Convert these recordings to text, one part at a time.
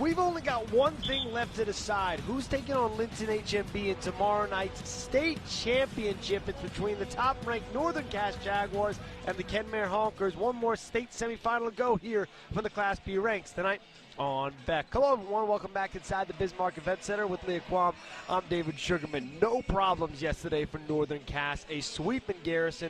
We've only got one thing left to decide. Who's taking on Linton HMB in tomorrow night's state championship? It's between the top-ranked Northern Cass Jaguars and the Kenmare Honkers. One more state semifinal to go here from the Class B ranks tonight on Beck. Hello, everyone. Welcome back inside the Bismarck Event Center with Leah Quam. I'm David Sugarman. No problems yesterday for Northern Cass. A sweep against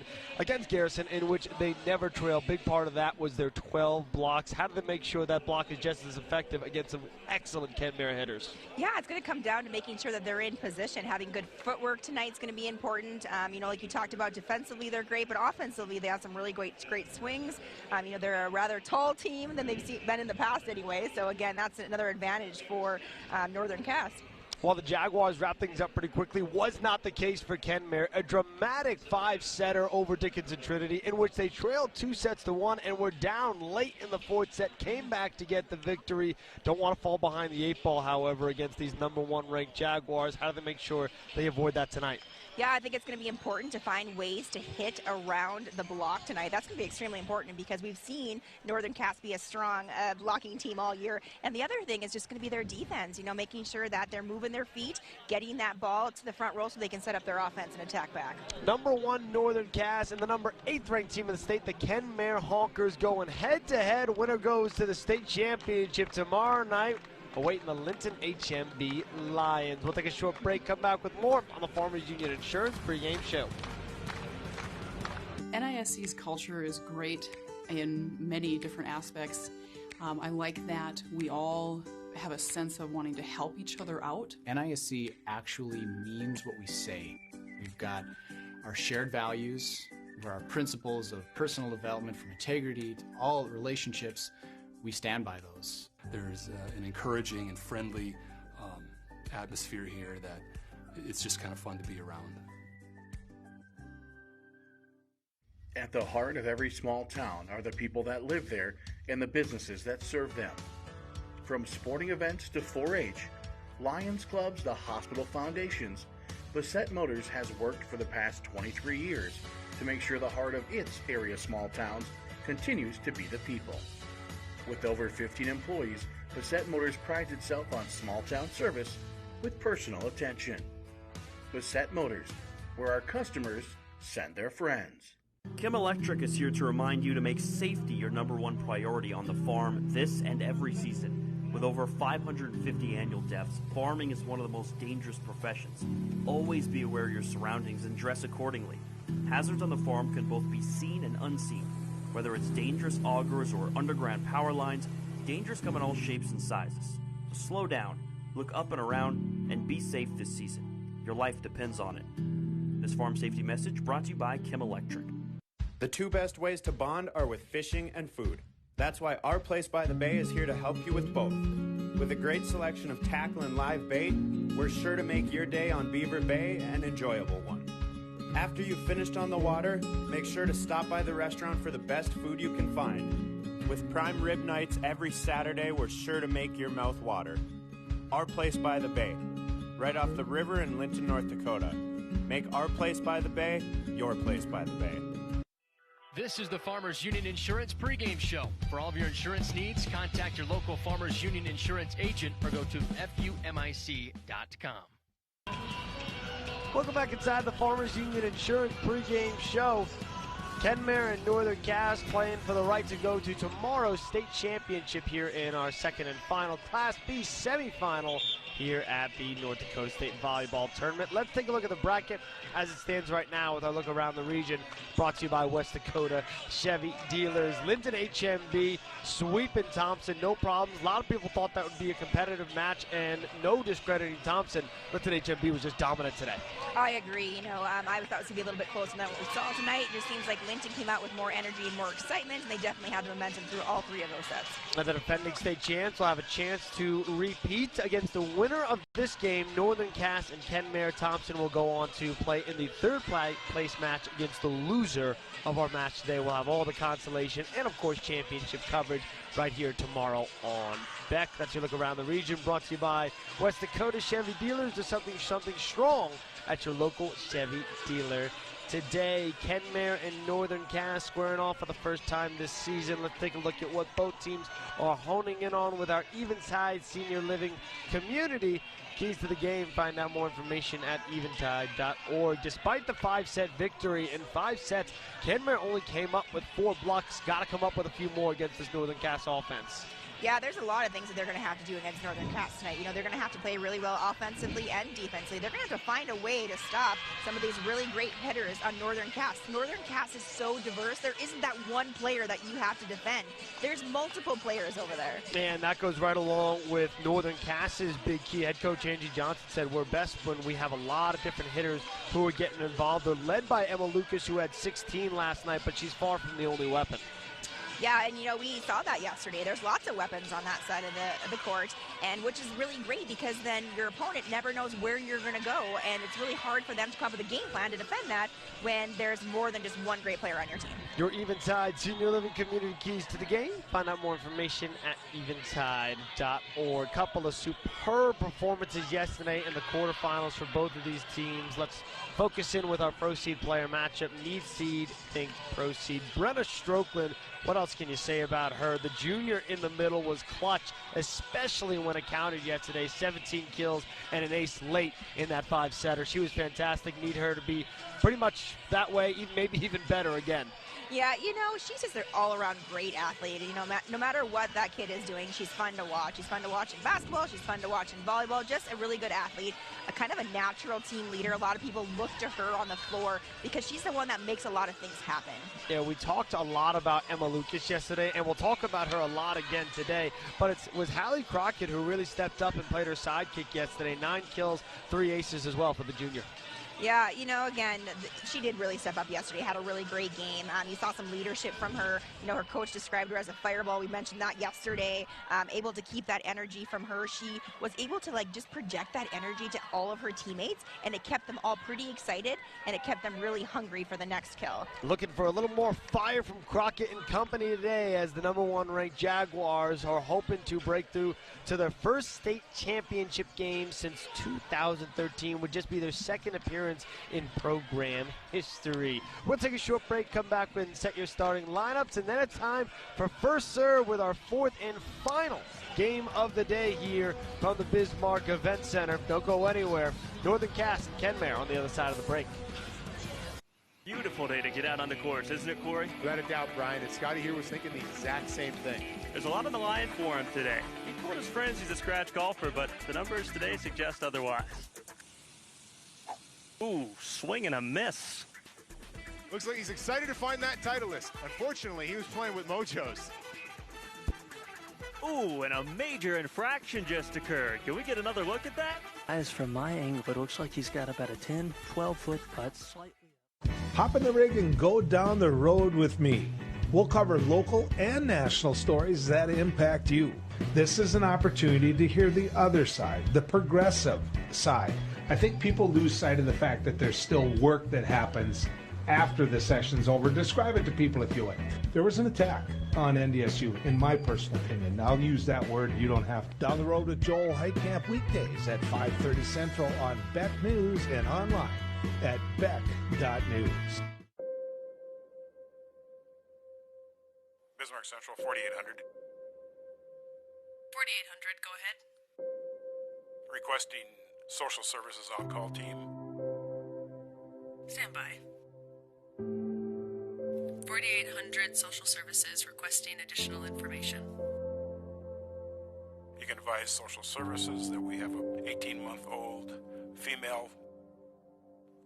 Garrison in which they never trail. Big part of that was their 12 blocks. How do they make sure that block is just as effective against some excellent Kenmare hitters? Yeah, it's going to come down to making sure that they're in position. Having good footwork tonight is going to be important. Like you talked about, defensively they're great, but offensively they have some really great swings. They're a rather tall team than they've been in the past anyway. So again, that's another advantage for Northern Cass. While the Jaguars wrap things up pretty quickly, was not the case for Kenmare. A dramatic 5-setter over Dickinson Trinity in which they trailed 2-1 and were down late in the 4th set, came back to get the victory. Don't want to fall behind the 8 ball, however, against these #1 ranked Jaguars. How do they make sure they avoid that tonight? Yeah, I think it's going to be important to find ways to hit around the block tonight. That's going to be extremely important because we've seen Northern Cass be a strong blocking team all year. And the other thing is just going to be their defense, making sure that they're moving their feet, getting that ball to the front row so they can set up their offense and attack back. #1 Northern Cass and the #8 ranked team in the state, the Kenmare Honkers, going head-to-head. Winner goes to the state championship tomorrow night, awaiting the Linton HMB Lions. We'll take a short break, come back with more on the Farmers Union Insurance pregame show. NISC's culture is great in many different aspects. I like that we all have a sense of wanting to help each other out. NISC actually means what we say. We've got our shared values, our principles of personal development from integrity to all relationships. We stand by those. There's an encouraging and friendly atmosphere here that it's just kind of fun to be around. At the heart of every small town are the people that live there and the businesses that serve them. From sporting events to 4-H, Lions clubs to hospital foundations, Bassett Motors has worked for the past 23 years to make sure the heart of its area small towns continues to be the people. With over 15 employees, Bassett Motors prides itself on small town service with personal attention. Bassett Motors, where our customers send their friends. Chem Electric is here to remind you to make safety your #1 priority on the farm this and every season. With over 550 annual deaths, farming is one of the most dangerous professions. Always be aware of your surroundings and dress accordingly. Hazards on the farm can both be seen and unseen. Whether it's dangerous augers or underground power lines, dangers come in all shapes and sizes. So slow down, look up and around, and be safe this season. Your life depends on it. This farm safety message brought to you by Chem Electric. The two best ways to bond are with fishing and food. That's why Our Place by the Bay is here to help you with both. With a great selection of tackle and live bait, we're sure to make your day on Beaver Bay an enjoyable one. After you've finished on the water, make sure to stop by the restaurant for the best food you can find. With prime rib nights every Saturday, we're sure to make your mouth water. Our Place by the Bay, right off the river in Linton, North Dakota. Make Our Place by the Bay your place by the bay. This is the Farmers Union Insurance pregame show. For all of your insurance needs, contact your local Farmers Union Insurance agent or go to FUMIC.com. Welcome back inside the Farmers Union Insurance pregame show. Kenmare and Northern Cass playing for the right to go to tomorrow's state championship here in our second and final Class B semifinal here at the North Dakota State Volleyball Tournament. Let's take a look at the bracket as it stands right now with our look around the region, brought to you by West Dakota Chevy Dealers. Linton HMB sweeping Thompson, no problems. A lot of people thought that would be a competitive match, and no discrediting Thompson. Linton HMB was just dominant today. I agree. I thought it was going to be a little bit closer than what we saw tonight. It just seems like Linton came out with more energy and more excitement, and they definitely had the momentum through all 3 of those sets. And the defending state champs will have a chance to repeat against the winner of this game. Northern Cass and Kenmare Thompson will go on to play in the third place match against the loser of our match today. We'll have all the consolation and, of course, championship coverage right here tomorrow on Beck. That's your look around the region, brought to you by West Dakota Chevy Dealers. There's something strong at your local Chevy dealer today. Kenmare and Northern Cass squaring off for the first time this season. Let's take a look at what both teams are honing in on with our Eventide Senior Living community. Keys to the game, find out more information at eventide.org. Despite the 5-set victory in 5 sets, Kenmare only came up with 4 blocks. Got to come up with a few more against this Northern Cass offense. Yeah, there's a lot of things that they're going to have to do against Northern Cass tonight. You know, they're going to have to play really well offensively and defensively. They're going to have to find a way to stop some of these really great hitters on Northern Cass. Northern Cass is so diverse. There isn't that one player that you have to defend. There's multiple players over there. And that goes right along with Northern Cass's big key. Head coach Angie Johnson said, we're best when we have a lot of different hitters who are getting involved. They're led by Emma Lucas, who had 16 last night, but she's far from the only weapon. Yeah, and you know, we saw that yesterday. There's lots of weapons on that side of the court, and which is really great because then your opponent never knows where you're going to go, and it's really hard for them to come up with a game plan to defend that when there's more than just one great player on your team. Your Eventide Senior Living community keys to the game. Find out more information at eventide.org. Couple of superb performances yesterday in the quarterfinals for both of these teams. Let's focus in with our pro seed player matchup. Need seed, think pro seed. Brenna Strokeland, what else can you say about her? The junior in the middle was clutch, especially when it counted yesterday. 17 kills and an ace late in that 5-setter. She was fantastic. Need her to be pretty much that way, maybe even better again. Yeah, you know, she's just an all-around great athlete. You know, no matter what that kid is doing, she's fun to watch. She's fun to watch in basketball. She's fun to watch in volleyball. Just a really good athlete, a kind of a natural team leader. A lot of people look to her on the floor because she's the one that makes a lot of things happen. Yeah, we talked a lot about Emma Lucas yesterday, and we'll talk about her a lot again today. But it was Hallie Crockett who really stepped up and played her sidekick yesterday. 9 kills, 3 aces as well for the junior. Yeah, you know, again, she did really step up yesterday, had a really great game. You saw some leadership from her. You know, her coach described her as a fireball. We mentioned that yesterday. Able to keep that energy from her. She was able to, like, just project that energy to all of her teammates, and it kept them all pretty excited, and it kept them really hungry for the next kill. Looking for a little more fire from Crockett and company today as the #1 ranked Jaguars are hoping to break through to their first state championship game since 2013. Would just be their second appearance in program history. We'll take a short break, come back and set your starting lineups, and then it's time for First Serve with our 4th and final game of the day here from the Bismarck Event Center. Don't go anywhere. Northern Cass and Kenmare on the other side of the break. Beautiful day to get out on the course, isn't it, Corey? Without a doubt, Brian. And Scotty here was thinking the exact same thing. There's a lot on the line for him today. He told his friends he's a scratch golfer, but the numbers today suggest otherwise. Ooh, swing and a miss. Looks like he's excited to find that Titleist. Unfortunately, he was playing with Mojos. Ooh, and a major infraction just occurred. Can we get another look at that? As from my angle, it looks like he's got about a 10, 12-foot putt, slightly. Hop in the rig and go down the road with me. We'll cover local and national stories that impact you. This is an opportunity to hear the other side, the progressive side. I think people lose sight of the fact that there's still work that happens after the session's over. Describe it to people if you like. There was an attack on NDSU, in my personal opinion. I'll use that word. You don't have to. Down the road with Joel Heitkamp weekdays at 5:30 Central on Beck News and online at beck.news. Bismarck Central, 4800. 4800, go ahead. Requesting social services on-call team. Stand by. 4800 social services requesting additional information. You can advise social services that we have an 18-month-old female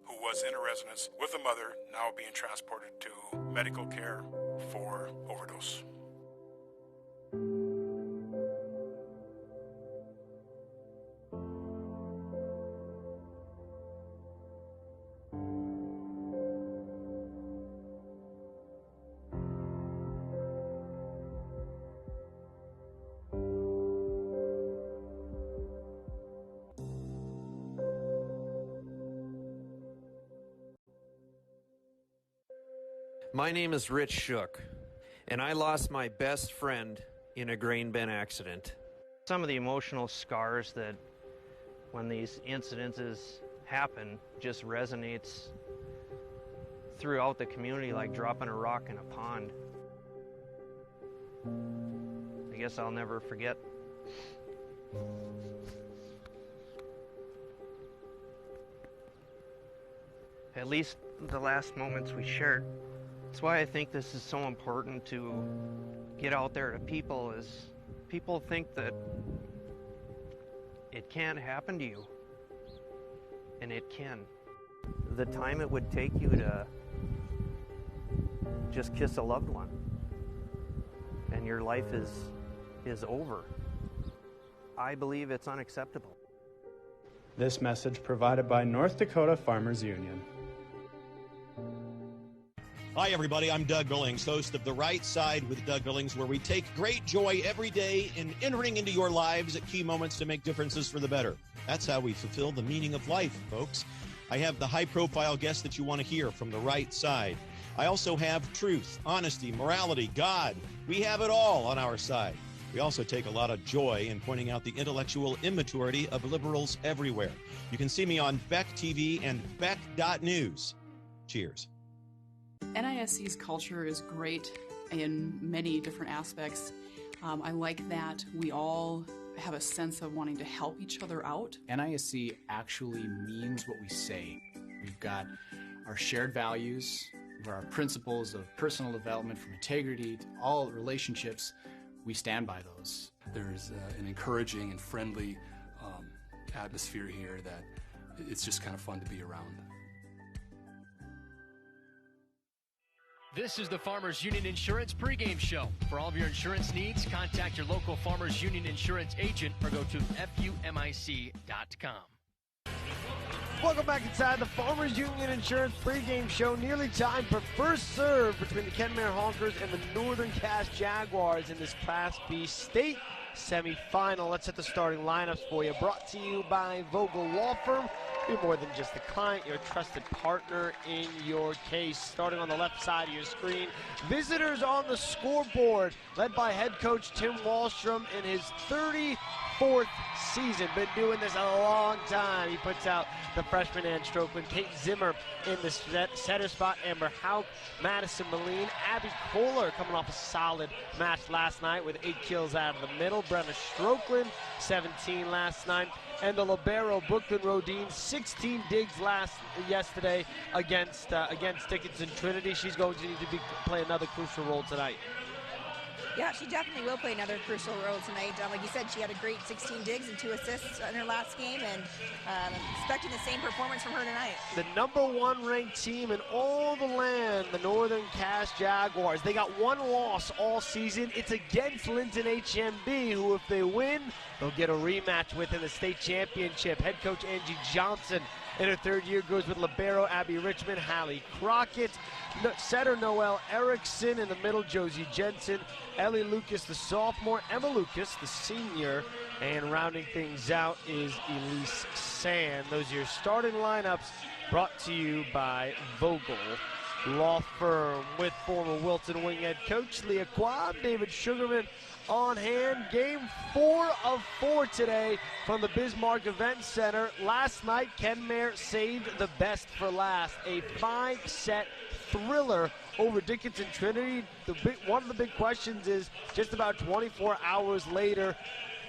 who was in a residence with a mother, now being transported to medical care for overdose. My name is Rich Shook, and I lost my best friend in a grain bin accident. Some of the emotional scars that when these incidences happen just resonates throughout the community like dropping a rock in a pond. I guess I'll never forget. At least the last moments we shared. That's why I think this is so important to get out there to people, is people think that it can't happen to you, and it can. The time it would take you to just kiss a loved one and your life is over. I believe it's unacceptable. This message provided by North Dakota Farmers Union. Hi, everybody. I'm Doug Billings, host of The Right Side with Doug Billings, where we take great joy every day in entering into your lives at key moments to make differences for the better. That's how we fulfill the meaning of life, folks. I have the high-profile guests that you want to hear from The Right Side. I also have truth, honesty, morality, God. We have it all on our side. We also take a lot of joy in pointing out the intellectual immaturity of liberals everywhere. You can see me on Beck TV and Beck.News. Cheers. NISC's culture is great in many different aspects. I like that we all have a sense of wanting to help each other out. NISC actually means what we say. We've got our shared values, our principles of personal development from integrity to all relationships. We stand by those. There's an encouraging and friendly atmosphere here that it's just kind of fun to be around. This is the Farmers Union Insurance pregame show. For all of your insurance needs, contact your local Farmers Union insurance agent or go to FUMIC.com. Welcome back inside the Farmers Union Insurance pregame show. Nearly time for first serve between the Kenmare Honkers and the Northern Cass Jaguars in this Class B state semifinal. Let's hit the starting lineups for you. Brought to you by Vogel Law Firm. You're more than just a client, you're a trusted partner in your case. Starting on the left side of your screen, visitors on the scoreboard, led by head coach Tim Wallstrom in his 34th season. Been doing this a long time. He puts out the freshman Ann Strokeland, Kate Zimmer in the center spot, Amber Hauk, Madison Moline, Abby Kohler coming off a solid match last night with 8 kills out of the middle. Brenna Strokeland, 17 last night. And the libero, Brooklyn Rodine, 16 digs yesterday against Dickinson Trinity. She's going to need to play another crucial role tonight. Yeah, she definitely will play another crucial role tonight. Like you said, she had a great 16 digs and 2 assists in her last game, and expecting the same performance from her tonight. The #1 ranked team in all the land, the Northern Cass Jaguars. They got 1 loss all season. It's against Linton HMB, who, if they win, they'll get a rematch with in the state championship. Head coach Angie Johnson in her 3rd year goes with libero Abby Richmond, Hallie Crockett, setter Noelle Erickson in the middle, Josie Jensen, Ellie Lucas, the sophomore, Emma Lucas, the senior, and rounding things out is Elise Sand. Those are your starting lineups, brought to you by Vogel Law Firm, with former Wilton Wing head coach Leah Quab, David Sugarman on hand. Game 4 of 4 today from the Bismarck Event Center. Last night, Kenmare saved the best for last. A 5-set thriller over Dickinson Trinity. One of the big questions is, just about 24 hours later,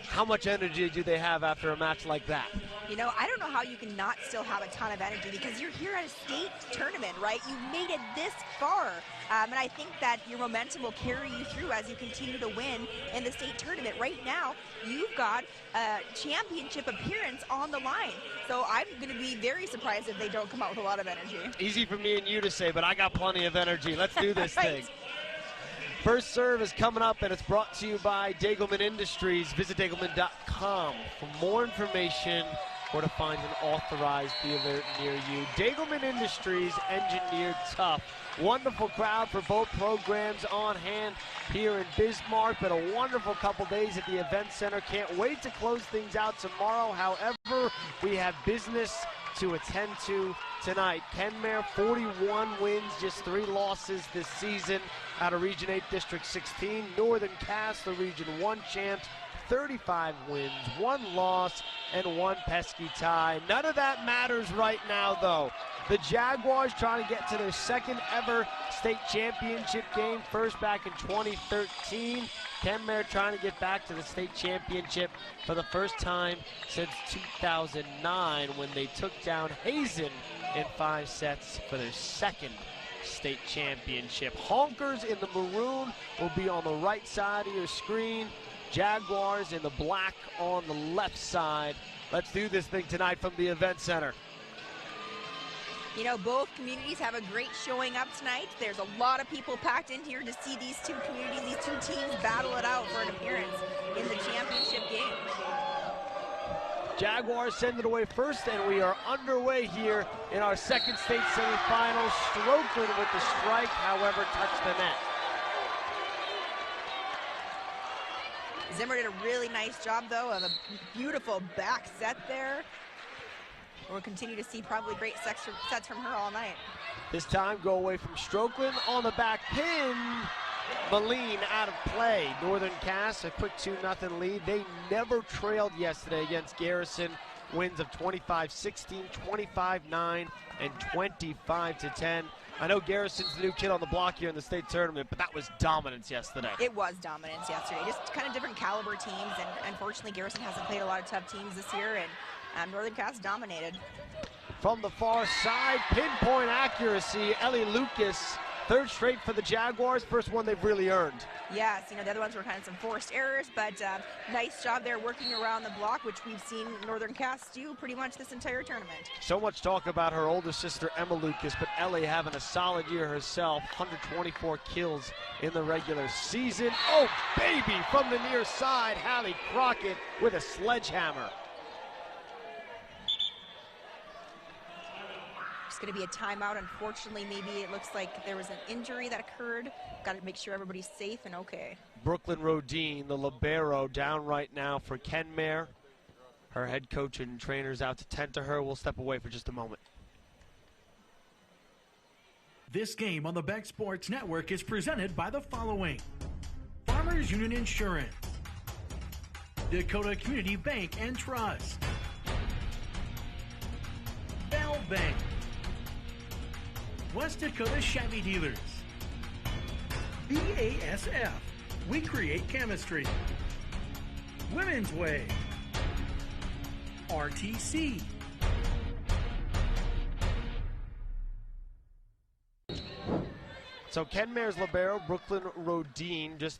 how much energy do they have after a match like that? You know, I don't know how you can not still have a ton of energy, because you're here at a state tournament, right? You made it this far. And I think that your momentum will carry you through as you continue to win in the state tournament. Right now, you've got a championship appearance on the line. So I'm going to be very surprised if they don't come out with a lot of energy. Easy for me and you to say, but I got plenty of energy. Let's do this thing. First serve is coming up, and it's brought to you by Dagelman Industries. Visit Dagelman.com for more information or to find an authorized dealer near you. Dagelman Industries, engineered tough. Wonderful crowd for both programs on hand here in Bismarck. Been a wonderful couple days at the event center. Can't wait to close things out tomorrow. However, we have business to attend to tonight. Kenmare, 41 wins, just 3 losses this season out of Region 8 District 16. Northern Cass, the Region 1 champs, 35 wins, 1 loss, and 1 pesky tie. None of that matters right now, though. The Jaguars trying to get to their second ever state championship game, first back in 2013. Kenmare trying to get back to the state championship for the first time since 2009 when they took down Hazen in 5 sets for their second state championship. Honkers in the maroon will be on the right side of your screen. Jaguars in the black on the left side. Let's do this thing tonight from the event center. You know, both communities have a great showing up tonight. There's a lot of people packed in here to see these two communities, these two teams battle it out for an appearance in the championship game. Jaguars send it away first, and we are underway here in our second state semifinals. Strokeland with the strike, however, touched the net. Zimmer did a really nice job, though, of a beautiful back set there. We'll continue to see probably great sets from her all night. This time, go away from Strokeland on the back pin. Moline out of play. Northern Cass, a quick 2-0 lead. They never trailed yesterday against Garrison. Wins of 25-16, 25-9, and 25-10. I know Garrison's the new kid on the block here in the state tournament, but that was dominance yesterday. It was dominance yesterday. Just kind of different caliber teams, and unfortunately Garrison hasn't played a lot of tough teams this year, and Northern Cass dominated. From the far side, pinpoint accuracy, Ellie Lucas, third straight for the Jaguars, first one they've really earned. Yes, you know, the other ones were kind of some forced errors, but nice job there working around the block, which we've seen Northern Cass do pretty much this entire tournament. So much talk about her older sister, Emma Lucas, but Ellie having a solid year herself, 124 kills in the regular season. Oh, baby, from the near side, Hallie Crockett with a sledgehammer. It's going to be a timeout. Unfortunately, maybe it looks like there was an injury that occurred. Got to make sure everybody's safe and okay. Brooklyn Rodine, the libero, down right now for Kenmare. Her head coach and trainers out to tend to her. We'll step away for just a moment. This game on the Beck Sports Network is presented by the following: Farmers Union Insurance, Dakota Community Bank and Trust, Bell Bank, West Dakota Chevy Dealers, BASF, we create chemistry, Women's Way, RTC. So Kenmare's libero, Brooklyn Rodine, just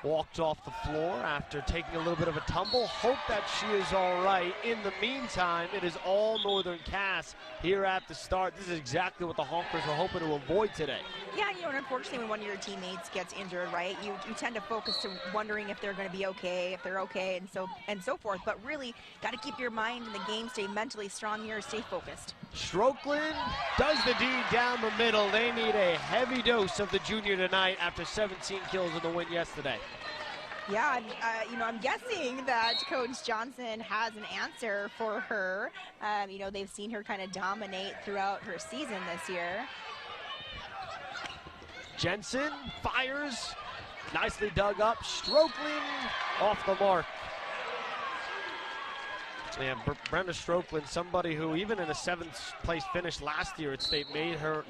walked off the floor after taking a little bit of a tumble. Hope that she is all right. In the meantime, it is all Northern Cass here at the start. This is exactly what the Honkers were hoping to avoid today. Yeah, you know, and unfortunately when one of your teammates gets injured, right, you tend to focus to wondering if they're going to be okay, if they're okay, and so forth. But really, got to keep your mind in the game, stay mentally strong here, stay focused. Strokeland does the deed down the middle. They need a heavy dose of the junior tonight after 17 kills in the win yesterday. Yeah, you know, I'm guessing that Coach Johnson has an answer for her. You know, they've seen her kind of dominate throughout her season this year. Jensen fires, nicely dug up. Strokeland off the mark. Man, Brenda Strokeland, somebody who even in a 7th place finish last year at state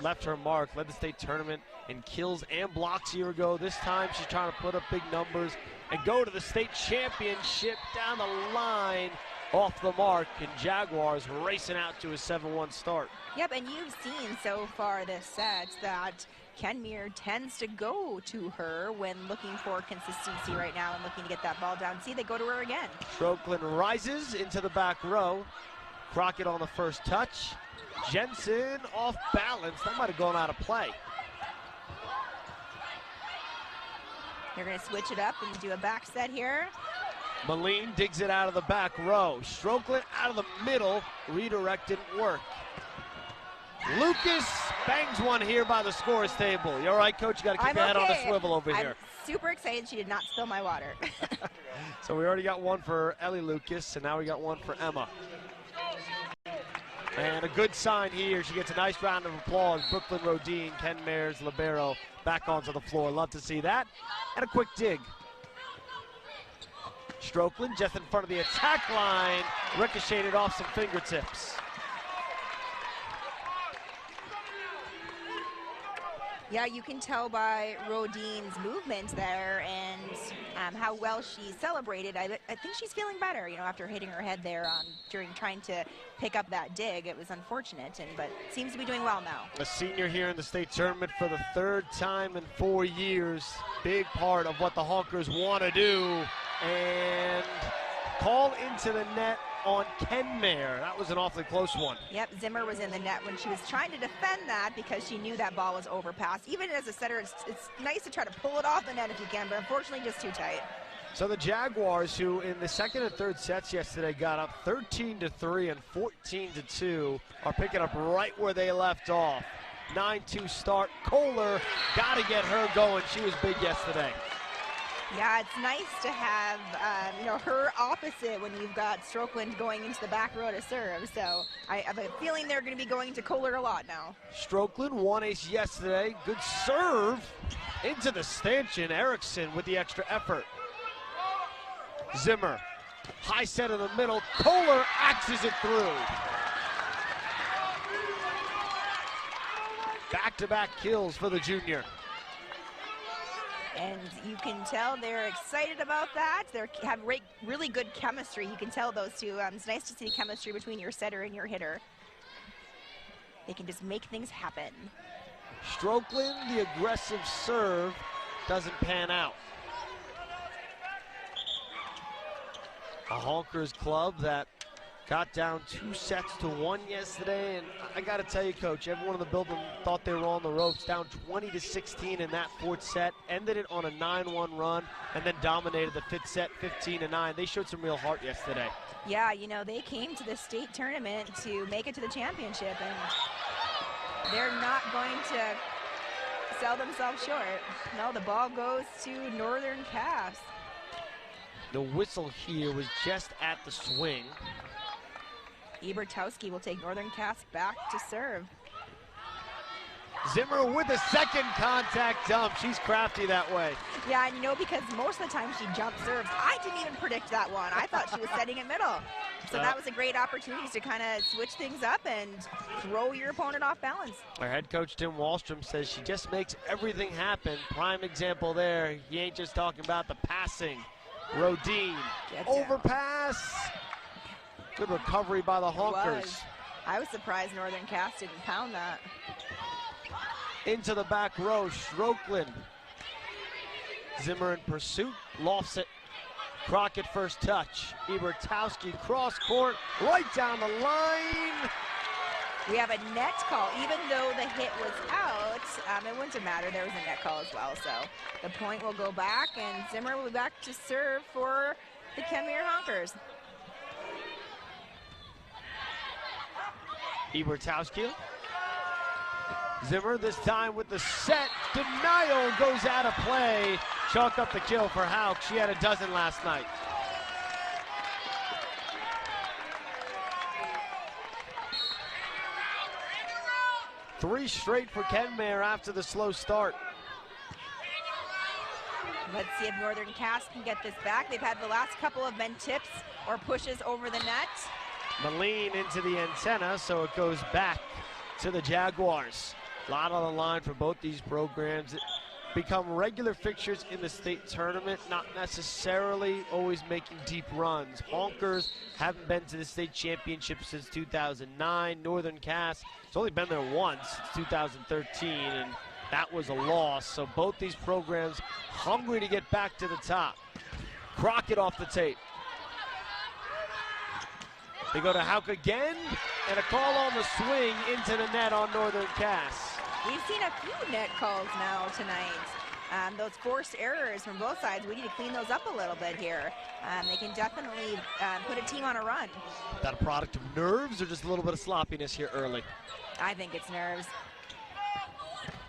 left her mark, led the state tournament in kills and blocks a year ago. This time she's trying to put up big numbers and go to the state championship down the line off the mark, and Jaguars racing out to a 7-1 start. Yep, and you've seen so far this set that Kenmare tends to go to her when looking for consistency right now and looking to get that ball down. See, they go to her again. Strokeland rises into the back row. Crockett on the first touch. Jensen off balance. That might have gone out of play. They're going to switch it up and do a back set here. Moline digs it out of the back row. Strokeland out of the middle. Redirected work. Lucas bangs one here by the scores table. You all right, Coach? You got to keep your head on the swivel over here. I'm super excited she did not spill my water. So we already got one for Ellie Lucas, and now we got one for Emma. And a good sign here. She gets a nice round of applause. Brooklyn Rodine, Kenmare's libero, back onto the floor. Love to see that. And a quick dig. Strokeland just in front of the attack line, ricocheted off some fingertips. Yeah, you can tell by Rodine's movement there and how well she celebrated. I think she's feeling better, you know, after hitting her head there during trying to pick up that dig. It was unfortunate, but seems to be doing well now. A senior here in the state tournament for the 3rd time in 4 years. Big part of what the Honkers want to do. And call into the net on Kenmare. That was an awfully close one. Yep, Zimmer was in the net when she was trying to defend that because she knew that ball was overpassed. Even as a setter, it's nice to try to pull it off the net if you can, but unfortunately just too tight. So the Jaguars, who in the 2nd and 3rd sets yesterday got up 13-3 and 14-2, are picking up right where they left off. 9-2 start. Kohler got to get her going. She was big yesterday. Yeah, it's nice to have, her opposite when you've got Strokeland going into the back row to serve. So I have a feeling they're going to be going to Kohler a lot now. Strokeland, 1 ace yesterday. Good serve into the stanchion. Erickson with the extra effort. Zimmer, high set in the middle. Kohler axes it through. Back-to-back kills for the junior. And you can tell they're excited about that. They have really good chemistry. You can tell those two. It's nice to see chemistry between your setter and your hitter. They can just make things happen. Strokeland, the aggressive serve, doesn't pan out. A Honkers club that got down 2-1 yesterday, and I got to tell you, Coach, everyone in the building thought they were on the ropes. Down 20-16 in that 4th set, ended it on a 9-1 run, and then dominated the 5th set 15-9. They showed some real heart yesterday. Yeah, they came to the state tournament to make it to the championship, and they're not going to sell themselves short. No, the ball goes to Northern Cass. The whistle here was just at the swing. Ebertowski will take Northern Cass back to serve. Zimmer with the second contact dump. She's crafty that way. Yeah, and because most of the time she jump serves. I didn't even predict that one. I thought she was setting it middle. So that was a great opportunity to kind of switch things up and throw your opponent off balance. Our head coach, Tim Wallstrom, says she just makes everything happen. Prime example there. He ain't just talking about the passing. Rodine, overpass. Good recovery by the Honkers. I was surprised Northern Cass didn't pound that. Into the back row, Strokeland. Zimmer in pursuit, lofts it. Crockett first touch. Ebertowski cross court, right down the line. We have a net call. Even though the hit was out, it wouldn't have mattered. There was a net call as well. So the point will go back, and Zimmer will be back to serve for the Kenmare Honkers. Ebertowski. Zimmer this time with the set. Denial goes out of play. Chalk up the kill for Hauk. She had a dozen last night. Three straight for Kenmare after the slow start. Let's see if Northern Cass can get this back. They've had the last couple of been tips or pushes over the net. Moline into the antenna, so it goes back to the Jaguars. A lot on the line for both these programs. Become regular fixtures in the state tournament, not necessarily always making deep runs. Honkers haven't been to the state championship since 2009. Northern Cass has only been there once since 2013, and that was a loss. So both these programs hungry to get back to the top. Crockett off the tape. They go to Hauk again, and a call on the swing into the net on Northern Cass. We've seen a few net calls now tonight. Those forced errors from both sides, we need to clean those up a little bit here. They can definitely put a team on a run. Is that a product of nerves or just a little bit of sloppiness here early? I think it's nerves.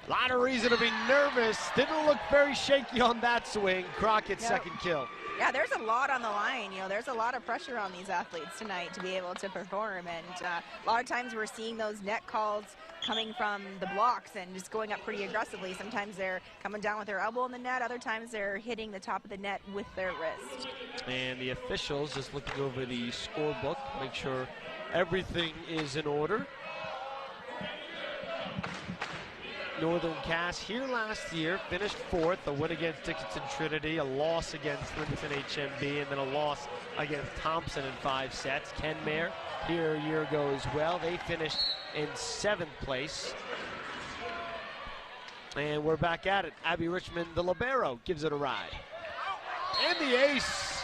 A lot of reason to be nervous. Didn't look very shaky on that swing. Crockett's No. second kill. Yeah, there's a lot on the line. You know, there's a lot of pressure on these athletes tonight to be able to perform. And a lot of times we're seeing those net calls coming from the blocks and just going up pretty aggressively. Sometimes they're coming down with their elbow in the net. Other times they're hitting the top of the net with their wrist. And the officials just looking over the scorebook, make sure everything is in order. Northern Cass here last year, finished fourth, a win against Dickinson Trinity, a loss against Livingston HMB, and then a loss against Thompson in 5 sets. Kenmare here a year ago as well. They finished in 7th place. And we're back at it. Abby Richmond, the libero, gives it a ride. And the ace.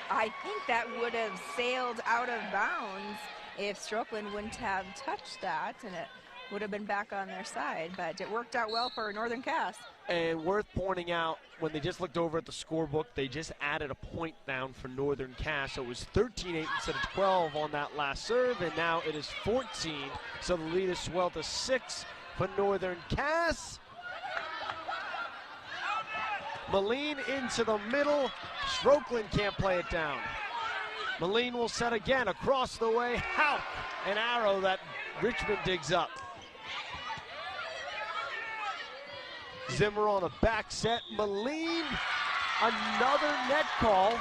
I think that would have sailed out of bounds if Strokeland wouldn't have touched that, and it would have been back on their side, but it worked out well for Northern Cass. And worth pointing out, when they just looked over at the scorebook, they just added a point down for Northern Cass. So it was 13-8 instead of 12 on that last serve, and now it is 14. So the lead is swelled to 6 for Northern Cass. Moline into the middle. Strokeland can't play it down. Moline will set again across the way. How? An arrow that Richmond digs up. Zimmer on a back set. Moline, another net call.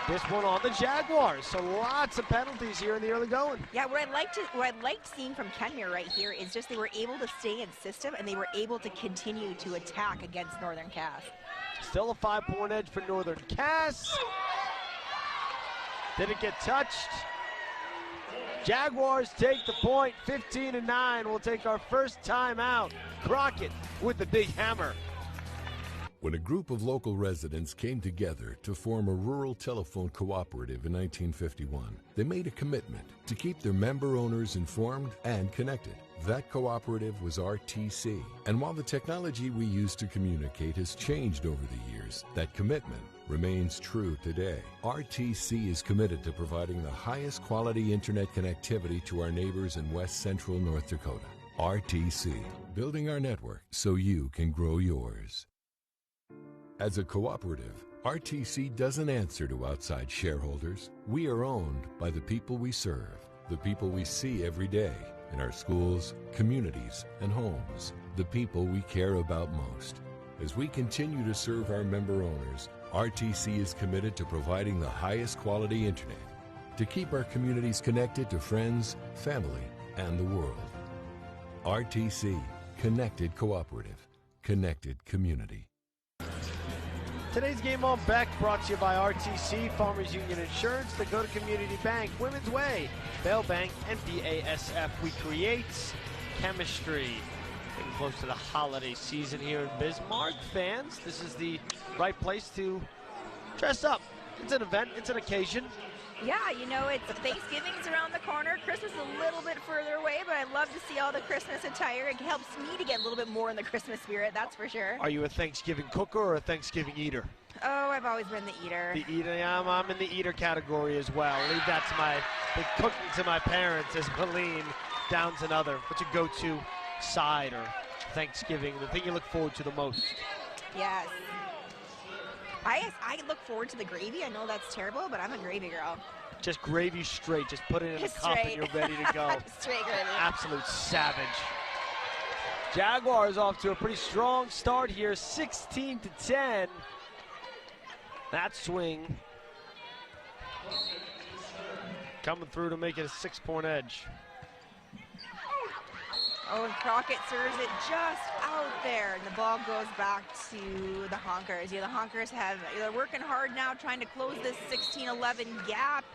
This one on the Jaguars. So lots of penalties here in the early going. Yeah, what I liked seeing from Kenmare right here is just they were able to stay in system and they were able to continue to attack against Northern Cass. Still a 5-point edge for Northern Cass. Didn't get touched. Jaguars take the point, 15-9. We'll take our first time out. Crockett with the big hammer. When a group of local residents came together to form a rural telephone cooperative in 1951, they made a commitment to keep their member owners informed and connected. That cooperative was RTC. And while the technology we use to communicate has changed over the years, that commitment remains true today. RTC is committed to providing the highest quality internet connectivity to our neighbors in West Central North Dakota. RTC, building our network so you can grow yours. As a cooperative, RTC doesn't answer to outside shareholders. We are owned by the people we serve, the people we see every day in our schools, communities, and homes, the people we care about most. As we continue to serve our member owners, RTC is committed to providing the highest quality internet to keep our communities connected to friends, family, and the world. RTC, Connected Cooperative, Connected Community. Today's game on Beck brought to you by RTC, Farmers Union Insurance, Dakota Community Bank, Women's Way, Bell Bank, and BASF. We create chemistry. Getting close to the holiday season here in Bismarck. Fans, this is the right place to dress up. It's an event, it's an occasion. Yeah, you know, it's Thanksgiving's around the corner. Christmas is a little bit further away, but I love to see all the Christmas attire. It helps me to get a little bit more in the Christmas spirit, that's for sure. Are you a Thanksgiving cooker or a Thanksgiving eater? Oh, I've always been the eater. The eater, yeah, I'm in the eater category as well. Leave that to the cooking to my parents, as Moline downs another. What's your go-to side or Thanksgiving, the thing you look forward to the most? Yes. I look forward to the gravy. I know that's terrible, but I'm a gravy girl. Just gravy straight. Just put it in a cup and you're ready to go. Straight gravy. Absolute savage. Jaguars off to a pretty strong start here, 16-10. That swing coming through to make it a 6-point edge. Oh, and Crockett serves it just out there, and the ball goes back to the Honkers. Yeah, the Honkers they're working hard now trying to close this 16-11 gap.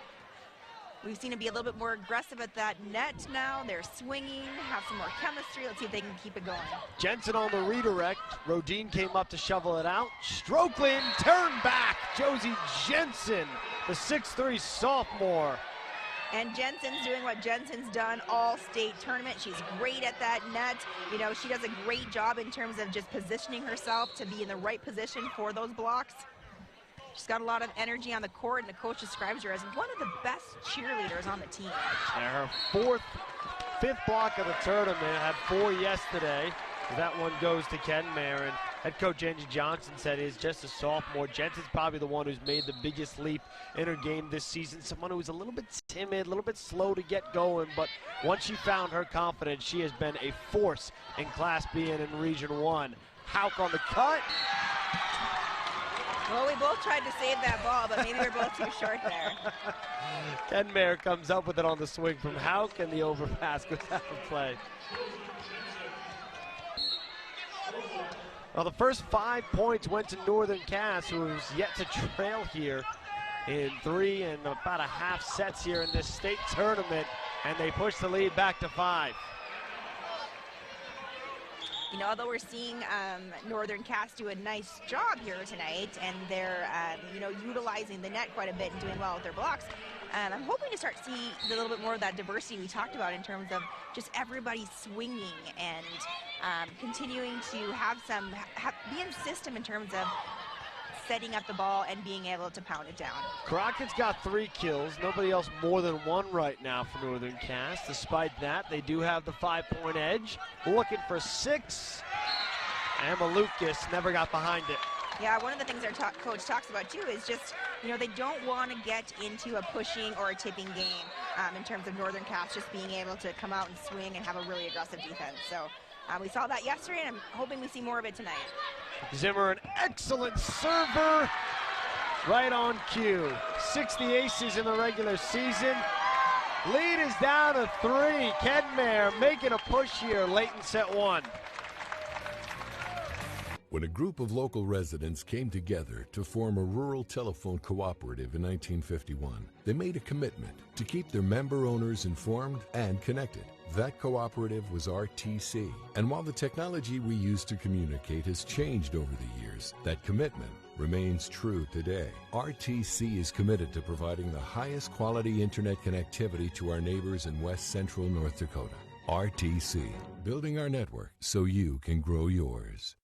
We've seen them be a little bit more aggressive at that net now. They're swinging, have some more chemistry. Let's see if they can keep it going. Jensen on the redirect. Rodin came up to shovel it out. Strokeland, turn back. Josie Jensen, the 6'3 sophomore. And Jensen's doing what Jensen's done all state tournament. She's great at that net. You know, she does a great job in terms of just positioning herself to be in the right position for those blocks. She's got a lot of energy on the court, and the coach describes her as one of the best cheerleaders on the team. And her fifth block of the tournament, had 4 yesterday. That one goes to Kenmare, and head coach Angie Johnson said is just a sophomore. Jensen's probably the one who's made the biggest leap in her game this season. Someone who was a little bit timid, a little bit slow to get going, but once she found her confidence, she has been a force in Class B and in Region 1. Hauk on the cut. Well, we both tried to save that ball, but maybe we're both too short there. Kenmare comes up with it on the swing from Hauk, and the overpass goes out of play. Well, the first 5 points went to Northern Cass, who's yet to trail here in 3 and about a half sets here in this state tournament, and they push the lead back to 5. You know, although we're seeing Northern Cass do a nice job here tonight, and they're, you know, utilizing the net quite a bit and doing well with their blocks, I'm hoping to start to see a little bit more of that diversity we talked about in terms of just everybody swinging and continuing to have some, be in system in terms of setting up the ball and being able to pound it down. Crockett's got 3 kills. Nobody else more than 1 right now for Northern Cass. Despite that, they do have the 5-point edge. Looking for 6. Emma Lucas never got behind it. Yeah, one of the things our coach talks about too is just, you know, they don't want to get into a pushing or a tipping game in terms of Northern Cass just being able to come out and swing and have a really aggressive defense. So we saw that yesterday, and I'm hoping we see more of it tonight. Zimmer, an excellent server, right on cue. 60 aces in the regular season. Lead is down to 3. Kenmare making a push here late in set 1. When a group of local residents came together to form a rural telephone cooperative in 1951, they made a commitment to keep their member owners informed and connected. That cooperative was RTC. And while the technology we use to communicate has changed over the years, that commitment remains true today. RTC is committed to providing the highest quality internet connectivity to our neighbors in West Central North Dakota. RTC, building our network so you can grow yours.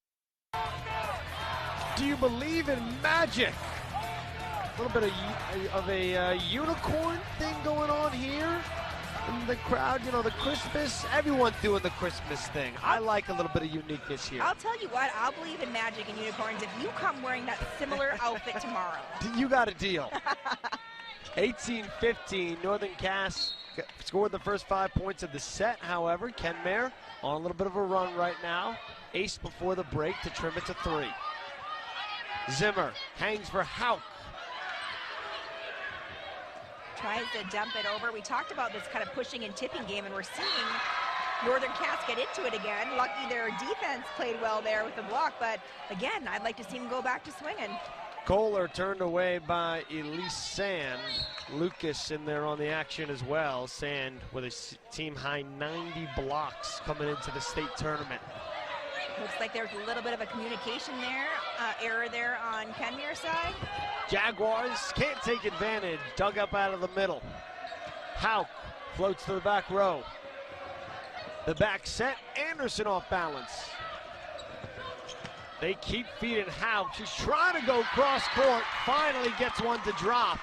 Do you believe in magic? A little bit of a unicorn thing going on here in the crowd. You know, the Christmas, everyone's doing the Christmas thing. I like a little bit of uniqueness here. I'll tell you what, I'll believe in magic and unicorns if you come wearing that similar outfit tomorrow. You got a deal. 18-15, Northern Cass scored the first 5 points of the set. However, Kenmare on a little bit of a run right now. Ace before the break to trim it to 3. Zimmer hangs for Hauk. Tries to dump it over. We talked about this kind of pushing and tipping game, and we're seeing Northern Cass get into it again. Lucky their defense played well there with the block, but again, I'd like to see them go back to swinging. Kohler turned away by Elise Sand. Lucas in there on the action as well. Sand with a team-high 90 blocks coming into the state tournament. Looks like there's a little bit of a communication there, error there on Kenmare's side. Jaguars can't take advantage. Dug up out of the middle. Hauk floats to the back row. The back set, Anderson off balance. They keep feeding Hauk. She's trying to go cross court. Finally gets one to drop.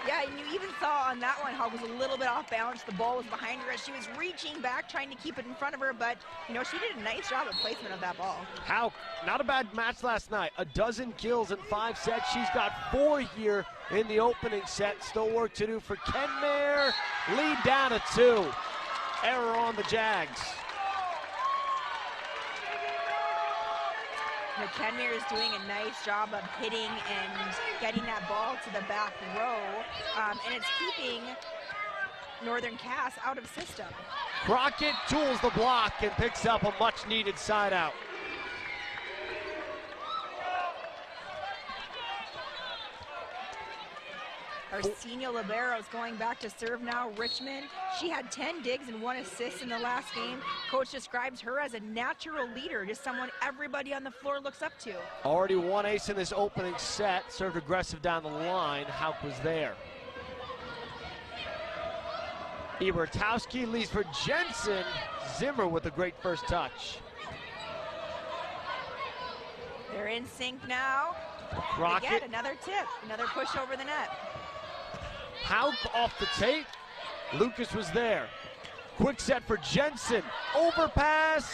Yeah, and you even saw on that one how it was a little bit off balance. The ball was behind her as she was reaching back, trying to keep it in front of her, but, you know, she did a nice job of placement of that ball. Hauk, not a bad match last night. 12 kills in 5 sets. She's got 4 here in the opening set. Still work to do for Kenmare. Lead down to 2. Error on the Jags. Kenmare is doing a nice job of hitting and getting that ball to the back row, and it's keeping Northern Cass out of system. Crockett tools the block and picks up a much-needed side out. Our senior libero is going back to serve now, Richmond. She had 10 digs and 1 assist in the last game. Coach describes her as a natural leader, just someone everybody on the floor looks up to. Already 1 ace in this opening set. Served aggressive down the line. Hauk was there. Ebertowski leads for Jensen. Zimmer with a great first touch. They're in sync now. Crockett. Again, another tip, another push over the net. Hauk off the tape. Lucas was there. Quick set for Jensen. Overpass.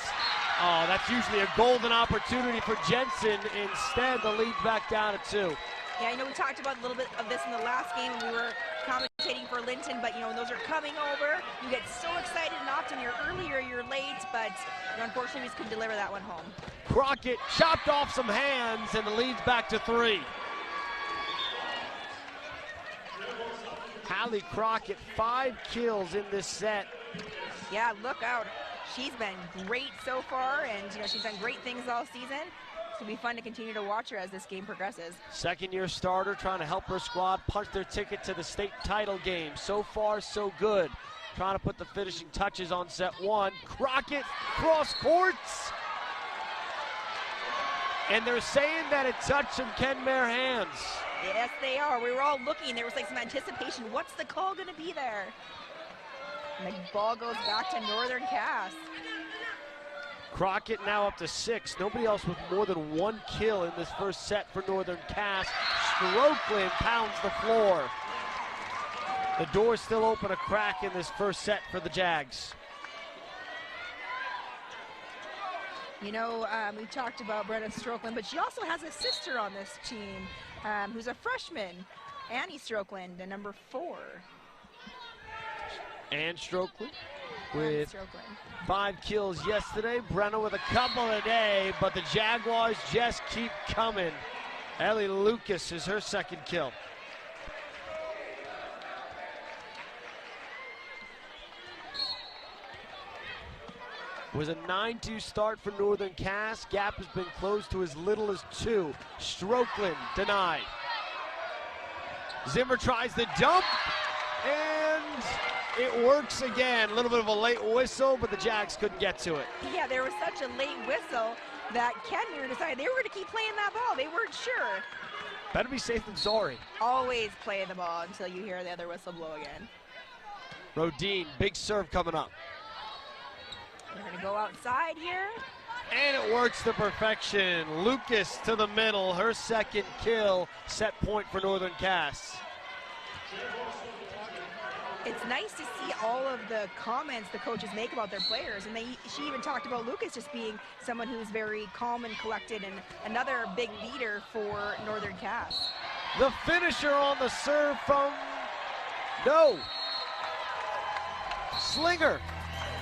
Oh, that's usually a golden opportunity for Jensen. Instead, the lead's back down to 2. Yeah, we talked about a little bit of this in the last game when we were commentating for Linton, but when those are coming over, you get so excited, and often you're earlier, you're late, but unfortunately we just couldn't deliver that one home. Crockett chopped off some hands, and the lead's back to 3. Hallie Crockett, 5 kills in this set. Yeah, look out. She's been great so far, and she's done great things all season. It's going to be fun to continue to watch her as this game progresses. Second-year starter trying to help her squad punch their ticket to the state title game. So far, so good. Trying to put the finishing touches on set 1. Crockett cross courts. And they're saying that it touched some Kenmare hands. Yes, they are. We were all looking. There was some anticipation. What's the call going to be there? And the ball goes back to Northern Cass. Crockett now up to 6. Nobody else with more than 1 kill in this first set for Northern Cass. Strokeland pounds the floor. The door's still open a crack in this first set for the Jags. We talked about Brenna Strokeland, but she also has a sister on this team who's a freshman, Annie Strokeland, the number 4. Ann Strokeland with 5 kills yesterday. Brenna with a couple today, but the Jaguars just keep coming. Ellie Lucas is her second kill. It was a 9-2 start for Northern Cass. Gap has been closed to as little as 2. Strokeland denied. Zimmer tries the dump, and it works again. A little bit of a late whistle, but the Jags couldn't get to it. Yeah, there was such a late whistle that Kenmare decided they were going to keep playing that ball. They weren't sure. Better be safe than sorry. Always play the ball until you hear the other whistle blow again. Rodine, big serve coming up. We're going to go outside here. And it works to perfection. Lucas to the middle, her second kill. Set point for Northern Cass. It's nice to see all of the comments the coaches make about their players. And she even talked about Lucas just being someone who's very calm and collected and another big leader for Northern Cass. The finisher on the serve from, no. Slinger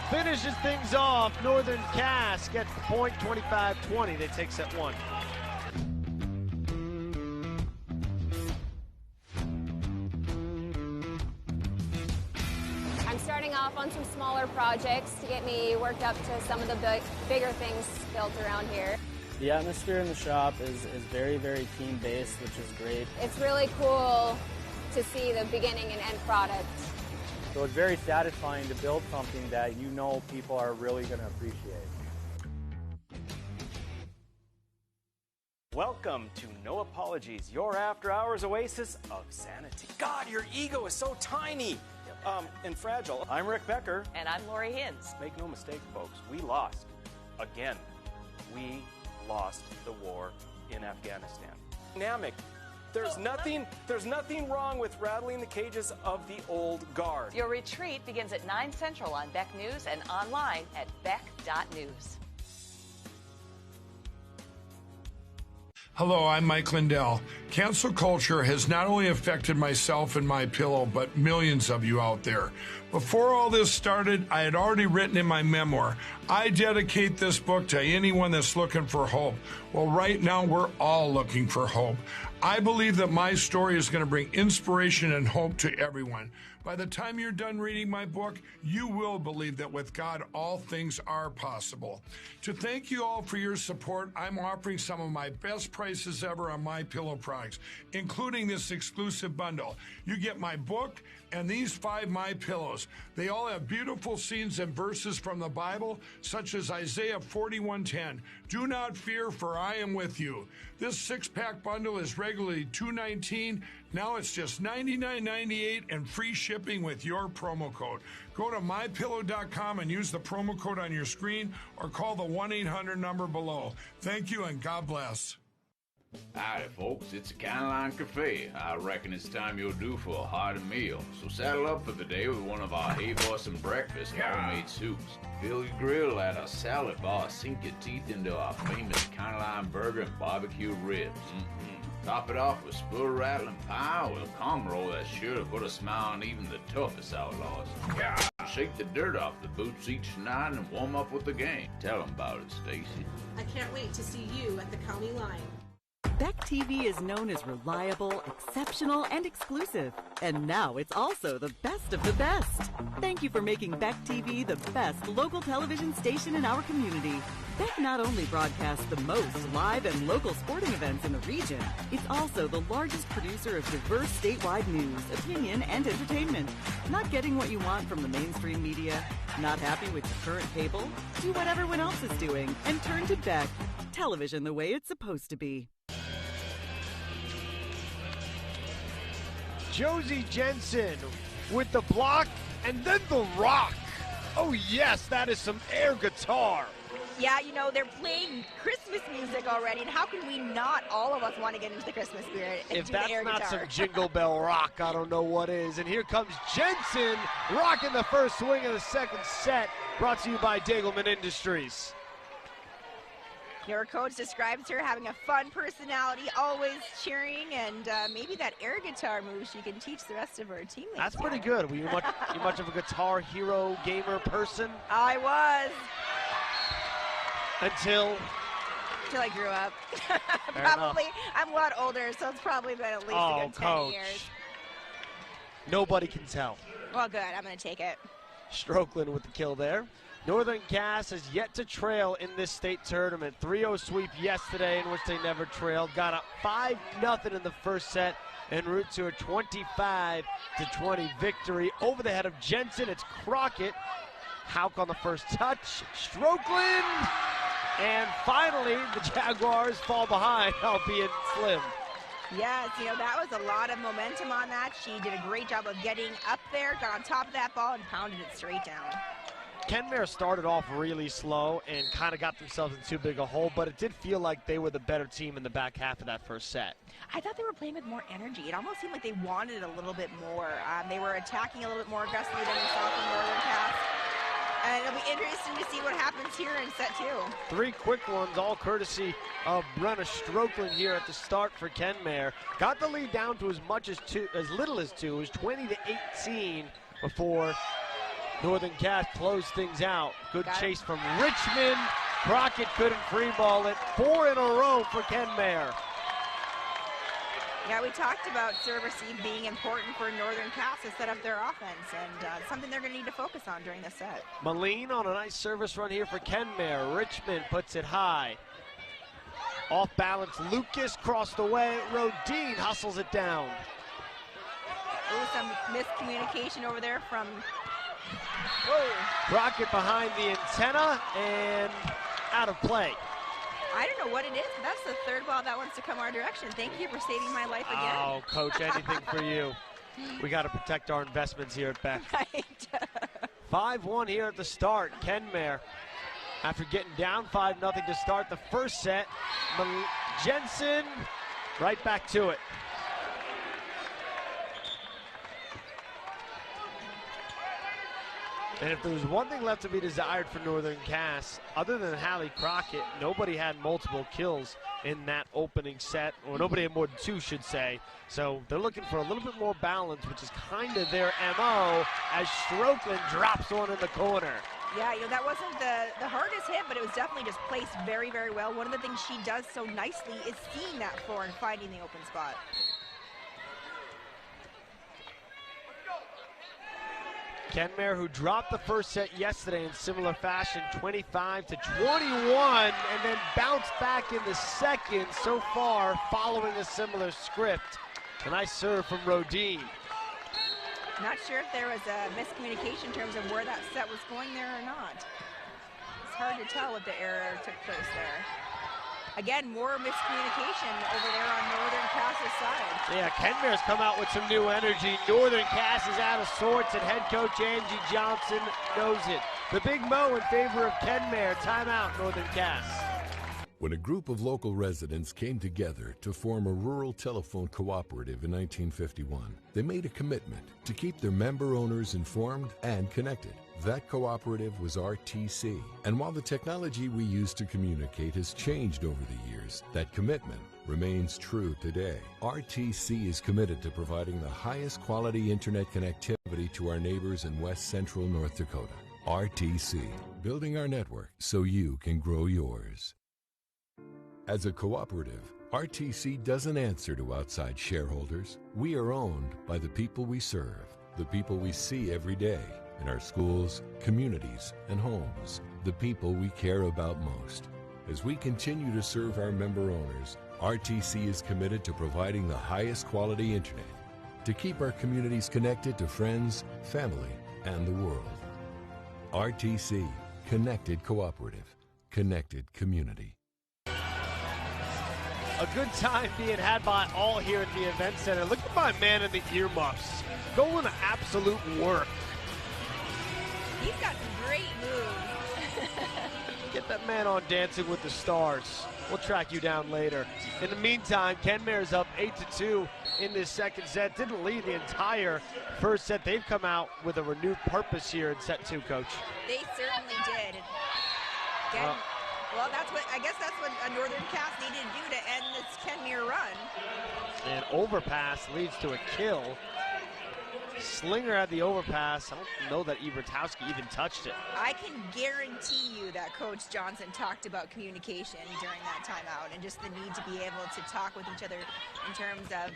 finishes things off. Northern Cass gets the point, 25-20. They take set 1. I'm starting off on some smaller projects to get me worked up to some of the bigger things built around here. The atmosphere in the shop is very, very team-based, which is great. It's really cool to see the beginning and end product. So it's very satisfying to build something that people are really going to appreciate. Welcome to No Apologies, your after-hours oasis of sanity. God, your ego is so tiny and fragile. I'm Rick Becker. And I'm Lori Hins. Make no mistake, folks, we lost. Again, we lost the war in Afghanistan. Dynamic. There's nothing wrong with rattling the cages of the old guard. Your retreat begins at 9 Central on Beck News and online at beck.news. Hello, I'm Mike Lindell. Cancel culture has not only affected myself and MyPillow, but millions of you out there. Before all this started, I had already written in my memoir, I dedicate this book to anyone that's looking for hope. Well, right now, we're all looking for hope. I believe that my story is going to bring inspiration and hope to everyone. By the time you're done reading my book, you will believe that with God, all things are possible. To thank you all for your support, I'm offering some of my best prices ever on MyPillow products, including this exclusive bundle. You get my book and these 5 MyPillows. They all have beautiful scenes and verses from the Bible, such as Isaiah 41:10. Do not fear, for I am with you. This 6-pack bundle is regularly $219. Now it's just $99.98 and free shipping with your promo code. Go to MyPillow.com and use the promo code on your screen or call the 1-800 number below. Thank you and God bless. Howdy, folks. It's a Caroline Cafe. I reckon it's time you're due for a hearty meal. So saddle up for the day with one of our Hay-Horse and Breakfast homemade soups. Fill your grill at our salad bar. Sink your teeth into our famous Caroline burger and barbecue ribs. Top it off with spur-rattling pie with a cum roll that's sure to put a smile on even the toughest outlaws. Shake the dirt off the boots each night and warm up with the gang. Tell them about it, Stacy. I can't wait to see you at the county line. Beck TV is known as reliable, exceptional, and exclusive. And now it's also the best of the best. Thank you for making Beck TV the best local television station in our community. Beck not only broadcasts the most live and local sporting events in the region, it's also the largest producer of diverse statewide news, opinion, and entertainment. Not getting what you want from the mainstream media? Not happy with your current cable? Do what everyone else is doing and turn to Beck. Television the way it's supposed to be. Josie Jensen with the block and then the rock. Oh yes, that is some air guitar. Yeah, you know, they're playing Christmas music already, and how can we not, all of us, want to get into the Christmas spirit and If do the that's air not guitar? some Jingle Bell rock, I don't know what is. And here comes Jensen rocking the first swing of the second set, brought to you by Dagelman Industries. Your coach describes her having a fun personality, always cheering, and maybe that air guitar move she can teach the rest of her teammates. That's pretty good. Were you much of a guitar hero gamer person? I was. Until I grew up. Fair Probably. I'm a lot older, so it's probably been at least a good 10 Coach. years. Nobody can tell. Well, good. I'm going to take it. Strokeland with the kill there. Northern Cass has yet to trail in this state tournament. 3-0 sweep yesterday in which they never trailed. Got up 5-0 in the first set en route to a 25-20 victory. Over the head of Jensen, it's Crockett. Hauk on the first touch. Strokeland. And finally, the Jaguars fall behind, albeit slim. Yes, you know, that was a lot of momentum on that. She did a great job of getting up there, got on top of that ball, and pounded it straight down. Kenmare started off really slow and kind of got themselves in too big a hole, but it did feel like they were the better team in the back half of that first set. I thought they were playing with more energy. It almost seemed like they wanted a little bit more. They were attacking a little bit more aggressively than we saw from Northern Cass. And it'll be interesting to see what happens here in set two. 3 quick ones, all courtesy of Brenna Strokeland here at the start for Kenmare. Got the lead down to as little as 2. It was 20-18 before Northern Cass closed things out. Good chase from Richmond. Crockett couldn't free ball it. 4 in a row for Kenmare. Yeah, we talked about serve receive being important for Northern Cass to set up their offense, and something they're going to need to focus on during the set. Moline on a nice service run here for Kenmare. Richmond puts it high. Off balance, Lucas crossed away. Rodine hustles it down. Oh, some miscommunication over there from... Crockett behind the antenna and out of play. I don't know what it is, but that's the third ball that wants to come our direction. Thank you for saving my life again. Oh, Coach, anything for you. We got to protect our investments here at Beck. Right. 5-1 here at the start. Kenmare, after getting down 5-0 to start the first set, Jensen right back to it. And if there was one thing left to be desired for Northern Cass, other than Hallie Crockett, nobody had multiple kills in that opening set, or nobody had more than 2, should say. So they're looking for a little bit more balance, which is kind of their MO, as Strokeland drops one in the corner. Yeah, you know, that wasn't the hardest hit, but it was definitely just placed very, very well. One of the things she does so nicely is seeing that floor and finding the open spot. Kenmare, who dropped the first set yesterday in similar fashion, 25-21, and then bounced back in the second so far, following a similar script. A nice serve from Rodine. Not sure if there was a miscommunication in terms of where that set was going there or not. It's hard to tell what the error took place there. Again, more miscommunication over there on Northern Cass's side. Yeah, Kenmare's come out with some new energy. Northern Cass is out of sorts, and head coach Angie Johnson knows it. The big Mo in favor of Kenmare. Timeout, Northern Cass. When a group of local residents came together to form a rural telephone cooperative in 1951, they made a commitment to keep their member owners informed and connected. That cooperative was RTC. And while the technology we use to communicate has changed over the years, that commitment remains true today. RTC is committed to providing the highest quality internet connectivity to our neighbors in West Central North Dakota. RTC, building our network so you can grow yours. As a cooperative, RTC doesn't answer to outside shareholders. We are owned by the people we serve, the people we see every day in our schools, communities, and homes, the people we care about most. As we continue to serve our member owners, RTC is committed to providing the highest quality internet to keep our communities connected to friends, family, and the world. RTC, Connected Cooperative, Connected Community. A good time being had by all here at the event center. Look at my man in the earmuffs, going to absolute work. He's got some great moves. Get that man on Dancing with the Stars. We'll track you down later. In the meantime, Kenmare's up 8-2 in this second set. Didn't lead the entire first set. They've come out with a renewed purpose here in set 2, Coach. They certainly did. Again, well, I guess that's what a Northern Cass needed to do to end this Kenmare run. And overpass leads to a kill. Slinger had the overpass. I don't know that Ebertowski even touched it. I can guarantee you that Coach Johnson talked about communication during that timeout and just the need to be able to talk with each other in terms of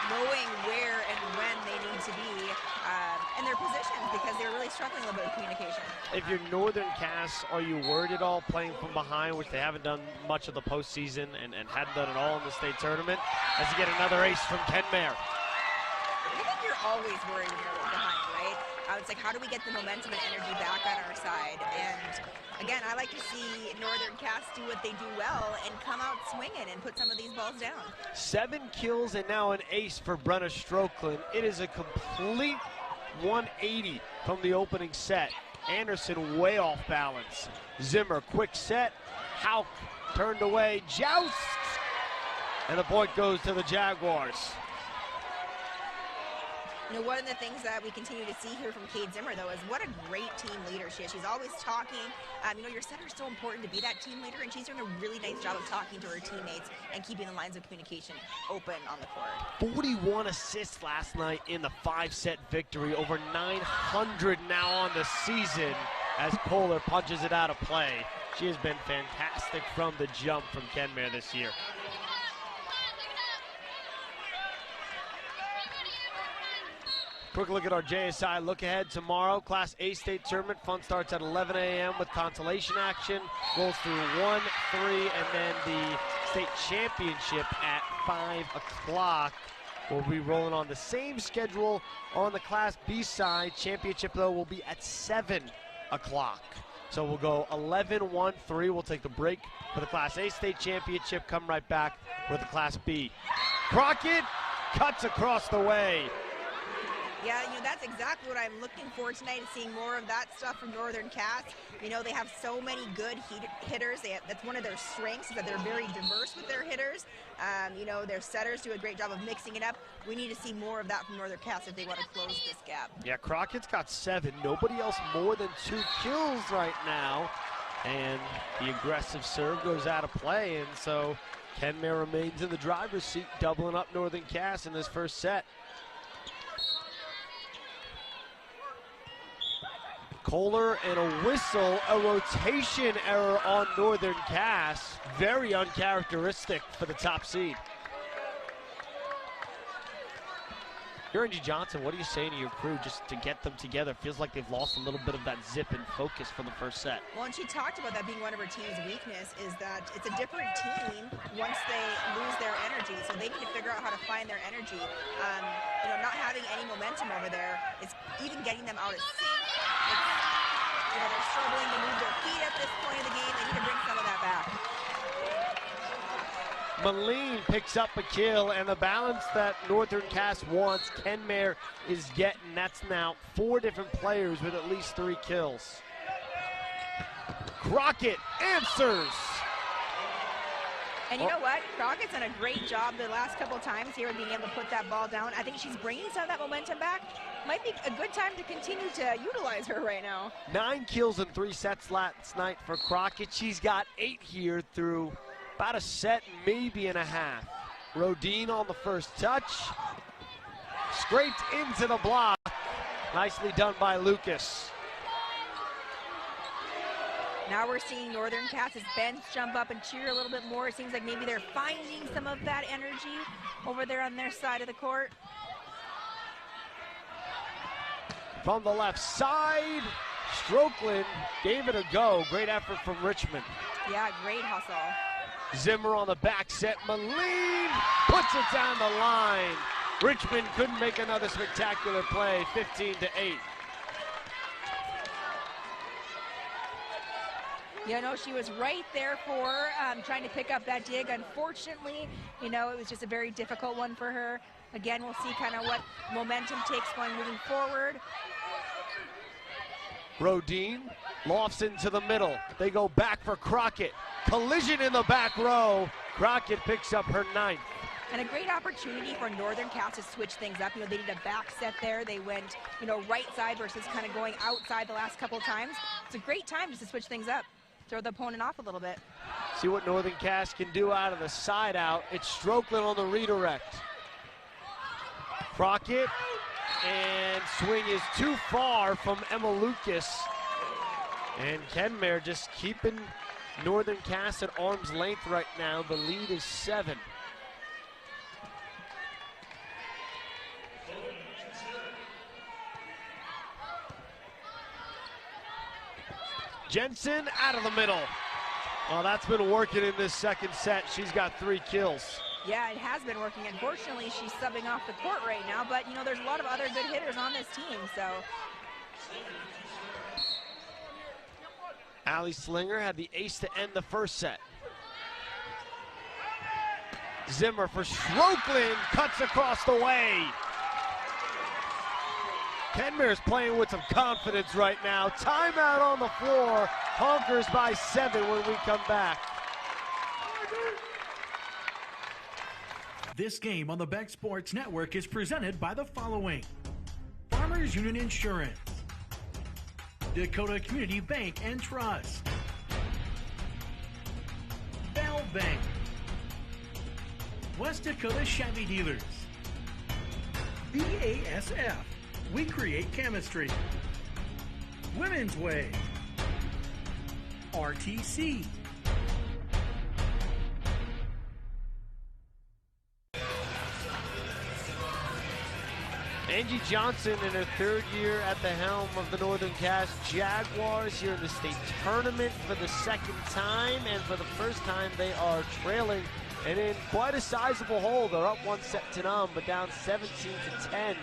knowing where and when they need to be in their positions, because they're really struggling a little bit with communication. If you're Northern Cass, are you worried at all playing from behind, which they haven't done much of the postseason and hadn't done at all in the state tournament, as you get another ace from Kenmare? I think you're always worried when you're behind, right? It's like, how do we get the momentum and energy back on our side? And again, I like to see Northern Cass do what they do well and come out swinging and put some of these balls down. 7 kills and now an ace for Brenna Stroklin. It is a complete 180 from the opening set. Anderson way off balance. Zimmer, quick set. Hauk turned away, jousts, and the point goes to the Jaguars. You know, one of the things that we continue to see here from Kate Zimmer, though, is what a great team leader she is. She's always talking. You know, your center is so important to be that team leader, and she's doing a really nice job of talking to her teammates and keeping the lines of communication open on the court. 41 assists last night in the 5-set victory. Over 900 now on the season as Kohler punches it out of play. She has been fantastic from the jump from Kenmare this year. Quick look at our JSI look ahead tomorrow. Class A state tournament. Fun starts at 11 a.m. with consolation action. Rolls through 1, 3, and then the state championship at 5 o'clock. We'll be rolling on the same schedule on the Class B side. Championship, though, will be at 7 o'clock. So we'll go 11, 1, 3. We'll take the break for the Class A state championship. Come right back with the Class B. Crockett cuts across the way. Yeah, you know, that's exactly what I'm looking for tonight, is seeing more of that stuff from Northern Cass. You know, they have so many good hitters. That's one of their strengths, is that they're very diverse with their hitters. You know, their setters do a great job of mixing it up. We need to see more of that from Northern Cass if they want to close this gap. Yeah, Crockett's got 7. Nobody else more than 2 kills right now. And the aggressive serve goes out of play, and so Kenmare remains in the driver's seat, doubling up Northern Cass in this first set. Kohler and a whistle, a rotation error on Northern Cass. Very uncharacteristic for the top seed. You're Angie Johnson, what are you saying to your crew just to get them together? Feels like they've lost a little bit of that zip and focus for the first set. Well, and she talked about that being one of her team's weakness, is that it's a different team once they lose their energy. So they need to figure out how to find their energy. You know, not having any momentum over there is even getting them out at sync. You know, they're struggling to move their feet at this point of the game. They need to bring some of that back. Moline picks up a kill, and the balance that Northern Cass wants, Kenmare is getting. That's now 4 different players with at least 3 kills. Crockett answers. And you know what? Crockett's done a great job the last couple times here of being able to put that ball down. I think she's bringing some of that momentum back. Might be a good time to continue to utilize her right now. 9 kills in 3 sets last night for Crockett. She's got 8 here through about a set, maybe and a half. Rodine on the first touch. Scraped into the block. Nicely done by Lucas. Now we're seeing Northern Cass's bench jump up and cheer a little bit more. It seems like maybe they're finding some of that energy over there on their side of the court. From the left side, Strokeland gave it a go. Great effort from Richmond. Yeah, great hustle. Zimmer on the back set. Moline puts it down the line. Richmond couldn't make another spectacular play, 15-8. You know, she was right there for trying to pick up that dig. Unfortunately, you know, it was just a very difficult one for her. Again, we'll see kind of what momentum takes going moving forward. Rodine lofts into the middle. They go back for Crockett. Collision in the back row. Crockett picks up her 9th. And a great opportunity for Northern Cass to switch things up. You know, they did a back set there. They went, you know, right side versus kind of going outside the last couple times. It's a great time just to switch things up. Throw the opponent off a little bit. See what Northern Cass can do out of the side out. It's Strokeland on the redirect. Crockett, and swing is too far from Emma Lucas. And Kenmare just keeping Northern Cass at arm's length right now. The lead is 7. Jensen out of the middle. Well, that's been working in this second set. She's got 3 kills. Yeah, it has been working. Unfortunately, she's subbing off the court right now, but, you know, there's a lot of other good hitters on this team, so. Allie Slinger had the ace to end the first set. Zimmer for Strokeland, cuts across the way. Kenmare's playing with some confidence right now. Timeout on the floor. Honkers by 7 when we come back. This game on the Beck Sports Network is presented by the following: Farmers Union Insurance, Dakota Community Bank and Trust, Bell Bank, West Dakota Chevy Dealers, BASF, we create chemistry, Women's Way, RTC. Angie Johnson in her 3rd year at the helm of the Northern Cass Jaguars here in the state tournament for the 2nd time, and for the first time they are trailing and in quite a sizable hole. They're up 1-0, but down 17-10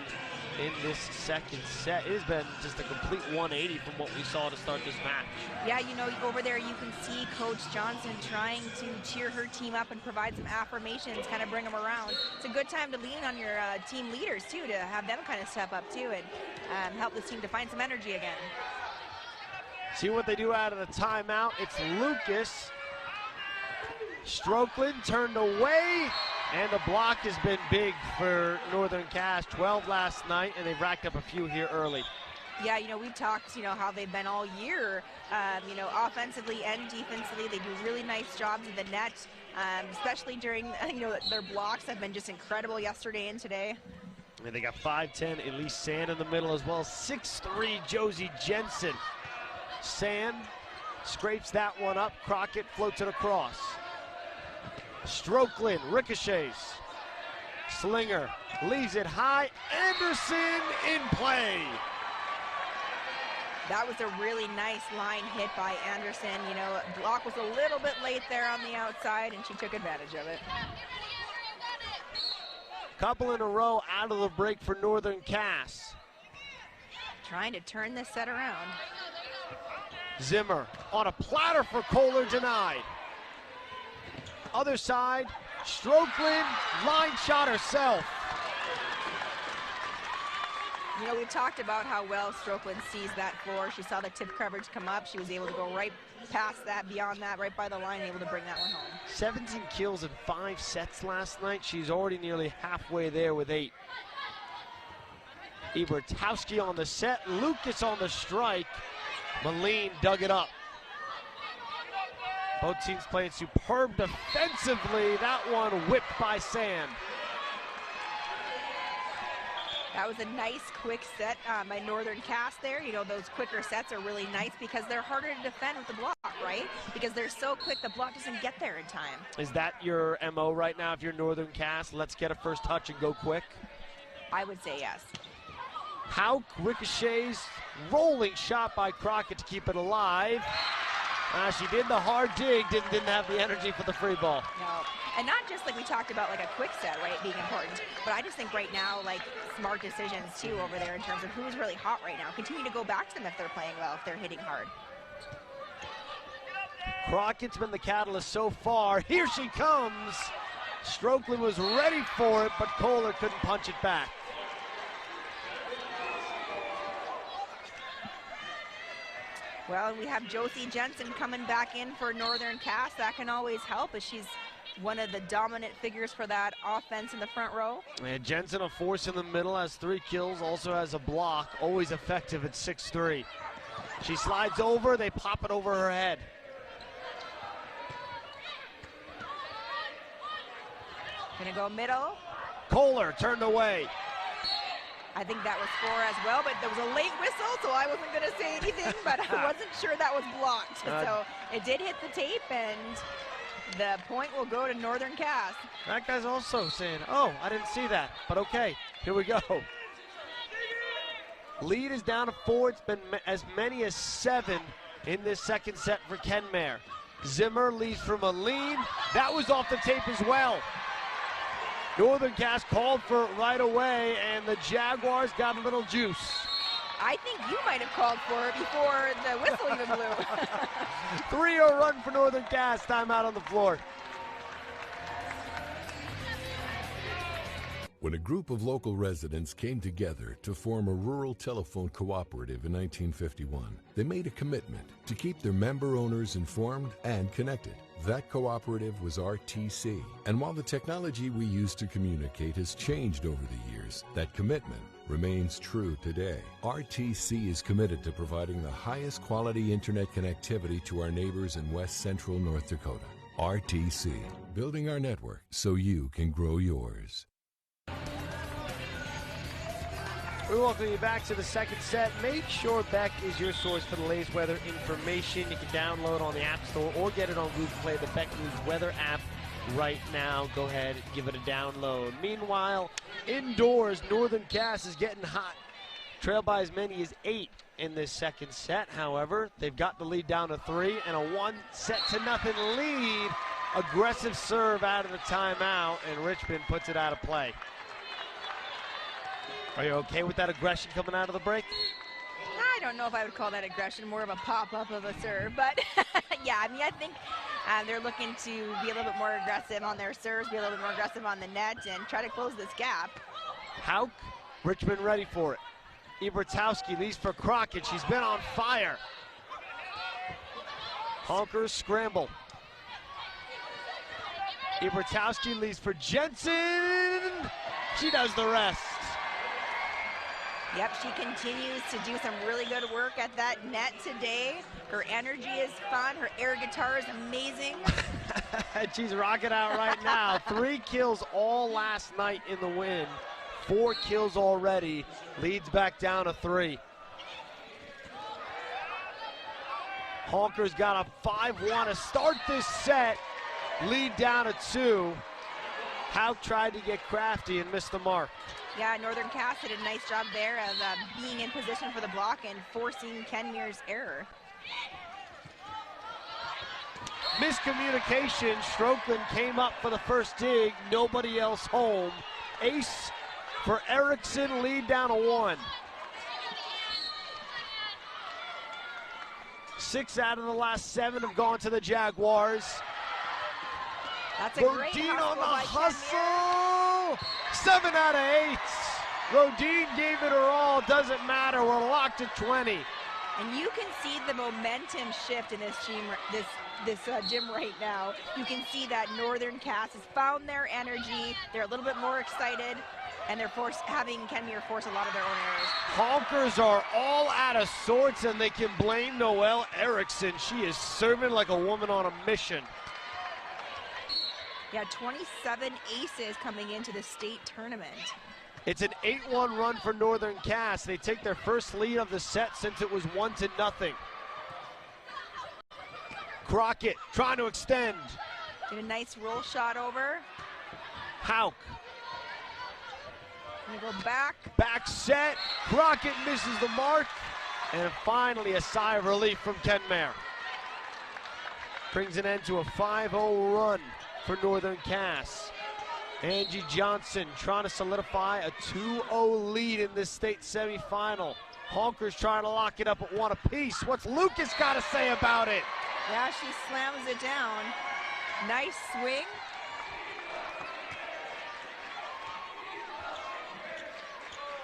in this second set. It has been just a complete 180 from what we saw to start this match. Yeah, you know, over there you can see Coach Johnson trying to cheer her team up and provide some affirmations, kind of bring them around. It's a good time to lean on your team leaders, too, to have them kind of step up, too, and help this team to find some energy again. See what they do out of the timeout. It's Lucas. Strokeland turned away, and the block has been big for Northern Cass. 12 last night, and they've racked up a few here early. Yeah, you know, we've talked, you know, how they've been all year, you know, offensively and defensively. They do really nice jobs in the net, especially during, you know, their blocks have been just incredible yesterday and today. And they got 5'10" Elise Sand in the middle as well. 6'3" Josie Jensen. Sand scrapes that one up. Crockett floats it across. Strokeland ricochets. Slinger leaves it high. Anderson in play. That was a really nice line hit by Anderson. You know, block was a little bit late there on the outside, and she took advantage of it. Couple in a row out of the break for Northern Cass. Trying to turn this set around. Zimmer on a platter for Kohler, denied. Other side, Strokeland, line shot herself. You know, we've talked about how well Strokeland sees that floor. She saw the tip coverage come up. She was able to go right past that, beyond that, right by the line, able to bring that one home. 17 kills in 5 sets last night. She's already nearly halfway there with 8. Ebertowski on the set, Lucas on the strike. Moline dug it up. Both teams playing superb defensively. That one whipped by Sand. That was a nice quick set by Northern Cass there. You know, those quicker sets are really nice because they're harder to defend with the block, right? Because they're so quick, the block doesn't get there in time. Is that your MO right now if you're Northern Cass? Let's get a first touch and go quick? I would say yes. How Ricochet's rolling shot by Crockett to keep it alive. She did the hard dig, didn't have the energy for the free ball. No, and not just like we talked about, like a quick set, right, being important, but I just think right now, like, smart decisions too over there in terms of who's really hot right now. Continue to go back to them if they're playing well, if they're hitting hard. Crockett's been the catalyst so far. Here she comes. Strokeland was ready for it, but Kohler couldn't punch it back. Well, we have Josie Jensen coming back in for Northern Cass. That can always help as she's one of the dominant figures for that offense in the front row. And Jensen, a force in the middle, has 3 kills, also has a block, always effective at 6'3". She slides over, they pop it over her head. Gonna go middle. Kohler turned away. I think that was 4 as well, but there was a late whistle, so I wasn't going to say anything, but I wasn't sure that was blocked. So it did hit the tape, and the point will go to Northern Cass. That guy's also saying, oh, I didn't see that, but okay, here we go. Lead is down to 4. It's been as many as 7 in this second set for Kenmare. Zimmer leads for Moline. That was off the tape as well. Northern Cass called for it right away, and the Jaguars got a little juice. I think you might have called for it before the whistle even blew. 3-0 run for Northern Cass. Timeout on the floor. When a group of local residents came together to form a rural telephone cooperative in 1951, they made a commitment to keep their member owners informed and connected. That cooperative was RTC. And while the technology we use to communicate has changed over the years, that commitment remains true today. RTC is committed to providing the highest quality internet connectivity to our neighbors in West Central North Dakota. RTC, building our network so you can grow yours. We welcome you back to the second set. Make sure Beck is your source for the latest weather information. You can download on the App Store or get it on Google Play, the Beck News Weather app right now. Go ahead, give it a download. Meanwhile, indoors, Northern Cass is getting hot. Trailed by as many as 8 in this second set. However, they've got the lead down to 3 and a 1-0 lead. Aggressive serve out of the timeout, and Richmond puts it out of play. Are you okay with that aggression coming out of the break? I don't know if I would call that aggression, more of a pop-up of a serve. But, yeah, I mean, I think they're looking to be a little bit more aggressive on their serves, be a little bit more aggressive on the net, and try to close this gap. Hauk, Richmond ready for it. Ebertowski leads for Crockett. She's been on fire. Honkers scramble. Ebertowski leads for Jensen. She does the rest. Yep, she continues to do some really good work at that net today. Her energy is fun. Her air guitar is amazing. She's rocking out right now. 3 kills all last night in the win. 4 kills already. Leads back down to 3. Honker's got a 5-1 to start this set. Lead down to 2. Hauk tried to get crafty and missed the mark. Yeah, Northern Cass did a nice job there of being in position for the block and forcing Kenmare's error. Miscommunication. Strokeland came up for the first dig. Nobody else home. Ace for Erickson. Lead down to 1. 6 out of the last 7 have gone to the Jaguars. That's a great Burdine on the hustle. 7 out of 8. Rodine gave it her all. Doesn't matter. We're locked at 20. And you can see the momentum shift in this gym right now. You can see that Northern Cass has found their energy. They're a little bit more excited, and they're having Kenmare force a lot of their own errors. Honkers are all out of sorts, and they can blame Noelle Erickson. She is serving like a woman on a mission. Yeah, 27 aces coming into the state tournament. It's an 8-1 run for Northern Cass. They take their first lead of the set since it was 1-0. Crockett trying to extend. Did a nice roll shot over. Hauk. Gonna go back. Back set. Crockett misses the mark. And finally a sigh of relief from Kenmare. Brings an end to a 5-0 run for Northern Cass. Angie Johnson trying to solidify a 2-0 lead in this state semifinal. Honkers trying to lock it up at 1 apiece. What's Lucas got to say about it? Yeah, she slams it down. Nice swing.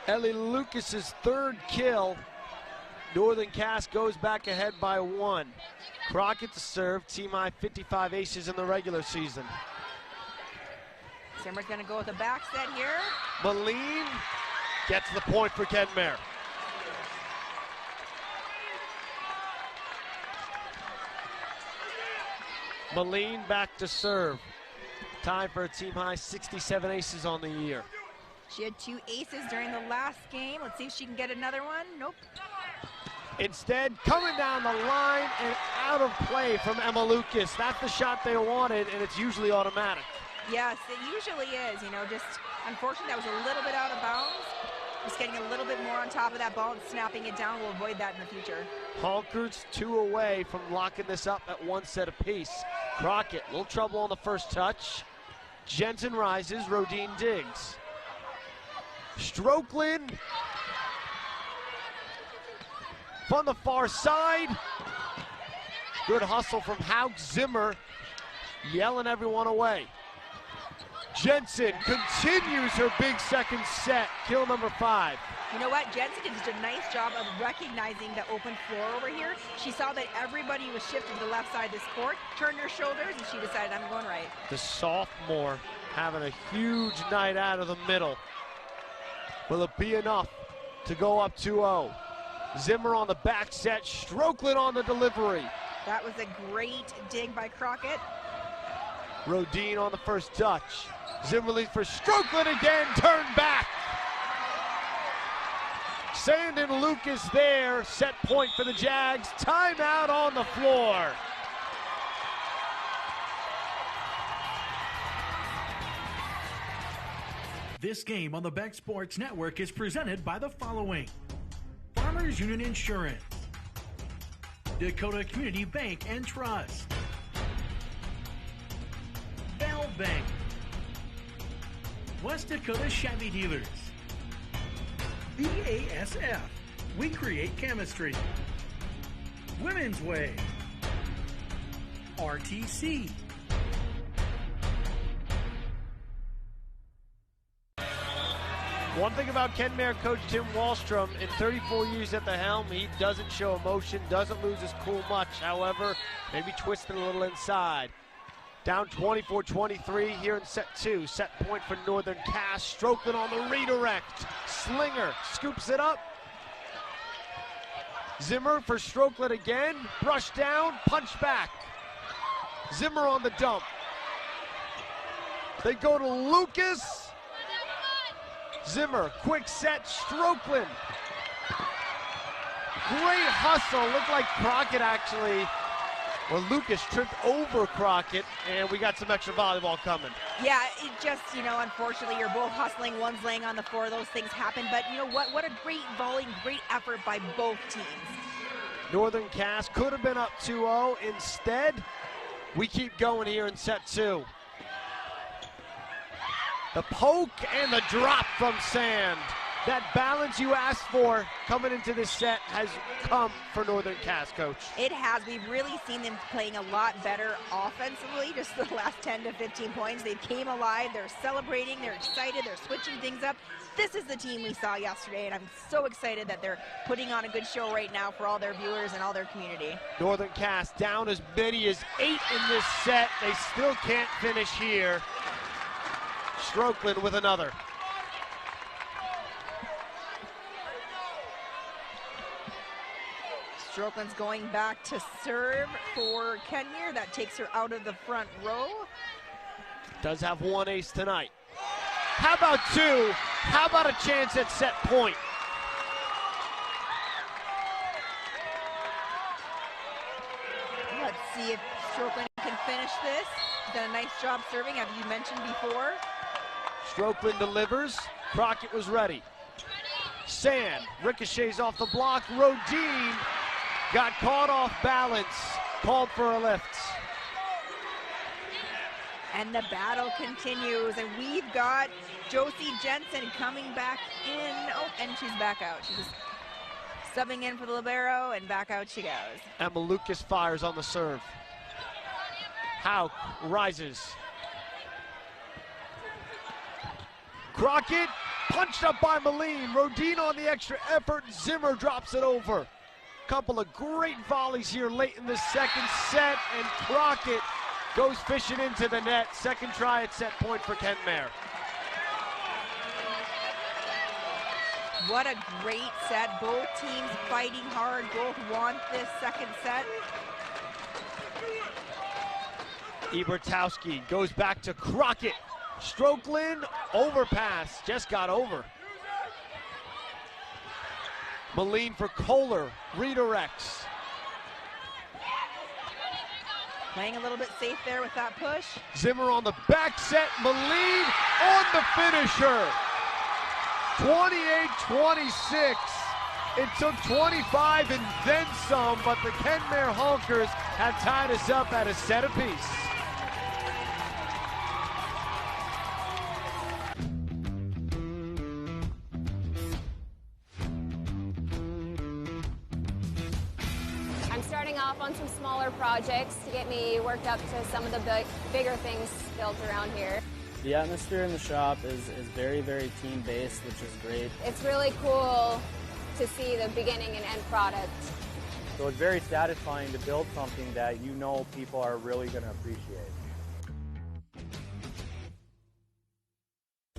Ellie Lucas's third kill. Northern Cass goes back ahead by 1. Crockett to serve, team high 55 aces in the regular season. Zimmer's gonna go with a back set here. Moline gets the point for Kenmare. Moline back to serve. Time for a team high 67 aces on the year. She had 2 aces during the last game. Let's see if she can get another one. Nope. Instead, coming down the line and out of play from Emma Lucas. That's the shot they wanted, and it's usually automatic. Yes, it usually is. You know, just unfortunately that was a little bit out of bounds. Just getting a little bit more on top of that ball and snapping it down will avoid that in the future. Honkers 2 away from locking this up at 1 set apiece. Crockett, little trouble on the first touch. Jensen rises, Rodine digs. Strokeland from the far side. Good hustle from Hauk. Zimmer yelling everyone away. Jensen continues her big second set. Kill number 5. You know what? Jensen did a nice job of recognizing the open floor over here. She saw that everybody was shifted to the left side of this court, turned her shoulders, and she decided, I'm going right. The sophomore having a huge night out of the middle. Will it be enough to go up 2-0? Zimmer on the back set, Strokeland on the delivery. That was a great dig by Crockett. Rodine on the first touch. Zimmer leads for Strokeland again, turn back. Sandon Lucas there, set point for the Jags. Timeout on the floor. This game on the Beck Sports Network is presented by the following: Farmers Union Insurance, Dakota Community Bank and Trust, Bell Bank, West Dakota Chevy Dealers, BASF, we create chemistry, Women's Way, RTC. One thing about Kenmare coach Tim Wallstrom, in 34 years at the helm, he doesn't show emotion, doesn't lose his cool much. However, maybe twisting a little inside. Down 24-23 here in set 2. Set point for Northern Cass. Strokeland on the redirect. Slinger scoops it up. Zimmer for Strokeland again. Brush down, punch back. Zimmer on the dump. They go to Lucas. Zimmer, quick set, Strokeland. Great hustle. Looked like Crockett actually, or Lucas tripped over Crockett, and we got some extra volleyball coming. Yeah, it just, you know, unfortunately, you're both hustling, one's laying on the floor, those things happen, but you know what? What a great volley, great effort by both teams. Northern Cass could have been up 2-0. Instead, we keep going here in set 2. The poke and the drop from Sand. That balance you asked for coming into this set has come for Northern Cass, Coach. It has. We've really seen them playing a lot better offensively, just the last 10 to 15 points. They came alive. They're celebrating. They're excited. They're switching things up. this is the team we saw yesterday, and I'm so excited that they're putting on a good show right now for all their viewers and all their community. Northern Cass down as many as 8 in this set. They still can't finish here. Strokeland with another. Strokeland's going back to serve for Kenmare. That takes her out of the front row. Does have one ace tonight. How about two? How about a chance at set point? Let's see if Strokeland can finish this. She's done a nice job serving, as you mentioned before. Strokeland delivers. Crockett was ready. Sand ricochets off the block. Rodin got caught off balance. Called for a lift. And the battle continues, and we've got Josie Jensen coming back in. Oh, and she's back out. She's just subbing in for the libero, and back out she goes. Emma Lucas fires on the serve. Hauk rises. Crockett punched up by Moline. Rodin on the extra effort. Zimmer drops it over. Couple of great volleys here late in the second set, and Crockett goes fishing into the net. Second try at set point for Kenmare. What a great set. Both teams fighting hard. Both want this second set. Ebertowski goes back to Crockett. Strokeland, overpass, just got over. Moline for Kohler, redirects. Playing a little bit safe there with that push. Zimmer on the back set, Moline on the finisher. 28-26. It took 25 and then some, but the Kenmare Honkers have tied us up at a set apiece. I'm starting off on some smaller projects to get me worked up to some of the bigger things built around here. The atmosphere in the shop is very, very team-based, which is great. It's really cool to see the beginning and end product. So it's very satisfying to build something that you know people are really going to appreciate.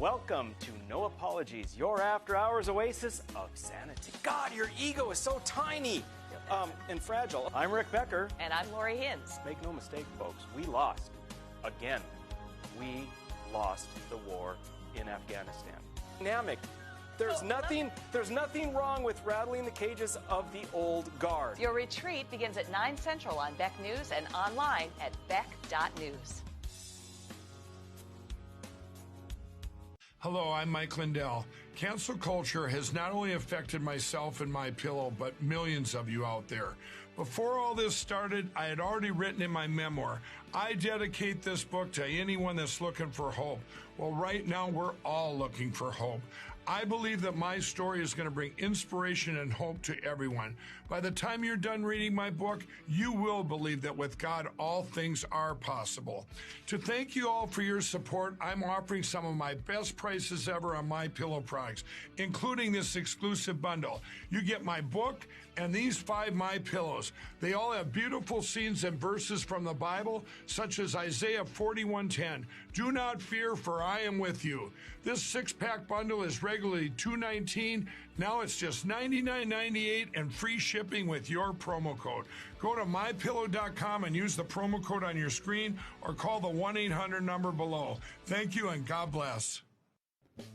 Welcome to No Apologies, your after-hours oasis of sanity. God, your ego is so tiny and fragile. I'm Rick Becker. And I'm Lori Hins. Make no mistake, folks, we lost. Again, we lost the war in Afghanistan. Dynamic. There's nothing wrong with rattling the cages of the old guard. Your retreat begins at 9 Central on Beck News and online at beck.news. Hello, I'm Mike Lindell. Cancel culture has not only affected myself and my pillow, but millions of you out there. Before all this started, I had already written in my memoir, I dedicate this book to anyone that's looking for hope. Well, right now, we're all looking for hope. I believe that my story is going to bring inspiration and hope to everyone. By the time you're done reading my book, you will believe that with God, all things are possible. To thank you all for your support, I'm offering some of my best prices ever on MyPillow products, including this exclusive bundle. You get my book and these 5 MyPillows. They all have beautiful scenes and verses from the Bible, such as Isaiah 41:10. Do not fear, for I am with you. This 6-pack bundle is regularly $219. Now it's just $99.98 and free shipping with your promo code. Go to mypillow.com and use the promo code on your screen or call the 1-800 number below. Thank you and God bless.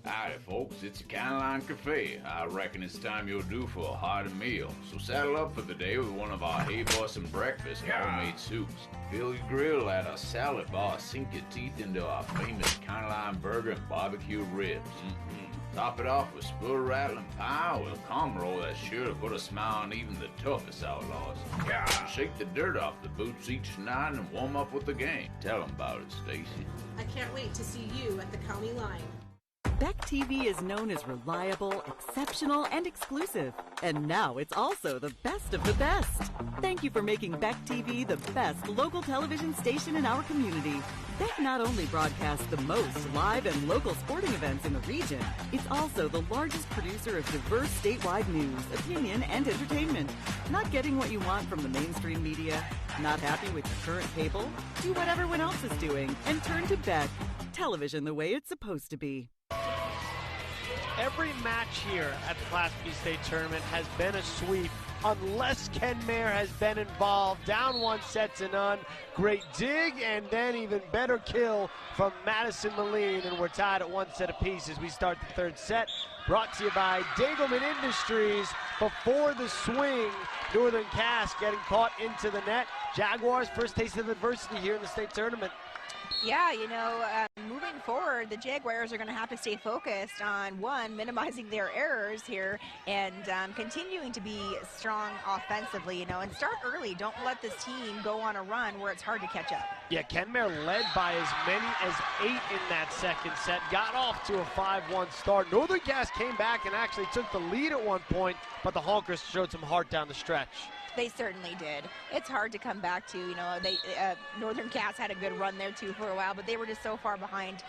Howdy, folks. It's a Kenmare Cafe. I reckon it's time you're due for a hearty meal. So saddle up for the day with one of our Hey Boston breakfast homemade soups. Fill your grill at a salad bar. Sink your teeth into our famous Kenmare burger and barbecue ribs. Top it off with spoon-rattling pie with a cum roll that's sure to put a smile on even the toughest outlaws. Shake the dirt off the boots each night and warm up with the game. Tell them about it, Stacy. I can't wait to see you at the county line. Beck TV is known as reliable, exceptional, and exclusive. And now it's also the best of the best. Thank you for making Beck TV the best local television station in our community. Beck not only broadcasts the most live and local sporting events in the region, it's also the largest producer of diverse statewide news, opinion, and entertainment. Not getting what you want from the mainstream media? Not happy with your current cable? Do what everyone else is doing and turn to Beck. Television the way it's supposed to be. Every match here at the Class B state tournament has been a sweep unless Kenmare has been involved. Down 1-0. Great dig and then even better kill from Madison Moline, and we're tied at 1 set apiece as we start the third set. Brought to you by Dagelman Industries. Before the swing, Northern Cass getting caught into the net. Jaguars' first taste of adversity here in the state tournament. Yeah, moving forward, the Jaguars are going to have to stay focused on, one, minimizing their errors here and continuing to be strong offensively, and start early. Don't let this team go on a run where it's hard to catch up. Yeah, Kenmare led by as many as 8 in that second set, got off to a 5-1 start. Northern Cass came back and actually took the lead at one point, but the Honkers showed some heart down the stretch. They certainly did. It's hard to come back to. Northern Cass had a good run there too for a while, but they were just so far behind.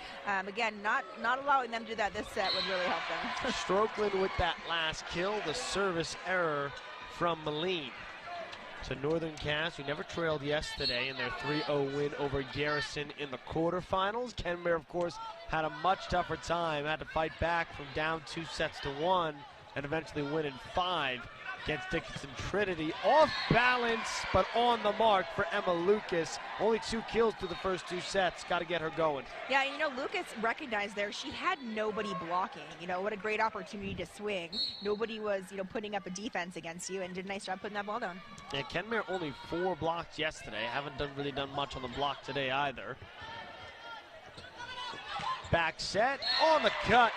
Again, not allowing them to do that this set would really help them. Strokeland with that last kill, the service error from Moline. So Northern Cass, who never trailed yesterday in their 3-0 win over Garrison in the quarterfinals. Kenmare, of course, had a much tougher time, had to fight back from down 2-1 and eventually win in 5. Against Dickinson Trinity. Off balance, but on the mark for Emma Lucas. Only 2 kills through the first 2 sets. Got to get her going. Yeah, Lucas recognized there she had nobody blocking. What a great opportunity to swing. Nobody was, putting up a defense against you, and did a nice job putting that ball down. Yeah, Kenmare only 4 blocks yesterday. Haven't really done much on the block today either. Back set, on the cut.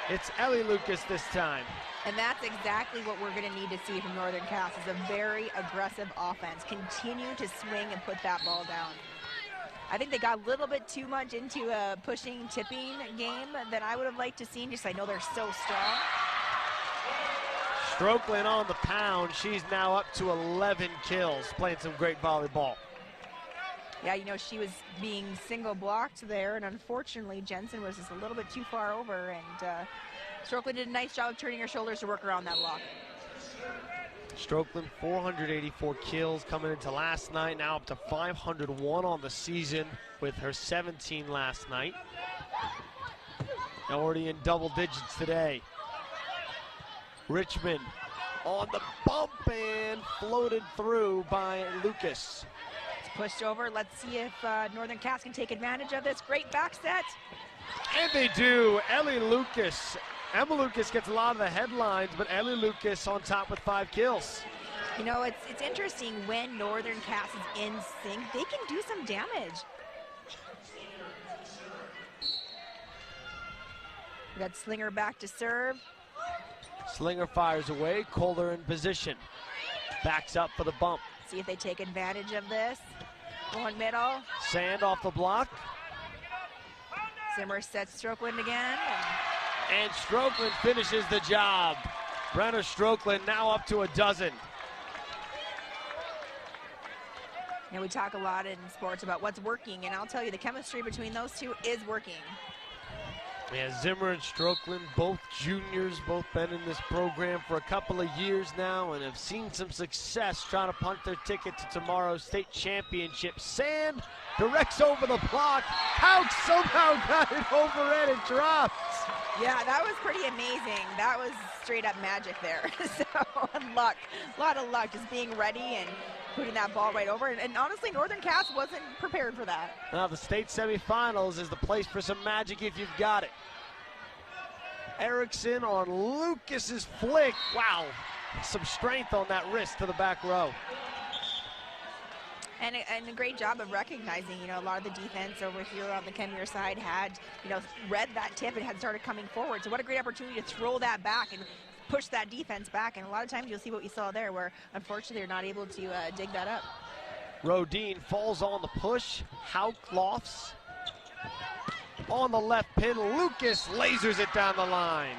It's Ellie Lucas this time. And that's exactly what we're going to need to see from Northern Cass, is a very aggressive offense. Continue to swing and put that ball down. I think they got a little bit too much into a pushing, tipping game than I would have liked to see. Just I know they're so strong. Strokeland on the pound. She's now up to 11 kills, playing some great volleyball. Yeah, she was being single blocked there, and unfortunately Jensen was just a little bit too far over, and Strokeland did a nice job of turning her shoulders to work around that block. Strokeland, 484 kills coming into last night, now up to 501 on the season with her 17 last night. Already in double digits today. Richmond on the bump and floated through by Lucas. It's pushed over. Let's see if Northern Cass can take advantage of this. Great back set. And they do. Ellie Lucas. Emma Lucas gets a lot of the headlines, but Ellie Lucas on top with 5 kills. It's interesting when Northern Cass is in sync, they can do some damage. We got Slinger back to serve. Slinger fires away. Kohler in position. Backs up for the bump. See if they take advantage of this. Going middle. Sand off the block. Zimmer sets Strokeland again. And Strokeland finishes the job. Brenna Strokeland now up to 12. We talk a lot in sports about what's working, and I'll tell you the chemistry between those two is working. Yeah, Zimmer and Strokeland, both juniors, both been in this program for a couple of years now and have seen some success trying to punt their ticket to tomorrow's state championship. Sand directs over the block. Hauk somehow got it over and it dropped. Yeah, that was pretty amazing. That was straight up magic there. So, luck, a lot of luck, just being ready and putting that ball right over. And honestly, Northern Cass wasn't prepared for that. Now the state semifinals is the place for some magic if you've got it. Erickson on Lucas's flick. Wow, some strength on that wrist to the back row. And a great job of recognizing, a lot of the defense over here on the Kenmare side had, read that tip and had started coming forward. So what a great opportunity to throw that back and push that defense back. And a lot of times you'll see what we saw there where, unfortunately, they're not able to dig that up. Rodine falls on the push. Hauk lofts. On the left pin, Lucas lasers it down the line.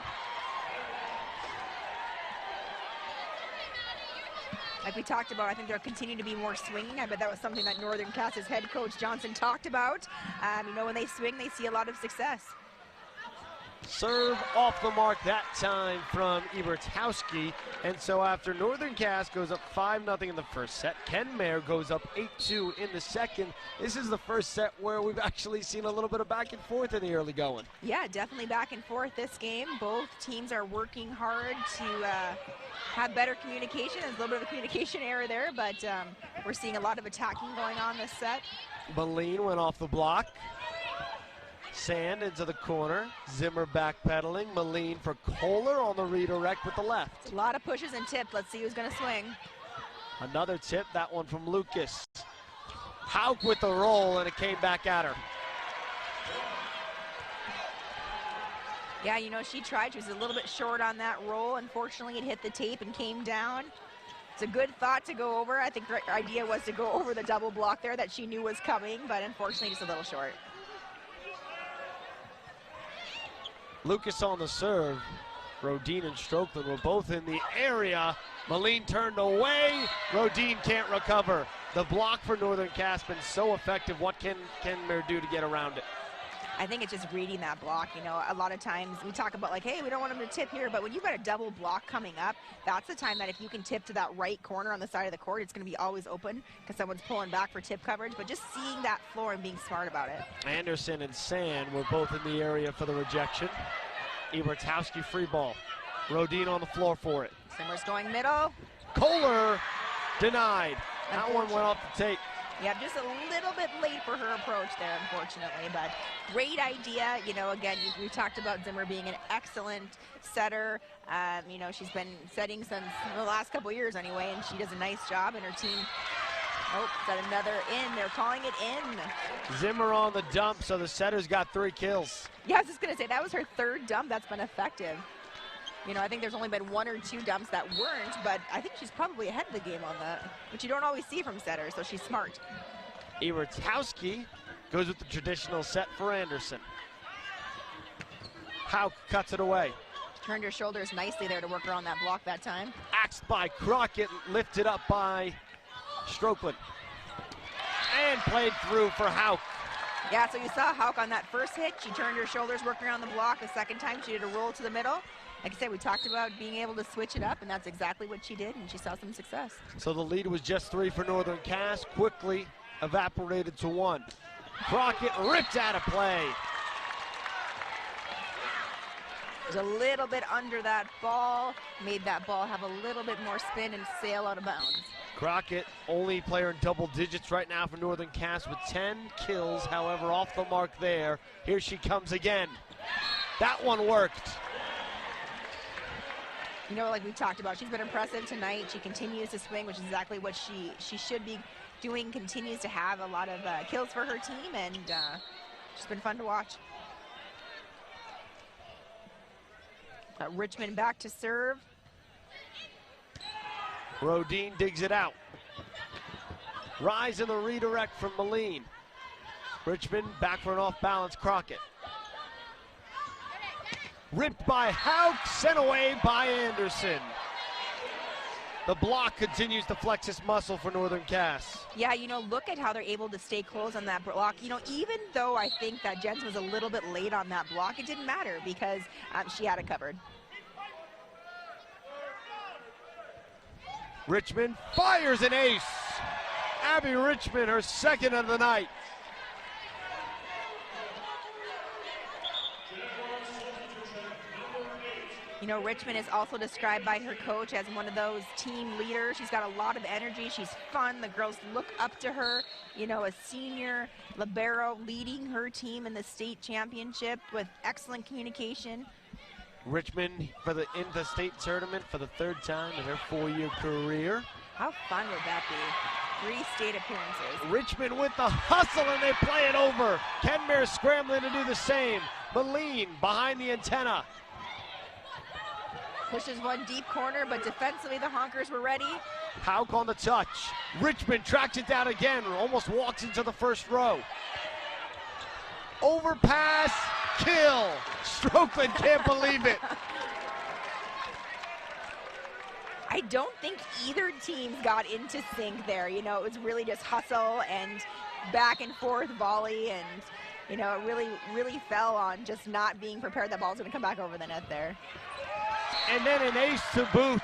Like we talked about, I think there'll continue to be more swinging. I bet that was something that Northern Cass's head coach Johnson talked about. You know, when they swing, they see a lot of success. Serve off the mark that time from Ebertowski. And so after Northern Cass goes up 5-0 in the first set, Kenmare goes up 8-2 in the second. This is the first set where we've actually seen a little bit of back and forth in the early going. Yeah, definitely back and forth this game. Both teams are working hard to have better communication. There's a little bit of a communication error there, but we're seeing a lot of attacking going on this set. Moline went off the block. Sand into the corner. Zimmer backpedaling. Moline for Kohler on the redirect with the left. A lot of pushes and tips. Let's see who's going to swing. Another tip, that one from Lucas. Hauk with the roll, and it came back at her. Yeah, you know, she tried. She was a little bit short on that roll. Unfortunately, it hit the tape and came down. It's a good thought to go over. I think her idea was to go over the double block there that she knew was coming, but unfortunately just a little short. Lucas on the serve. Rodin and Strokeland were both in the area. Moline turned away. Rodin can't recover. The block for Northern Cass been so effective. What can Kenmare do to get around it? I think it's just reading that block. You know, a lot of times we talk about like, hey, we don't want them to tip here, but when you've got a double block coming up, that's the time that if you can tip to that right corner on the side of the court, it's going to be always open because someone's pulling back for tip coverage, but just seeing that floor and being smart about it. Anderson and Sand were both in the area for the rejection. Ebertowski free ball. Rodin on the floor for it. Zimmer's going middle. Kohler denied. That one went off the tape. Yeah, just a little bit late for her approach there, unfortunately, but great idea. You know, again, we talked about Zimmer being an excellent setter. You know, she's been setting since the last couple years anyway, and she does a nice job, and her team, set another in. They're calling it in. Zimmer on the dump, so the setter's got 3 kills. Yeah, I was just going to say, that was her 3rd dump that's been effective. You know, I think there's only been 1 or 2 dumps that weren't, but I think she's probably ahead of the game on that, which you don't always see from setters, so she's smart. Ebertowski goes with the traditional set for Anderson. Hauk cuts it away. She turned her shoulders nicely there to work around that block that time. Axed by Crockett, lifted up by Strokeland. And played through for Hauk. Yeah, so you saw Hauk on that first hit. She turned her shoulders, working around the block. The second time, she did a roll to the middle. Like I said, we talked about being able to switch it up, and that's exactly what she did, and she saw some success. So the lead was just 3 for Northern Cass, quickly evaporated to 1. Crockett ripped out of play. Was a little bit under that ball, made that ball have a little bit more spin and sail out of bounds. Crockett, only player in double digits right now for Northern Cass with 10 kills, however, off the mark there. Here she comes again. That one worked. You know, like we talked about, she's been impressive tonight. She continues to swing, which is exactly what she should be doing, continues to have a lot of kills for her team, and it's been fun to watch. Richmond back to serve. Rodin digs it out. Rise in the redirect from Moline. Richmond back for an off-balance Crockett. Ripped by Hauk, sent away by Anderson. The block continues to flex its muscle for Northern Cass. Yeah, you know, look at how they're able to stay close on that block. You know, even though I think that Jensen was a little bit late on that block, it didn't matter because she had it covered. Richmond fires an ace. Abby Richmond, her 2nd of the night. You know, Richmond is also described by her coach as one of those team leaders. She's got a lot of energy. She's fun. The girls look up to her. You know, a senior libero leading her team in the state championship with excellent communication. Richmond in the state tournament for the 3rd time in her 4-year career. How fun would that be? 3 state appearances. Richmond with the hustle, and they play it over. Kenmare scrambling to do the same. Moline behind the antenna. Pushes one deep corner, but defensively the Honkers were ready. Hauk on the touch. Richmond tracks it down again, almost walks into the first row. Overpass, kill. Strokeland can't believe it. I I don't think either team's got into sync there. You know, it was really just hustle and back and forth volley, and you know, it really fell on just not being prepared that ball's going to come back over the net there. And then an ace to boot.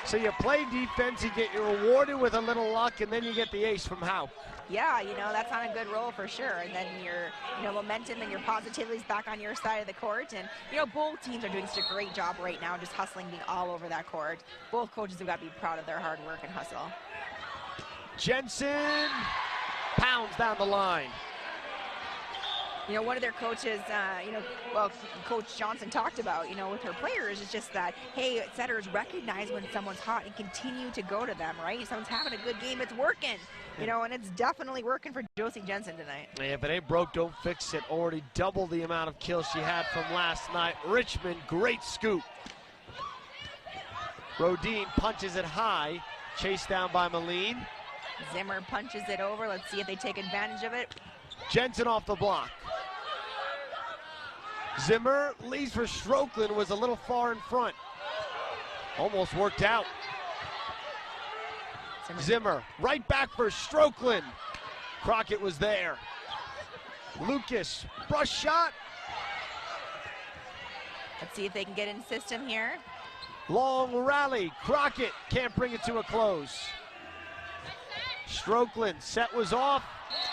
So you play defense, you get rewarded with a little luck, and then you get the ace from Howe. Yeah, you know, that's on a good roll for sure. And then your, you know, momentum and your positivity is back on your side of the court. And, you know, both teams are doing such a great job right now, just hustling, being all over that court. Both coaches have got to be proud of their hard work and hustle. Jensen pounds down the line. You know, one of their coaches, you know, well, Coach Johnson talked about, you know, with her players, is just that, hey, setters recognize when someone's hot and continue to go to them, right? If someone's having a good game, it's working, you know, and it's definitely working for Josie Jensen tonight. Yeah, if it ain't broke, don't fix it. Already double the amount of kills she had from last night. Richmond, great scoop. Rodin punches it high, chased down by Moline. Zimmer punches it over. Let's see if they take advantage of it. Jensen off the block. Zimmer leads for Strokeland, was a little far in front. Almost worked out. Zimmer right back for Strokeland. Crockett was there. Lucas, brush shot. Let's see if they can get in system here. Long rally. Crockett can't bring it to a close. Strokeland, set was off,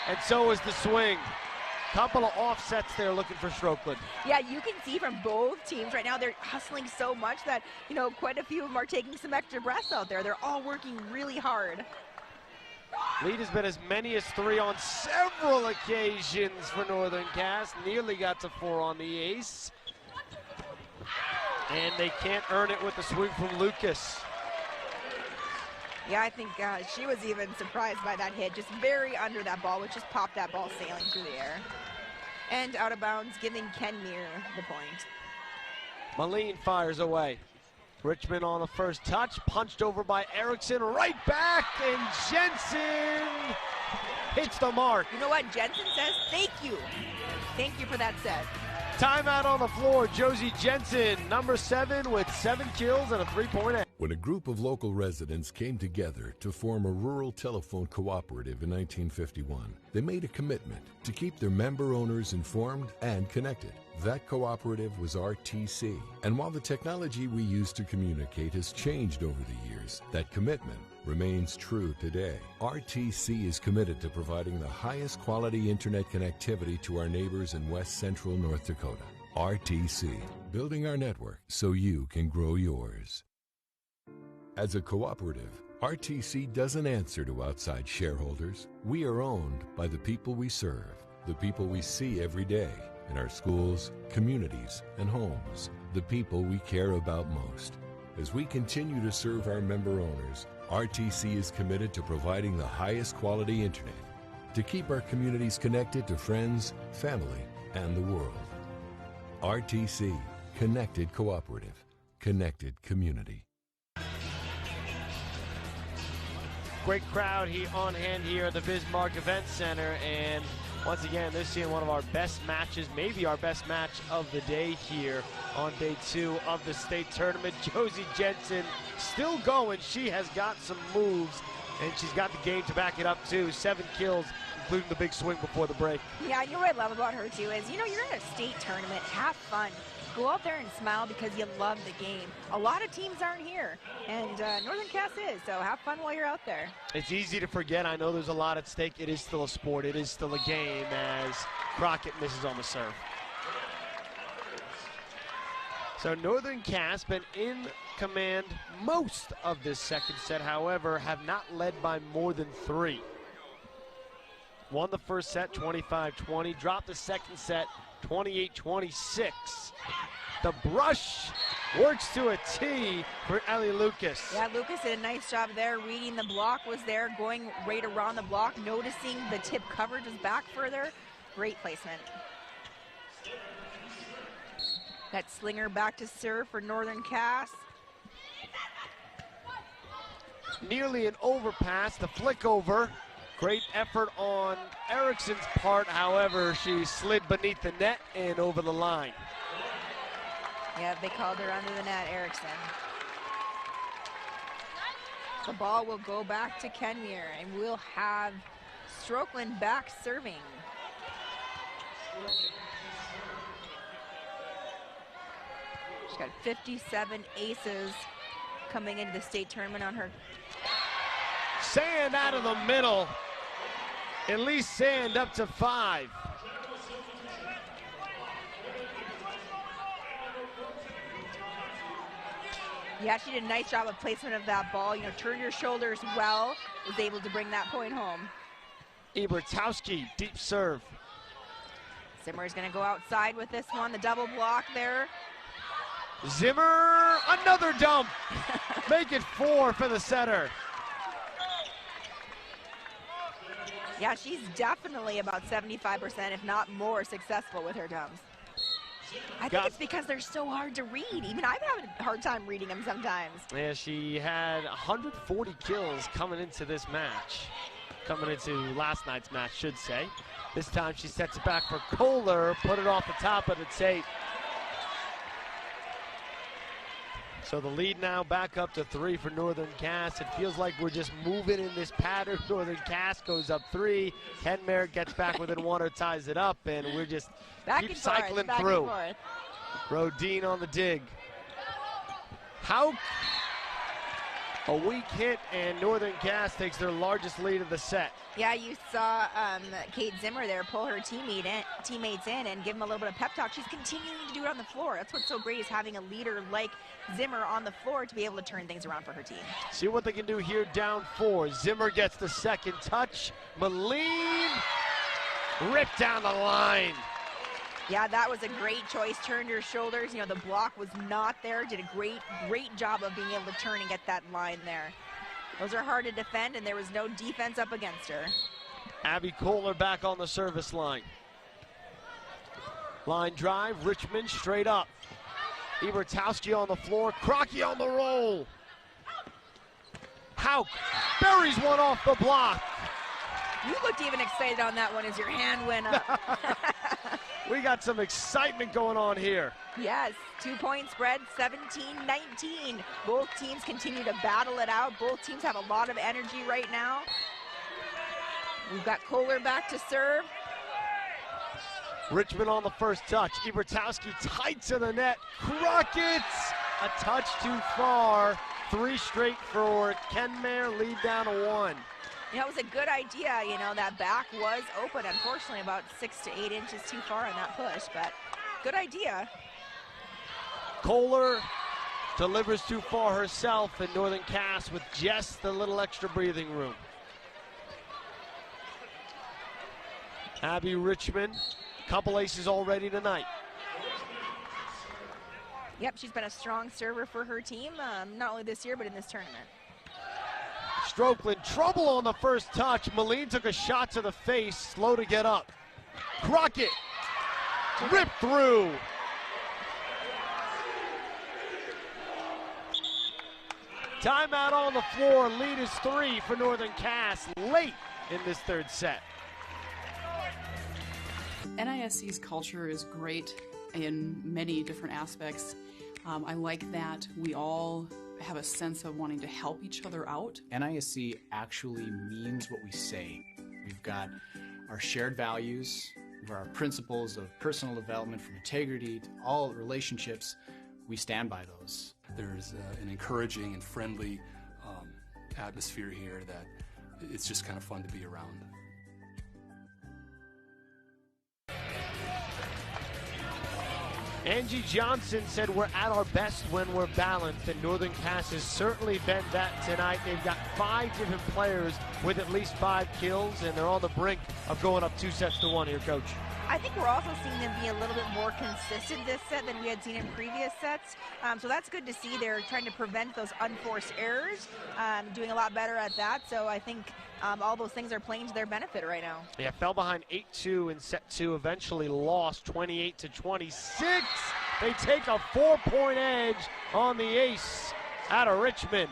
and so was the swing. Couple of offsets there looking for Strokeland. Yeah, you can see from both teams right now, they're hustling so much that, you know, quite a few of them are taking some extra breaths out there. They're all working really hard. Lead has been as many as 3 on several occasions for Northern Cass. Nearly got to 4 on the ace. And they can't earn it with the swing from Lucas. Yeah, I think she was even surprised by that hit. Just very under that ball, which just popped that ball sailing through the air. And out of bounds, giving Kenmare the point. Moline fires away. Richmond on the first touch, punched over by Erickson, right back, and Jensen hits the mark. You know what Jensen says? Thank you. Thank you for that set. Timeout on the floor. Josie Jensen, number 7 with 7 kills and a 3-point. When a group of local residents came together to form a rural telephone cooperative in 1951, they made a commitment to keep their member owners informed and connected. That cooperative was RTC. And while the technology we use to communicate has changed over the years, that commitment remains true today. RTC is committed to providing the highest quality internet connectivity to our neighbors in West Central North Dakota. RTC, building our network so you can grow yours. As a cooperative, RTC doesn't answer to outside shareholders. We are owned by the people we serve, the people we see every day in our schools, communities, and homes, the people we care about most. As we continue to serve our member owners, RTC is committed to providing the highest quality internet to keep our communities connected to friends, family, and the world. RTC, Connected Cooperative, Connected Community. Great crowd on hand here at the Bismarck Event Center, and once again, they're seeing one of our best matches, maybe our best match of the day here on day 2 of the state tournament. Josie Jensen still going. She has got some moves, and she's got the game to back it up too. 7 kills, including the big swing before the break. Yeah, you know what I love about her too is, you know, you're in a state tournament, have fun. Go out there and smile because you love the game. A lot of teams aren't here, and Northern Cass is, so have fun while you're out there. It's easy to forget. I know there's a lot at stake. It is still a sport. It is still a game as Crockett misses on the serve. So Northern Cass been in command most of this second set, however, have not led by more than 3. Won the first set 25-20, dropped the second set 28-26. The brush works to a tee for Ellie Lucas. Yeah, Lucas did a nice job there. Reading the block was there, going right around the block, noticing the tip coverage was back further. Great placement. That slinger back to serve for Northern Cass. Nearly an overpass, the flick over. Great effort on Erickson's part, however, she slid beneath the net and over the line. Yeah, they called her under the net, Erickson. The ball will go back to Kenmare, and we'll have Strokeland back serving. She's got 57 aces coming into the state tournament on her. Sand out of the middle. At least Sand up to 5. Yeah, she did a nice job of placement of that ball. You know, turned her shoulders well, was able to bring that point home. Ebertowski, deep serve. Zimmer's going to go outside with this one, the double block there. Zimmer, another dump. Make it 4 for the setter. Yeah, she's definitely about 75%, if not more, successful with her dumps. I think it's because they're so hard to read. Even I've had a hard time reading them sometimes. Yeah, she had 140 kills coming into this match. Coming into last night's match, should say. This time she sets it back for Kohler, put it off the top of the tape. So the lead now back up to 3 for Northern Cass. It feels like we're just moving in this pattern. Northern Cass goes up 3. Kenmare gets back within 1 or ties it up, and we're just keep cycling through. Rodine on the dig. How a weak hit, and Northern Cass takes their largest lead of the set. Yeah, you saw Kate Zimmer there pull her teammates in and give them a little bit of pep talk. She's continuing to do it on the floor. That's what's so great, is having a leader like Zimmer on the floor to be able to turn things around for her team. See what they can do here, down 4. Zimmer gets the second touch. Moline ripped down the line. Yeah, that was a great choice. Turned her shoulders. You know, the block was not there. Did a great job of being able to turn and get that line there. Those are hard to defend, and there was no defense up against her. Abby Kohler back on the service line. Line drive, Richmond straight up. Ebertowski on the floor, Crocky on the roll. Hauk buries one off the block. You looked even excited on that one as your hand went up. We got some excitement going on here. Yes, 2-point spread, 17-19. Both teams continue to battle it out. Both teams have a lot of energy right now. We've got Kohler back to serve. Richmond on the first touch. Ebertowski tight to the net. Crockett, a touch too far. 3 straight for Kenmare, lead down to 1. You know, it was a good idea. You know, that back was open. Unfortunately, about 6 to 8 inches too far on that push, but good idea. Kohler delivers too far herself, and Northern Cass with just a little extra breathing room. Abby Richmond, couple aces already tonight. Yep, she's been a strong server for her team, not only this year, but in this tournament. Strokeland, trouble on the first touch. Moline took a shot to the face, slow to get up. Crockett, ripped through. Timeout on the floor, lead is 3 for Northern Cass late in this third set. NISC's culture is great in many different aspects. I like that we all have a sense of wanting to help each other out. NISC actually means what we say. We've got our shared values, our principles of personal development from integrity to all relationships. We stand by those. There's an encouraging and friendly atmosphere here that it's just kind of fun to be around. Angie Johnson said we're at our best when we're balanced, and Northern Cass has certainly been that tonight. They've got 5 different players with at least 5 kills, and they're on the brink of going up 2-1 here, Coach. I think we're also seeing them be a little bit more consistent this set than we had seen in previous sets. So that's good to see. They're trying to prevent those unforced errors, doing a lot better at that. So I think all those things are playing to their benefit right now. Yeah, fell behind 8-2 in set 2, eventually lost 28-26. They take a 4-point edge on the ace out of Richmond.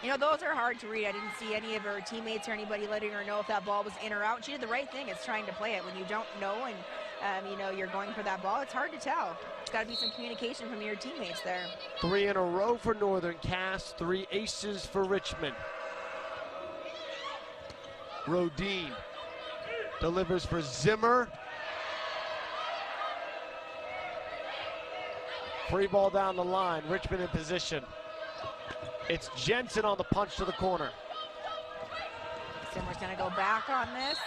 You know, those are hard to read. I didn't see any of her teammates or anybody letting her know if that ball was in or out. She did the right thing. It's trying to play it when you don't know and you're going for that ball. It's hard to tell. It's got to be some communication from your teammates there. 3 in a row for Northern Cass, 3 aces for Richmond. Rodine delivers for Zimmer. Free ball down the line, Richmond in position. It's Jensen on the punch to the corner. Zimmer's gonna go back on this.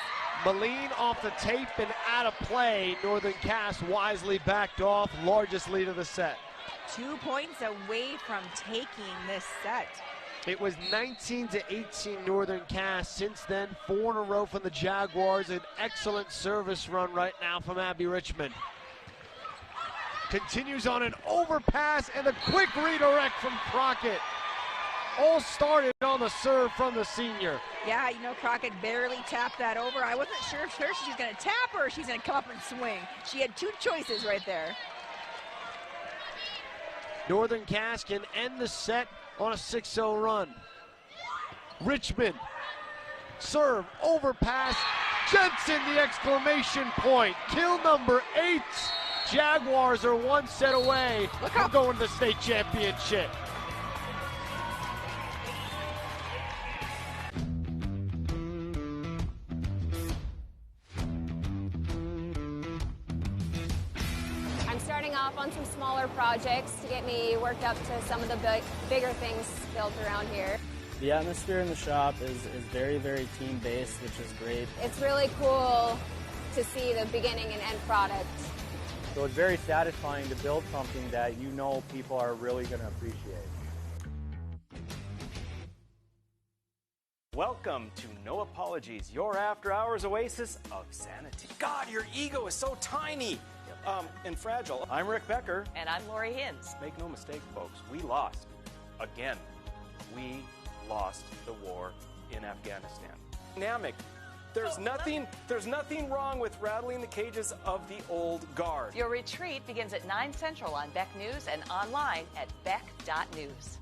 Moline off the tape and out of play. Northern Cass wisely backed off, largest lead of the set. 2 points away from taking this set. It was 19-18 Northern Cass. Since then, 4 in a row from the Jaguars. An excellent service run right now from Abby Richmond. Continues on an overpass and a quick redirect from Crockett. All started on the serve from the senior. Yeah, Crockett barely tapped that over. I wasn't sure if she's going to tap or she's going to come up and swing. She had 2 choices right there. Northern Cass can end the set on a 6-0 run. Richmond, serve, overpass, Jensen the exclamation point. Kill number 8. Jaguars are 1 set away from going to the state championship. I'm starting off on some smaller projects to get me worked up to some of the bigger things built around here. The atmosphere in the shop is very, very team-based, which is great. It's really cool to see the beginning and end product. So it's very satisfying to build something that people are really going to appreciate. Welcome to No Apologies, your after-hours oasis of sanity. God, your ego is so tiny and fragile. I'm Rick Becker. And I'm Lori Hins. Make no mistake, folks, we lost. Again, we lost the war in Afghanistan. Dynamic. There's nothing wrong with rattling the cages of the old guard. Your retreat begins at 9 Central on Beck News and online at beck.news.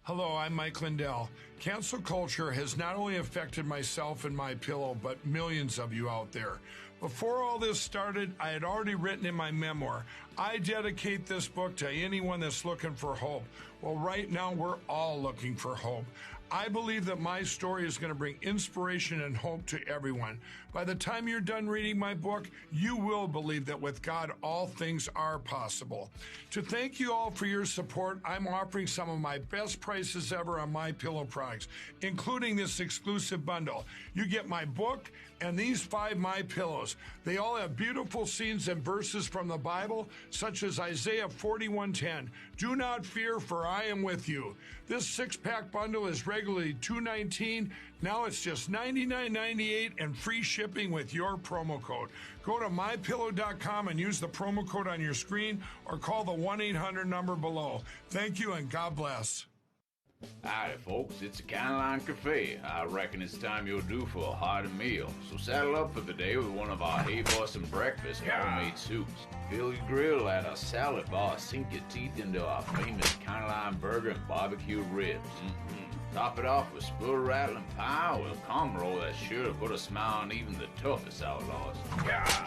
Hello, I'm Mike Lindell. Cancel culture has not only affected myself and my pillow, but millions of you out there. Before all this started, I had already written in my memoir, I dedicate this book to anyone that's looking for hope. Well, right now, we're all looking for hope. I believe that my story is going to bring inspiration and hope to everyone. By the time you're done reading my book, you will believe that with God, all things are possible. To thank you all for your support, I'm offering some of my best prices ever on MyPillow products, including this exclusive bundle. You get my book and these 5 MyPillows. They all have beautiful scenes and verses from the Bible, such as Isaiah 41:10. Do not fear, for I am with you. This 6-pack bundle is regularly $219. Now it's just $99.98 and free shipping with your promo code. Go to mypillow.com and use the promo code on your screen or call the 1-800 number below. Thank you and God bless. Howdy, folks. It's a Kenmare Cafe. I reckon it's time you're due for a hearty meal. So saddle up for the day with one of our Hey Boston breakfast homemade soups. Fill your grill at our salad bar. Sink your teeth into our famous Kenmare burger and barbecue ribs. Top it off with spoon-rattling pie with a cum roll that's sure to put a smile on even the toughest outlaws.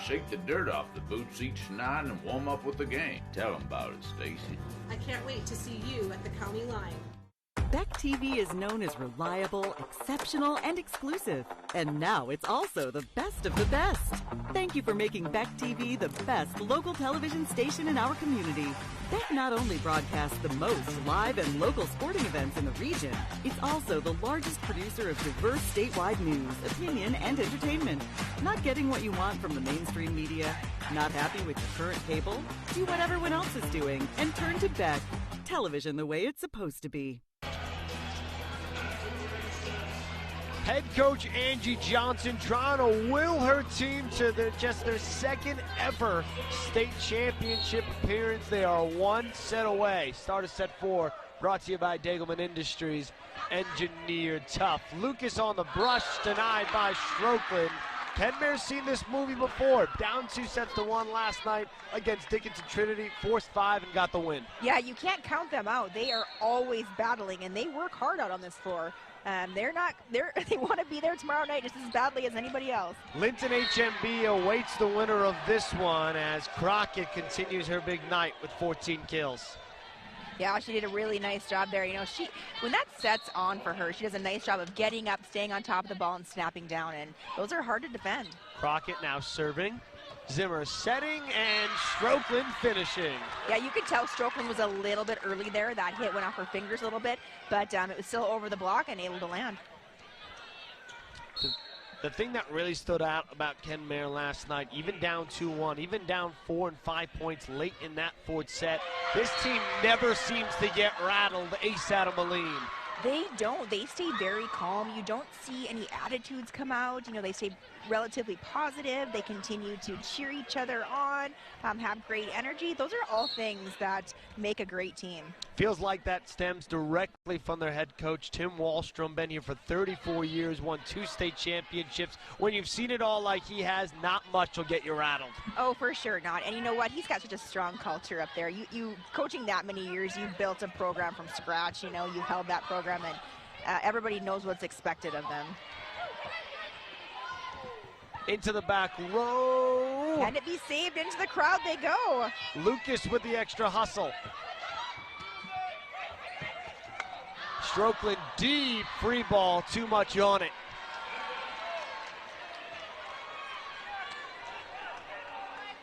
Shake the dirt off the boots each night and warm up with the game. Tell them about it, Stacy. I can't wait to see you at the county line. Beck TV is known as reliable, exceptional, and exclusive. And now it's also the best of the best. Thank you for making Beck TV the best local television station in our community. Beck not only broadcasts the most live and local sporting events in the region, it's also the largest producer of diverse statewide news, opinion, and entertainment. Not getting what you want from the mainstream media? Not happy with your current cable? Do what everyone else is doing and turn to Beck. Television the way it's supposed to be. Head coach Angie Johnson trying to will her team to their second ever state championship appearance. They are 1 set away. Start of set 4, brought to you by Degelman Industries, engineered tough. Lucas on the brush, denied by Strokeland. Kenmare's seen this movie before. Down 2-1 last night against Dickinson Trinity, forced 5 and got the win. Yeah, you can't count them out. They are always battling, and they work hard out on this floor. They want to be there tomorrow night just as badly as anybody else. Linton HMB awaits the winner of this one as Crockett continues her big night with 14 kills. Yeah, she did a really nice job there. You know, when that set's on for her, she does a nice job of getting up, staying on top of the ball, and snapping down, and those are hard to defend. Crockett now serving. Zimmer setting, and Strokeland finishing. Yeah, you could tell Strokeland was a little bit early there. That hit went off her fingers a little bit, but it was still over the block and able to land. The thing that really stood out about Kenmare last night, even down 2-1, even down 4 and 5 points late in that fourth set, this team never seems to get rattled. Ace out of Moline. They don't. They stay very calm. You don't see any attitudes come out. You know, they stay relatively positive. They continue to cheer each other on, have great energy. Those are all things that make a great team. Feels like that stems directly from their head coach, Tim Wallstrom. Been here for 34 years, won 2 state championships. When you've seen it all like he has, not much will get you rattled. Oh, for sure not. And you know what? He's got such a strong culture up there. You coaching that many years, you've built a program from scratch. You know, you've held that program, and everybody knows what's expected of them. Into the back row. Can it be saved? Into the crowd they go. Lucas with the extra hustle. Strokeland deep, free ball, too much on it.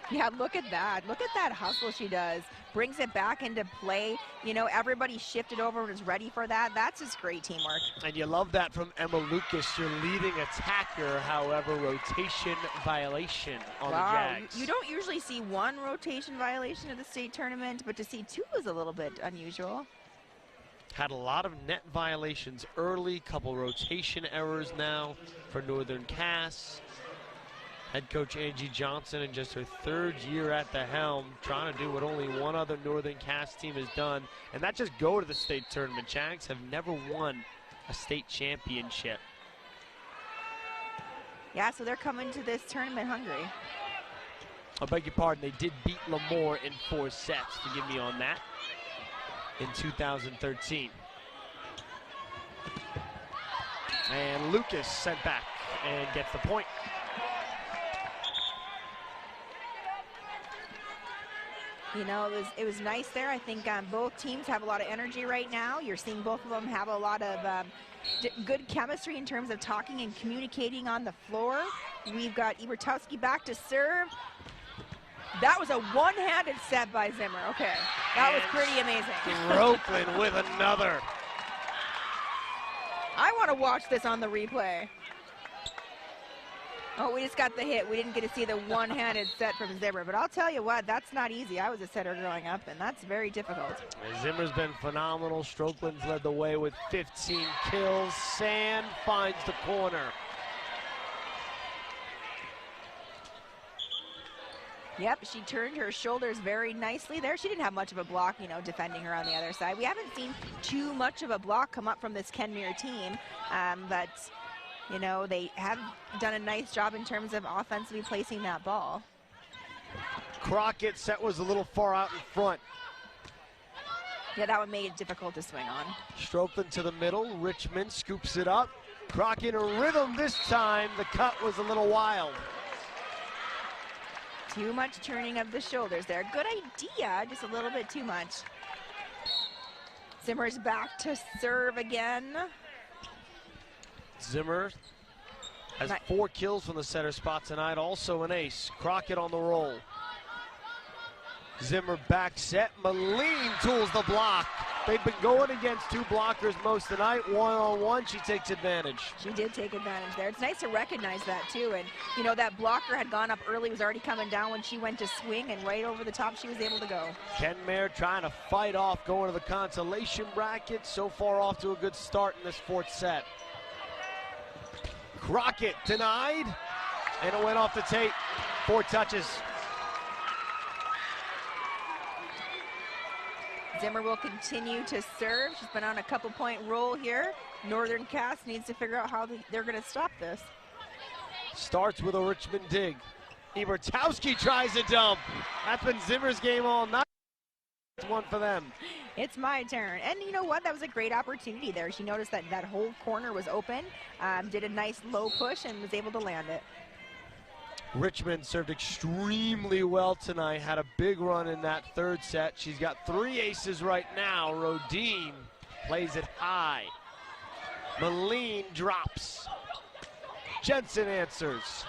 Yeah, look at that. Look at that hustle she does. Brings it back into play. You know, everybody shifted over and was ready for that. That's just great teamwork. And you love that from Emma Lucas, your leading attacker. However, rotation violation on the Jags. You don't usually see 1 rotation violation at the state tournament, but to see 2 is a little bit unusual. Had a lot of net violations early, couple rotation errors now for Northern Cass. Head coach Angie Johnson in just her 3rd year at the helm, trying to do what only one other Northern Cass team has done, and that just go to the state tournament. Jags have never won a state championship. Yeah, so they're coming to this tournament hungry. I beg your pardon, they did beat Lemoore in 4 sets, forgive me on that, in 2013. And Lucas sent back and gets the point. You know, it was nice there. I think both teams have a lot of energy right now. You're seeing both of them have a lot of good chemistry in terms of talking and communicating on the floor. We've got Ibertowski back to serve. That was a one-handed set by Zimmer. Okay, that was pretty amazing. Strokeland with another. I want to watch this on the replay. Oh, we just got the hit. We didn't get to see the one-handed set from Zimmer, but I'll tell you what, that's not easy. I was a setter growing up, and that's very difficult. Zimmer's been phenomenal. Strokeland's led the way with 15 kills. Sand finds the corner. Yep, she turned her shoulders very nicely there. She didn't have much of a block, you know, defending her on the other side. We haven't seen too much of a block come up from this Kenmare team, but, you know, they have done a nice job in terms of offensively placing that ball. Crockett's set was a little far out in front. Yeah, that one made it difficult to swing on. Strokeland to the middle. Richmond scoops it up. Crockett in a rhythm this time. The cut was a little wild. Too much turning of the shoulders there. Good idea, just a little bit too much. Zimmer's back to serve again. Zimmer has 4 kills from the center spot tonight, also an ace. Crockett on the roll. Zimmer back set. Moline tools the block. They've been going against 2 blockers most tonight. One-on-one, she takes advantage. She did take advantage there. It's nice to recognize that too. And you know, that blocker had gone up early, was already coming down when she went to swing, and right over the top she was able to go. Kenmare trying to fight off going to the consolation bracket. So far off to a good start in this 4th set. Crockett denied, and it went off the tape. 4 touches. Zimmer will continue to serve. She's been on a couple-point roll here. Northern Cass needs to figure out how they're going to stop this. Starts with a Richmond dig. Ebertowski tries a dump. That's been Zimmer's game all night. It's one for them. It's my turn. And you know what? That was a great opportunity there. She noticed that that whole corner was open, did a nice low push, and was able to land it. Richmond served extremely well tonight, had a big run in that third set. She's got 3 aces right now. Rodin plays it high. Moline drops. Jensen answers.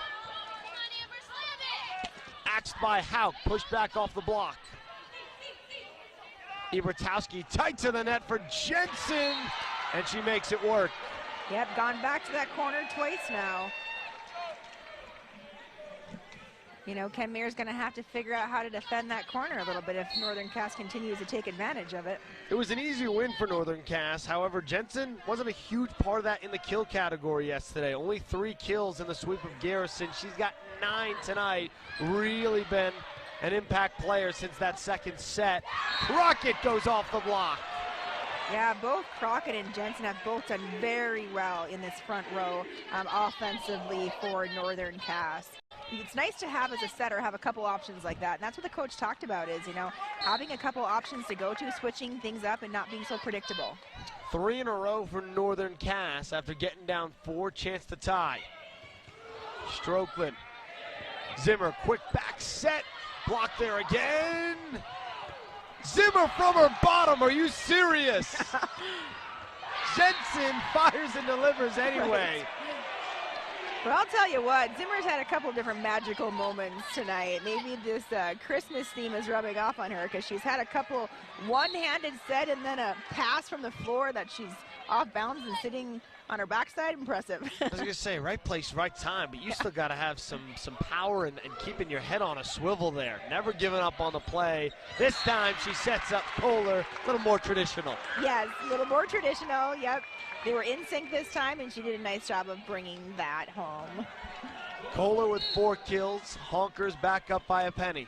Axed by Hauk, pushed back off the block. Ebertowski tight to the net for Jensen, and she makes it work. Yep, gone back to that corner twice now. You know, Kenmare's going to have to figure out how to defend that corner a little bit if Northern Cass continues to take advantage of it. It was an easy win for Northern Cass. However, Jensen wasn't a huge part of that in the kill category yesterday. Only 3 kills in the sweep of Garrison. She's got 9 tonight. Really been an impact player since that second set. Crockett goes off the block. Yeah, both Crockett and Jensen have both done very well in this front row offensively for Northern Cass. It's nice to have as a setter, have a couple options like that. And that's what the coach talked about is, you know, having a couple options to go to, switching things up and not being so predictable. 3 in a row for Northern Cass after getting down 4, chance to tie. Strokeland. Zimmer, quick back set. Block there again. Zimmer from her bottom. Are you serious? Jensen fires and delivers anyway. But I'll tell you what, Zimmer's had a couple different magical moments tonight. Maybe this Christmas theme is rubbing off on her because she's had a couple one-handed set and then a pass from the floor that she's off bounds and sitting on her backside. Impressive. I was going to say, right place, right time, but you still got to have some power and keeping your head on a swivel there. Never giving up on the play. This time she sets up Kohler, a little more traditional. Yes, a little more traditional, yep. They were in sync this time, and she did a nice job of bringing that home. Kohler with 4 kills. Honkers back up by a penny.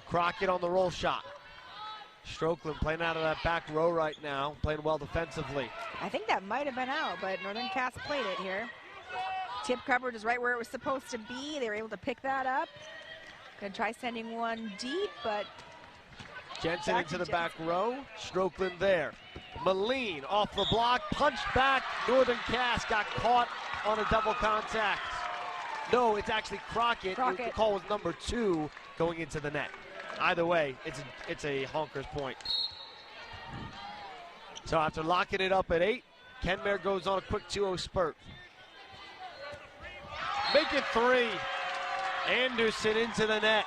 Crockett on the roll shot. Strokeland playing out of that back row right now, playing well defensively. I think that might have been out, but Northern Cass played it here. Tip coverage is right where it was supposed to be. They were able to pick that up. Gonna try sending one deep, but Jensen into the back row. Strokeland there. Moline off the block, punched back. Northern Cass got caught on a double contact. No, it's actually Crockett. The call was number 2 going into the net. Either way, it's a Honkers point. So after locking it up at 8, Kenmare goes on a quick 2-0 spurt. Make it 3. Anderson into the net.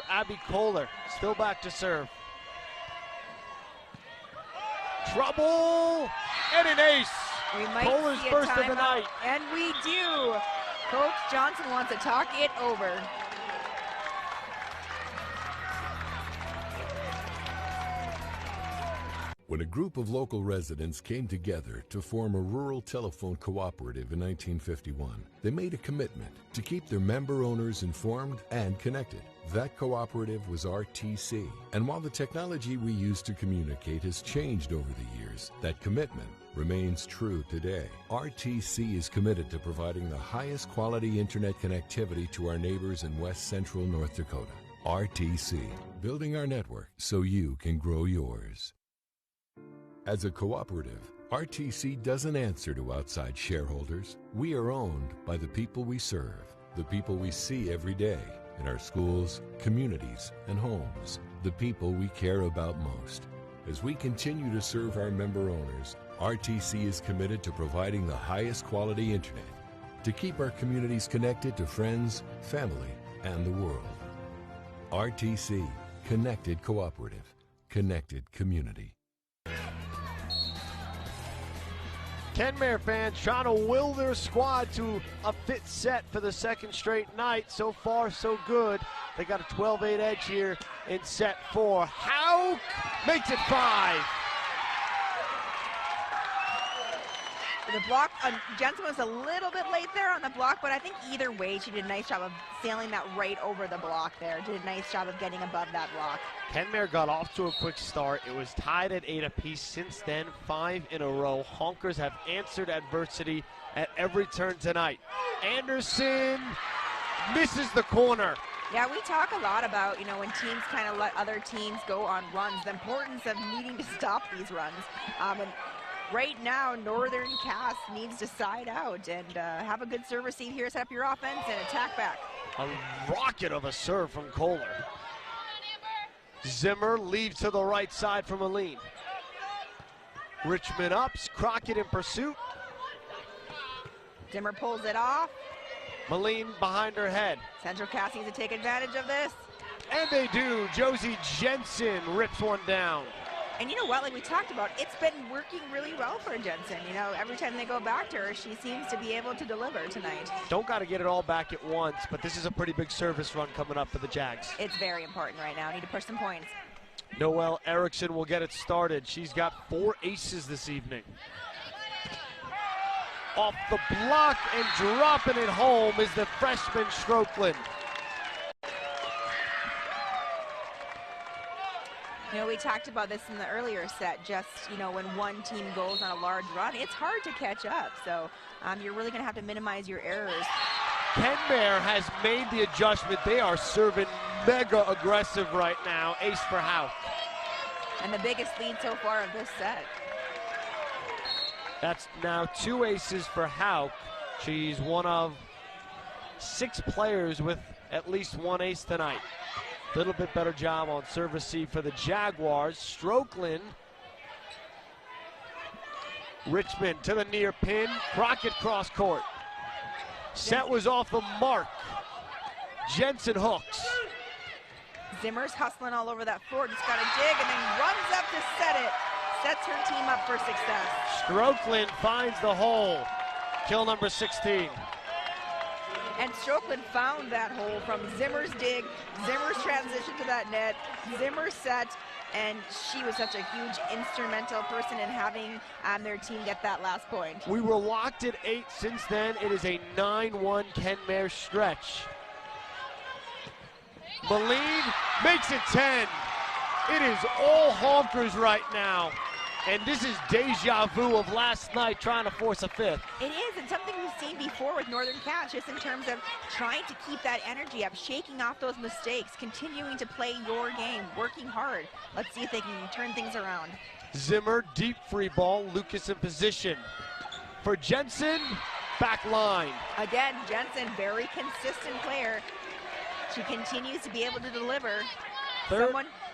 Abby Kohler still back to serve. Trouble and an ace. We might Kohler's see a first of the timeout, night. and we do. Coach Johnson wants to talk it over. When a group of local residents came together to form a rural telephone cooperative in 1951, they made a commitment to keep their member owners informed and connected. That cooperative was RTC. And while the technology we use to communicate has changed over the years, that commitment remains true today. RTC is committed to providing the highest quality internet connectivity to our neighbors in West Central North Dakota. RTC, building our network so you can grow yours. As a cooperative, RTC doesn't answer to outside shareholders. We are owned by the people we serve, the people we see every day in our schools, communities, and homes, the people we care about most. As we continue to serve our member owners, RTC is committed to providing the highest quality internet to keep our communities connected to friends, family, and the world. RTC, Connected Cooperative, Connected Community. Kenmare fans trying to will their squad to a fit set for the second straight night. So far, so good. They got a 12-8 edge here in set 4. Hauk makes it 5. The block, Jensen was a little bit late there on the block, but I think either way she did a nice job of sailing that right over the block there. Did a nice job of getting above that block. Kenmare got off to a quick start. It was tied at 8 apiece. Since then, 5 in a row. Honkers have answered adversity at every turn tonight. Anderson misses the corner. Yeah, we talk a lot about, when teams kind of let other teams go on runs, the importance of needing to stop these runs. And right now, Northern Cass needs to side out and have a good serve receive here, set up your offense, and attack back. A rocket of a serve from Kohler. Zimmer leaves to the right side for Moline. Richmond ups, Crockett in pursuit. Zimmer pulls it off. Moline behind her head. Central Cass needs to take advantage of this. And they do. Josie Jensen rips one down. And you know what, like we talked about, it's been working really well for Jensen. Every time they go back to her, she seems to be able to deliver tonight. Don't got to get it all back at once, but this is a pretty big service run coming up for the Jags. It's very important right now. Need to push some points. Noelle Erickson will get it started. She's got 4 aces this evening. Off the block and dropping it home is the freshman Strokeland. We talked about this in the earlier set, just, when one team goes on a large run, it's hard to catch up. So you're really going to have to minimize your errors. Kenmare has made the adjustment. They are serving mega aggressive right now. Ace for Houck. And the biggest lead so far of this set. That's now 2 aces for Houck. She's one of 6 players with at least 1 ace tonight. Little bit better job on serve receive for the Jaguars. Strokeland. Richmond to the near pin. Crockett cross court. Set was off the mark. Jensen hooks. Zimmer's hustling all over that floor. Just got a dig and then runs up to set it. Sets her team up for success. Strokeland finds the hole. Kill number 16. And Strokeland found that hole from Zimmer's dig, Zimmer's transition to that net, Zimmer's set, and she was such a huge instrumental person in having their team get that last point. We were locked at 8 since then. It is a 9-1 Kenmare stretch. Moline makes it 10. It is all Honkers right now. And this is deja vu of last night trying to force a 5th. It is, and something we've seen before with Northern Cass, just in terms of trying to keep that energy up, shaking off those mistakes, continuing to play your game, working hard. Let's see if they can turn things around. Zimmer, deep free ball, Lucas in position. For Jensen, back line. Again, Jensen, very consistent player. She continues to be able to deliver.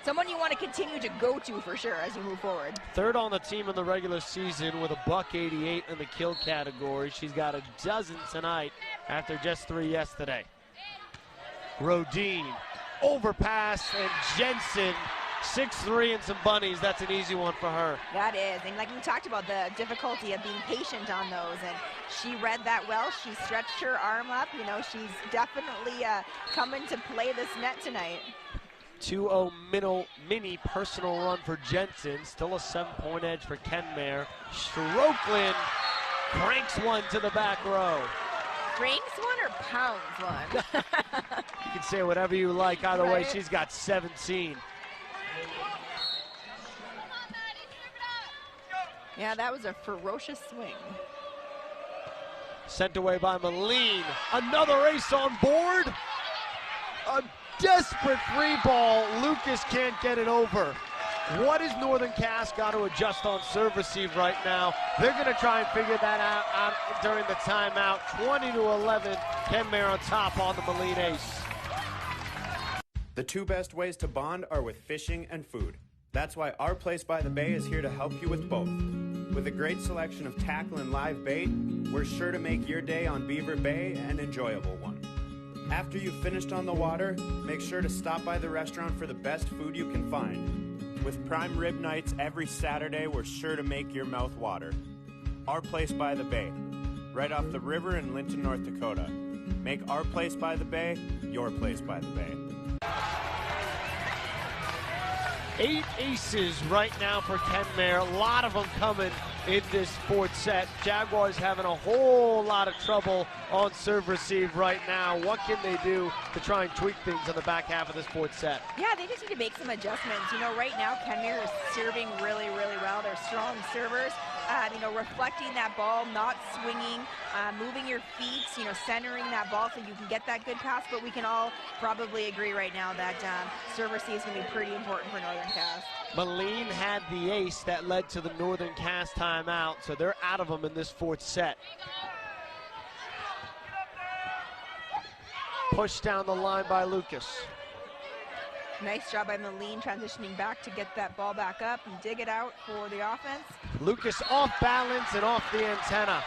Someone you want to continue to go to for sure as you move forward. 3rd on the team in the regular season with a .188 in the kill category. She's got a dozen tonight after just 3 yesterday. Rodine, overpass, and Jensen, 6'3" and some bunnies. That's an easy one for her. That is, and like we talked about, the difficulty of being patient on those, and she read that well. She stretched her arm up. She's definitely coming to play this net tonight. 2-0 mini personal run for Jensen. Still a 7-point edge for Kenmare. Strokeland cranks one to the back row. Cranks one or pounds one? You can say whatever you like. Either way, she's got 17. Yeah, that was a ferocious swing. Sent away by Moline. Another ace on board. A desperate free ball. Lucas can't get it over. What is Northern Cass got to adjust on serve receive right now? They're going to try and figure that out during the timeout. 20-11, Kenmare on top on the Moline ace. The 2 best ways to bond are with fishing and food. That's why Our Place by the Bay is here to help you with both. With a great selection of tackle and live bait, we're sure to make your day on Beaver Bay an enjoyable one. After you've finished on the water, make sure to stop by the restaurant for the best food you can find. With prime rib nights every Saturday, we're sure to make your mouth water. Our Place by the Bay, right off the river in Linton, North Dakota. Make Our Place by the Bay your place by the Bay. 8 aces right now for Kenmare. A lot of them coming in this fourth set. Jaguars having a whole lot of trouble on serve receive right now. What can they do to try and tweak things on the back half of this fourth set? Yeah, they just need to make some adjustments. You know, right now Kenmare is serving really, really well. They're strong servers. You know, reflecting that ball, not swinging, moving your feet, you know, centering that ball so you can get that good pass. But we can all probably agree right now that serve receive is going to be pretty important for Northern Cass. Moline had the ace that led to the Northern Cass timeout, so they're out of them in this fourth set. Pushed down the line by Lucas. Nice job by Moline transitioning back to get that ball back up and dig it out for the offense. Lucas off balance and off the antenna.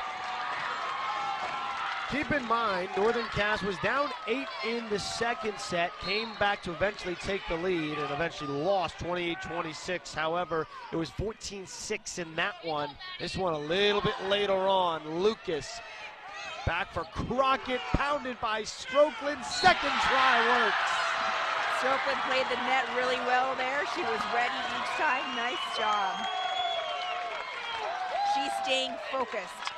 Keep in mind, Northern Cass was down 8 in the second set, came back to eventually take the lead and eventually lost 28-26. However, it was 14-6 in that one. This one a little bit later on. Lucas back for Crockett, pounded by Strokeland. Second try works. Strokeland played the net really well there. She was ready each time. Nice job. She's staying focused.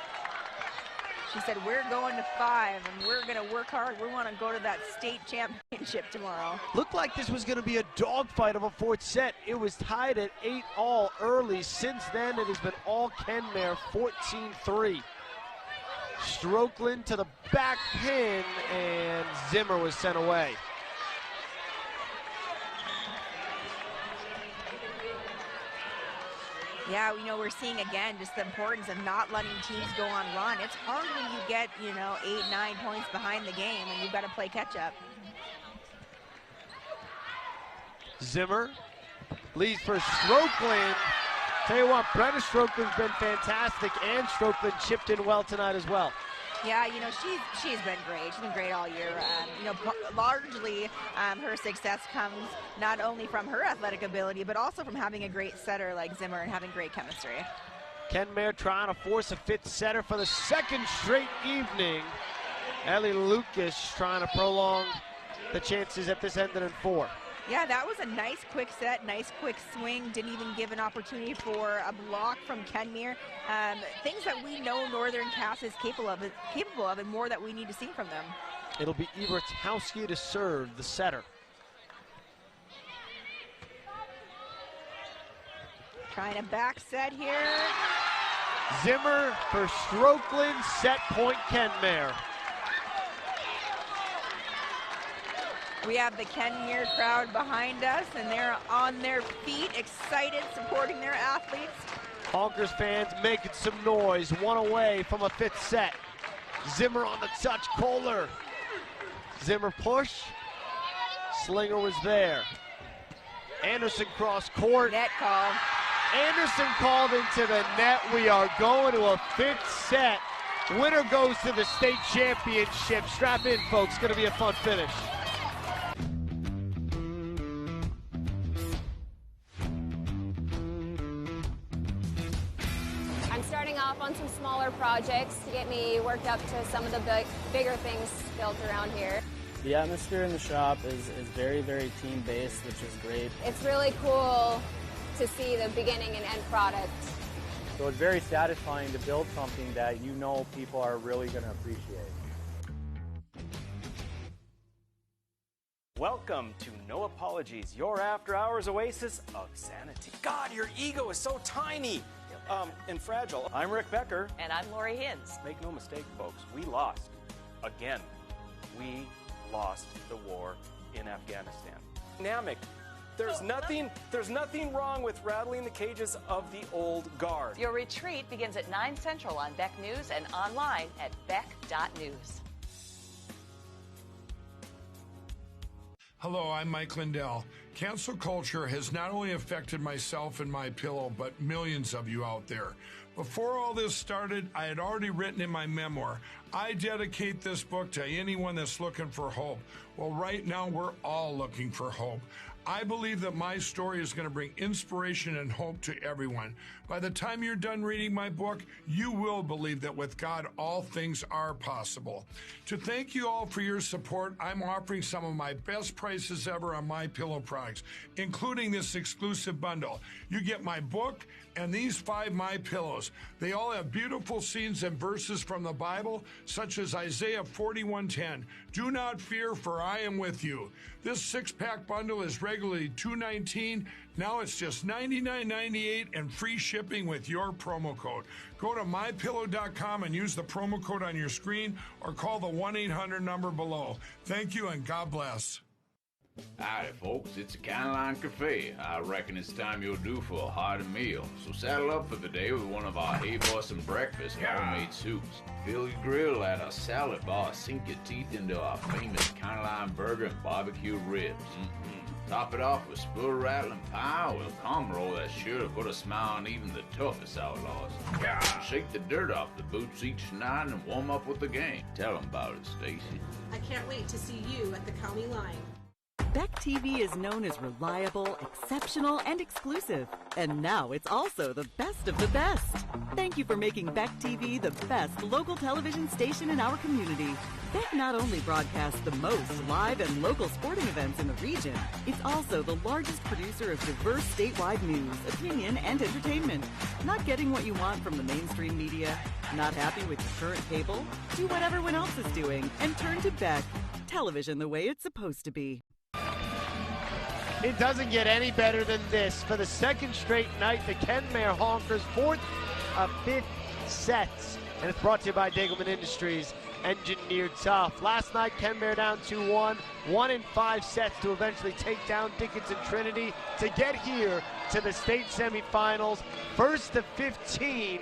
She said, we're going to 5 and we're going to work hard. We want to go to that state championship tomorrow. Looked like this was going to be a dogfight of a fourth set. It was tied at 8-all early. Since then, it has been all Kenmare, 14-3. Strokeland to the back pin, and Zimmer was sent away. Yeah, you know, we're seeing again just the importance of not letting teams go on run. It's hard when you get, you know, 8, 9 points behind the game and you've got to play catch up. Zimmer leads for Strokeland. Tell you what, Brenna Strokeland's been fantastic, and Strokeland chipped in well tonight as well. Yeah, you know, she's been great. She's been great all year. You know, largely her success comes not only from her athletic ability, but also from having a great setter like Zimmer and having great chemistry. Kenmare trying to force a fifth setter for the second straight evening. Ellie Lucas trying to prolong the chances at this ending in 4. Yeah, that was a nice quick set, nice quick swing. Didn't even give an opportunity for a block from Kenmare. Things that we know Northern Cass is capable of, and more that we need to see from them. It'll be Ebertowski to serve the setter. Trying a back set here. Zimmer for Strokeland, set point Kenmare. We have the Kenmare crowd behind us, and they're on their feet, excited, supporting their athletes. Honkers fans making some noise, one away from a fifth set. Zimmer on the touch, Kohler. Zimmer push, Slinger was there. Anderson cross court. Net call. Anderson called into the net. We are going to a fifth set. Winner goes to the state championship. Strap in, folks, gonna be a fun finish. Off on some smaller projects to get me worked up to some of the bigger things built around here. The atmosphere in the shop is very, very team-based, which is great. It's really cool to see the beginning and end product. So it's very satisfying to build something that you know people are really going to appreciate. Welcome to No Apologies, your after-hours oasis of sanity. God, your ego is so tiny. And fragile. I'm Rick Becker. And I'm Lori Hins. Make no mistake, folks, we lost. Again, we lost the war in Afghanistan. Dynamic. There's nothing wrong with rattling the cages of the old guard. Your retreat begins at 9 Central on Beck News and online at beck.news. Hello, I'm Mike Lindell. Cancel culture has not only affected myself and my pillow, but millions of you out there. Before all this started, I had already written in my memoir, I dedicate this book to anyone that's looking for hope. Well, right now, we're all looking for hope. I believe that my story is going to bring inspiration and hope to everyone. By the time you're done reading my book, you will believe that with God, all things are possible. To thank you all for your support, I'm offering some of my best prices ever on my pillow products, including this exclusive bundle. You get my book and these 5 My Pillows. They all have beautiful scenes and verses from the Bible, such as Isaiah 41:10. Do not fear, for I am with you. This 6-pack bundle is regularly $219. Now it's just $99.98 and free shipping with your promo code. Go to mypillow.com and use the promo code on your screen or call the 1-800 number below. Thank you and God bless. Howdy, folks. It's a Kenmare Cafe. I reckon it's time you're due for a hearty meal. So saddle up for the day with one of our Hey Boston breakfast homemade soups. Fill your grill at our salad bar. Sink your teeth into our famous Kenmare burger and barbecue ribs. Top it off with spoon-rattling pie with a comb roll that's sure to put a smile on even the toughest outlaws. Shake the dirt off the boots each night and warm up with the gang. Tell them about it, Stacy. I can't wait to see you at the county line. Beck TV is known as reliable, exceptional, and exclusive. And now it's also the best of the best. Thank you for making Beck TV the best local television station in our community. Beck not only broadcasts the most live and local sporting events in the region, it's also the largest producer of diverse statewide news, opinion, and entertainment. Not getting what you want from the mainstream media? Not happy with your current cable? Do what everyone else is doing and turn to Beck. Television the way it's supposed to be. It doesn't get any better than this. For the second straight night, the Kenmare Honkers, 4th of 5th sets. And it's brought to you by Degelman Industries, engineered tough. Last night, Kenmare down 2-1, 1 in 5 sets to eventually take down Dickinson Trinity to get here to the state semifinals. First of 15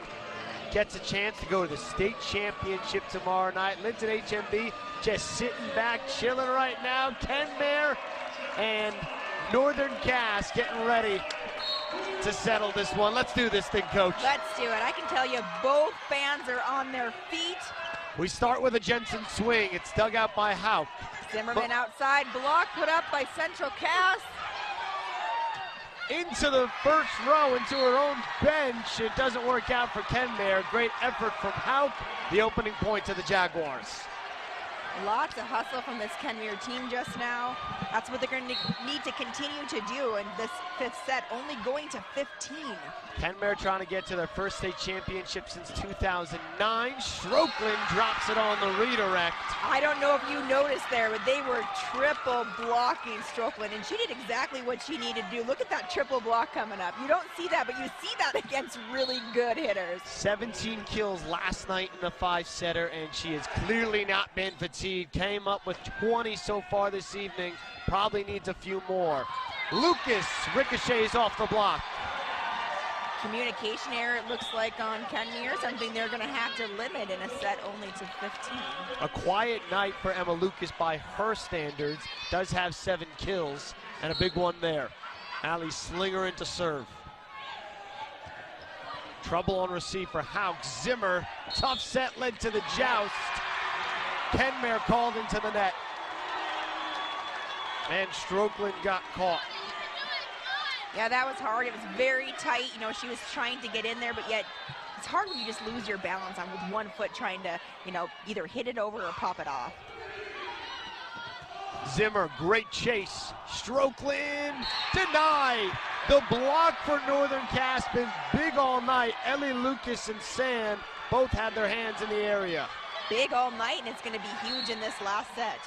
gets a chance to go to the state championship tomorrow night. Linton HMB just sitting back, chilling right now. Kenmare and Northern Cass getting ready to settle this one. Let's do this thing, Coach. Let's do it. I can tell you both fans are on their feet. We start with a Jensen swing. It's dug out by Hauk. Zimmerman outside, block put up by Central Cass. Into the first row, into her own bench. It doesn't work out for Kenmare. Great effort from Hauk. The opening point to the Jaguars. Lots of hustle from this Kenmare team just now. That's what they're going to need to continue to do in this 5th set, only going to 15. Kenmare trying to get to their first state championship since 2009. Strokeland drops it on the redirect. I don't know if you noticed there, but they were triple blocking Strokeland, and she did exactly what she needed to do. Look at that triple block coming up. You don't see that, but you see that against really good hitters. 17 kills last night in the 5-setter, and she has clearly not been fatigued. Came up with 20 so far this evening. Probably needs a few more. Lucas ricochets off the block. Communication error, it looks like, on Kenmare, something they're going to have to limit in a set only to 15. A quiet night for Emma Lucas by her standards. Does have 7 kills and a big one there. Allie Slinger into serve. Trouble on receive for Hauk. Zimmer, tough set led to the joust. Kenmare called into the net. And Strokeland got caught. Yeah, that was hard. It was very tight. You know, she was trying to get in there, but yet it's hard when you just lose your balance on with one foot trying to, you know, either hit it over or pop it off. Zimmer, great chase. Strokeland denied. The block for Northern Cass been big all night. Ellie Lucas and Sand both had their hands in the area. Big all night, and it's going to be huge in this last set.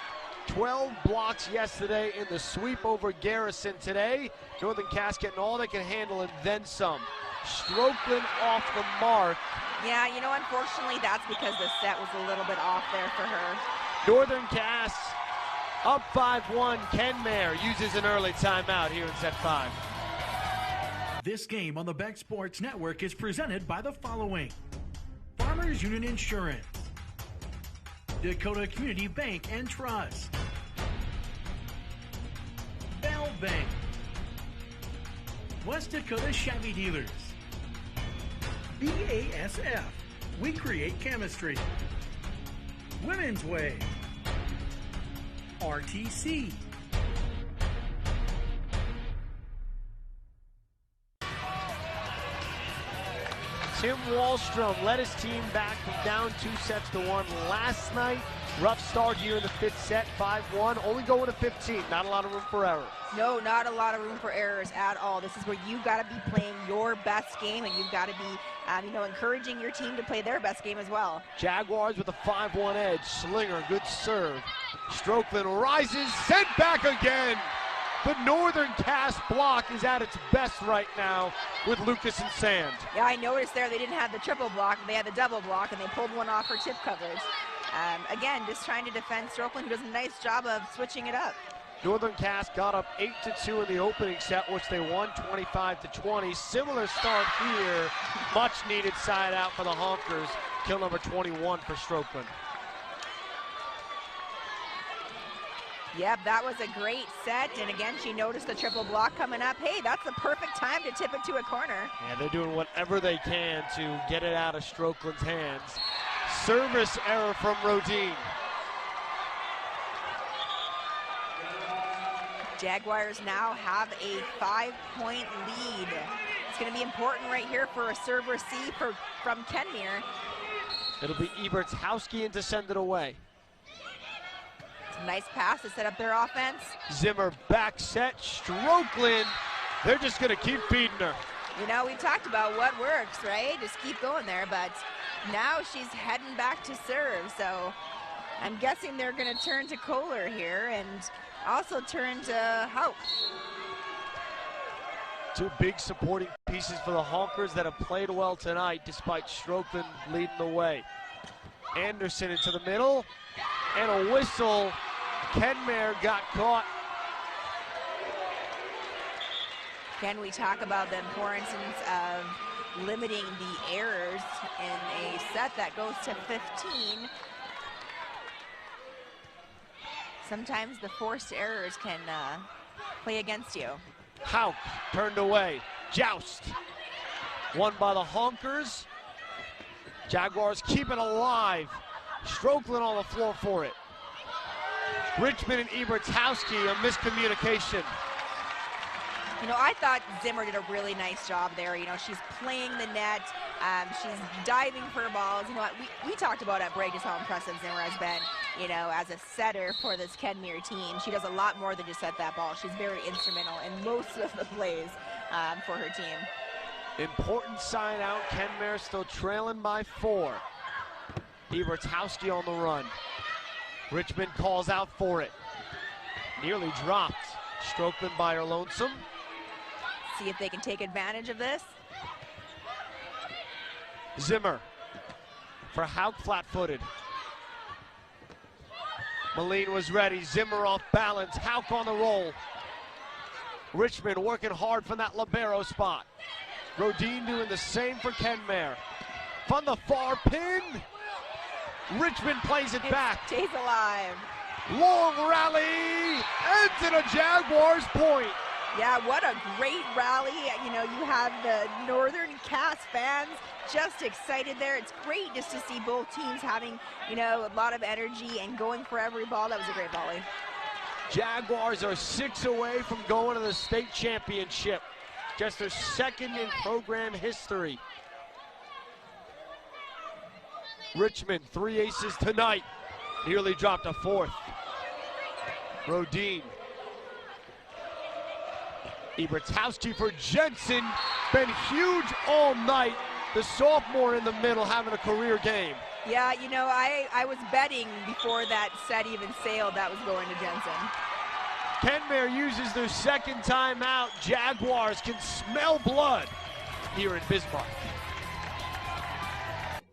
12 blocks yesterday in the sweep over Garrison today. Northern Cass getting all they can handle and then some. Strokeland off the mark. Yeah, you know, unfortunately, that's because the set was a little bit off there for her. Northern Cass up 5-1. Kenmare uses an early timeout here in set 5. This game on the Beck Sports Network is presented by the following: Farmers Union Insurance, Dakota Community Bank and Trust, Bell Bank, West Dakota Chevy Dealers, BASF, we create chemistry, Women's Way, RTC. Tim Wallstrom led his team back from down 2-1 last night. Rough start here in the 5th set, 5-1, only going to 15. Not a lot of room for error. No, not a lot of room for errors at all. This is where you've got to be playing your best game, and you've got to be, encouraging your team to play their best game as well. Jaguars with a 5-1 edge. Slinger, good serve. Strokeland rises, sent back again. The Northern Cass block is at its best right now with Lucas and Sand. Yeah, I noticed there they didn't have the triple block, they had the double block, and they pulled one off for tip coverage. Again, just trying to defend Strokeland, who does a nice job of switching it up. Northern Cass got up 8-2 in the opening set, which they won 25-20. Similar start here. Much needed side out for the Honkers. Kill number 21 for Strokeland. Yep, that was a great set, and again, she noticed the triple block coming up. Hey, that's the perfect time to tip it to a corner. Yeah, they're doing whatever they can to get it out of Strokeland's hands. Service error from Rodin. Jaguars now have a 5-point lead. It's going to be important right here for a serve receive from Kenmare. It'll be Ebertshowski to send it away. Nice pass to set up their offense. Zimmer back set, Strokeland. They're just going to keep feeding her. You know, we talked about what works, right? Just keep going there, but now she's heading back to serve. So I'm guessing they're going to turn to Kohler here and also turn to Hauk. Two big supporting pieces for the Honkers that have played well tonight despite Strokeland leading the way. Anderson into the middle, and a whistle. Kenmare got caught. Can we talk about the importance of limiting the errors in a set that goes to 15? Sometimes the forced errors can play against you. Hauk turned away. Joust. Won by the Honkers. Jaguars keep it alive. Strokeland on the floor for it. Richmond and Ebertshowski, a miscommunication. You know, I thought Zimmer did a really nice job there. You know, she's playing the net. She's diving for balls. You know what, we talked about at break just how impressive Zimmer has been, you know, as a setter for this Kenmare team. She does a lot more than just set that ball. She's very instrumental in most of the plays for her team. Important side out. Kenmare still trailing by 4. Ebertshowski on the run. Richmond calls out for it. Nearly dropped. Strokeland by her lonesome. See if they can take advantage of this. Zimmer for Hauk, flat-footed. Moline was ready. Zimmer off balance. Hauk on the roll. Richmond working hard from that libero spot. Rodin doing the same for Kenmare. From the far pin. Richmond plays it back. Stays alive. Long rally. Ends in a Jaguars point. Yeah, what a great rally. You know, you have the Northern Cass fans just excited there. It's great just to see both teams having, you know, a lot of energy and going for every ball. That was a great volley. Jaguars are 6 away from going to the state championship. Just their second in program history. Richmond, 3 aces tonight. Nearly dropped a 4th. Rodin. Ebertshowski for Jensen. Been huge all night. The sophomore in the middle having a career game. Yeah, you know, I was betting before that set even sailed that was going to Jensen. Kenmare uses their second timeout. Jaguars can smell blood here in Bismarck.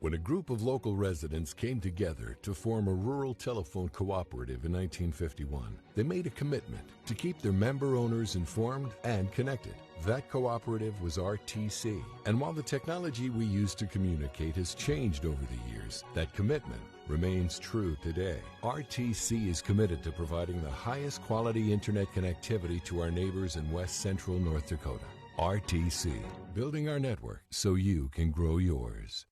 When a group of local residents came together to form a rural telephone cooperative in 1951, they made a commitment to keep their member owners informed and connected. That cooperative was RTC. And while the technology we use to communicate has changed over the years, that commitment remains true today. RTC is committed to providing the highest quality internet connectivity to our neighbors in West Central North Dakota. RTC, building our network so you can grow yours.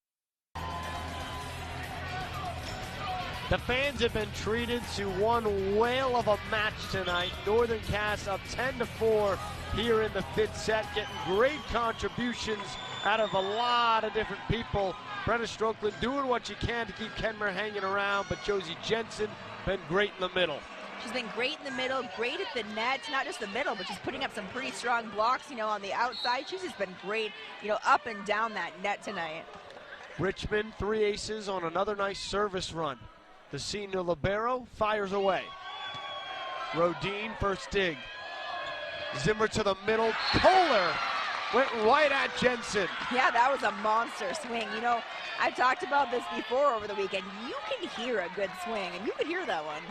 The fans have been treated to one whale of a match tonight. Northern Cass up 10-4 here in the 5th set, getting great contributions out of a lot of different people. Brenna Strokeland doing what she can to keep Kenmare hanging around, but Josie Jensen been great in the middle. She's been great in the middle, great at the net, not just the middle, but she's putting up some pretty strong blocks, on the outside. She's just been great, up and down that net tonight. Richmond, 3 aces on another nice service run. The senior libero fires away. Rodin, first dig. Zimmer to the middle. Kohler went right at Jensen. Yeah, that was a monster swing. I've talked about this before over the weekend. You can hear a good swing, and you could hear that one.